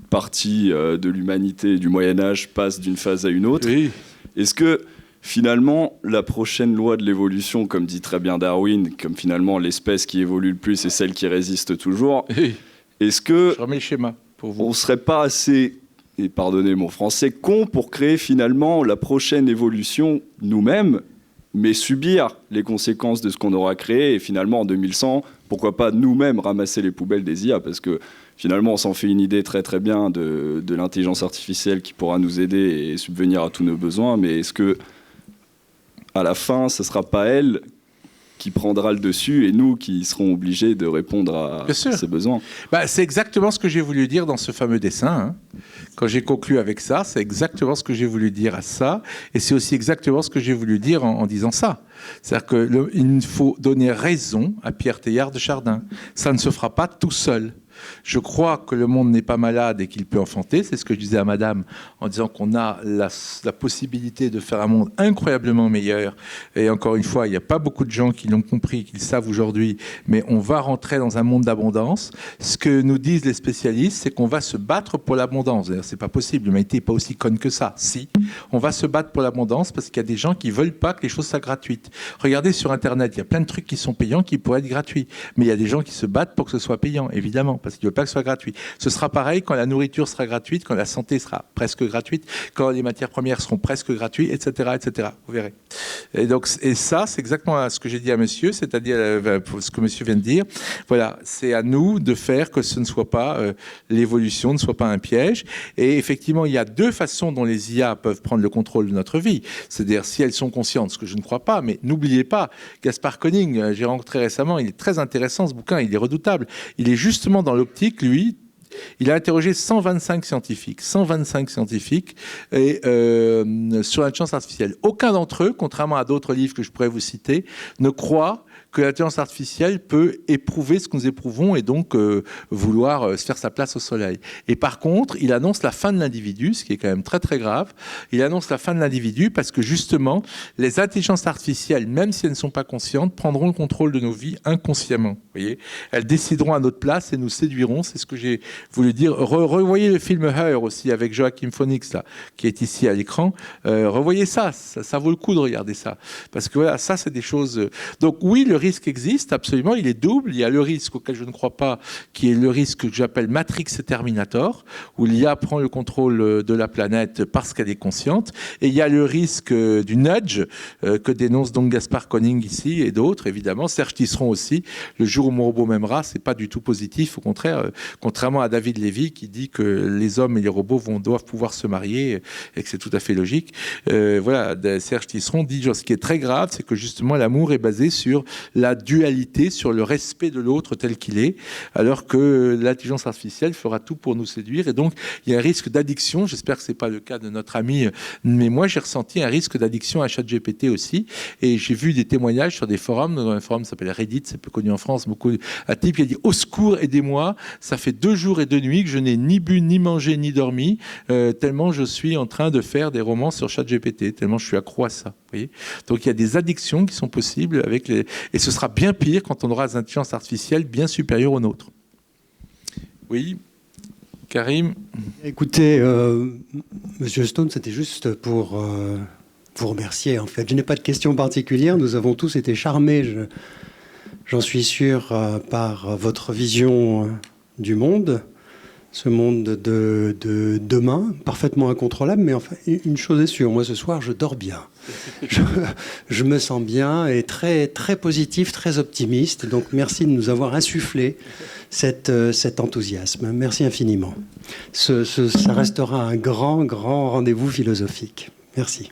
parties de l'humanité du Moyen-Âge, passent d'une phase à une autre, oui. Est-ce que finalement, la prochaine loi de l'évolution, comme dit très bien Darwin, comme finalement l'espèce qui évolue le plus est celle qui résiste toujours, oui. Est-ce que je remets le schéma pour vous. On ne serait pas assez, et pardonnez mon français, con pour créer finalement la prochaine évolution nous-mêmes, mais subir les conséquences de ce qu'on aura créé, et finalement en 2100, pourquoi pas nous-mêmes ramasser les poubelles des IA, parce que finalement on s'en fait une idée très très bien de l'intelligence artificielle qui pourra nous aider et subvenir à tous nos besoins, mais est-ce que à la fin ce ne sera pas elle qui prendra le dessus et nous qui serons obligés de répondre à ces besoins? C'est exactement ce que j'ai voulu dire dans ce fameux dessin. Quand j'ai conclu avec ça, c'est exactement ce que j'ai voulu dire à ça. Et c'est aussi exactement ce que j'ai voulu dire en disant ça. C'est-à-dire qu'il faut donner raison à Pierre Teilhard de Chardin. Ça ne se fera pas tout seul. Je crois que le monde n'est pas malade et qu'il peut enfanter. C'est ce que je disais à madame en disant qu'on a la possibilité de faire un monde incroyablement meilleur. Et encore une fois, il n'y a pas beaucoup de gens qui l'ont compris, qui le savent aujourd'hui, mais on va rentrer dans un monde d'abondance. Ce que nous disent les spécialistes, c'est qu'on va se battre pour l'abondance. D'ailleurs, c'est pas possible, l'humanité n'est pas aussi conne que ça. Si, on va se battre pour l'abondance parce qu'il y a des gens qui ne veulent pas que les choses soient gratuites. Regardez sur Internet, il y a plein de trucs qui sont payants qui pourraient être gratuits. Mais il y a des gens qui se battent pour que ce soit payant, évidemment, parce qu'ils ne veulent pas que ce soit gratuit. Ce sera pareil quand la nourriture sera gratuite, quand la santé sera presque gratuite, quand les matières premières seront presque gratuites, etc., etc. Vous verrez. Et ça, c'est exactement ce que j'ai dit à monsieur, c'est-à-dire ce que monsieur vient de dire. Voilà, c'est à nous de faire que ce ne soit pas l'évolution, ne soit pas un piège. Et effectivement, il y a deux façons dont les IA peuvent prendre le contrôle de notre vie. C'est-à-dire si elles sont conscientes, ce que je ne crois pas, mais n'oubliez pas, Gaspard Koenig, j'ai rencontré récemment, il est très intéressant ce bouquin, il est redoutable. Il est justement dans l'optique, lui, il a interrogé 125 scientifiques et, sur l'intelligence artificielle. Aucun d'entre eux, contrairement à d'autres livres que je pourrais vous citer, ne croit que l'intelligence artificielle peut éprouver ce que nous éprouvons et donc vouloir se faire sa place au soleil. Et par contre, il annonce la fin de l'individu, ce qui est quand même très très grave. Il annonce la fin de l'individu parce que justement, les intelligences artificielles, même si elles ne sont pas conscientes, prendront le contrôle de nos vies inconsciemment. Vous voyez, elles décideront à notre place et nous séduiront. C'est ce que j'ai voulu dire. Revoyez le film Her aussi avec Joaquin Phoenix là, qui est ici à l'écran. Revoyez ça vaut le coup de regarder ça. Parce que voilà, ça c'est des choses... Donc oui, le risque existe, absolument, il est double. Il y a le risque auquel je ne crois pas, qui est le risque que j'appelle Matrix Terminator, où l'IA prend le contrôle de la planète parce qu'elle est consciente. Et il y a le risque du nudge, que dénonce donc Gaspard Koenig ici, et d'autres, évidemment. Serge Tisseron aussi. Le jour où mon robot m'aimera, c'est pas du tout positif. Au contraire, contrairement à David Lévy, qui dit que les hommes et les robots doivent pouvoir se marier, et que c'est tout à fait logique. Voilà, Serge Tisseron dit, ce qui est très grave, c'est que justement, l'amour est basé sur la dualité, sur le respect de l'autre tel qu'il est, alors que l'intelligence artificielle fera tout pour nous séduire. Et donc, il y a un risque d'addiction. J'espère que ce n'est pas le cas de notre ami, mais moi, j'ai ressenti un risque d'addiction à ChatGPT aussi. Et j'ai vu des témoignages sur des forums. Dans un forum qui s'appelle Reddit, c'est peu connu en France, un type qui a dit « Au secours, aidez-moi, ça fait 2 jours et 2 nuits que je n'ai ni bu, ni mangé, ni dormi, tellement je suis en train de faire des romans sur ChatGPT, tellement je suis accro à ça. » Vous voyez, donc il y a des addictions qui sont possibles avec les... Et ce sera bien pire quand on aura des intelligences artificielles bien supérieures aux nôtres. Oui, Karim. Écoutez, Monsieur Stone, c'était juste pour vous remercier. En fait, je n'ai pas de questions particulières. Nous avons tous été charmés, j'en suis sûr, par votre vision du monde. Ce monde de demain, parfaitement incontrôlable, mais enfin, une chose est sûre, moi ce soir je dors bien. Je me sens bien et très, très positif, très optimiste. Donc merci de nous avoir insufflé cet enthousiasme. Merci infiniment. Ça restera un grand, grand rendez-vous philosophique. Merci.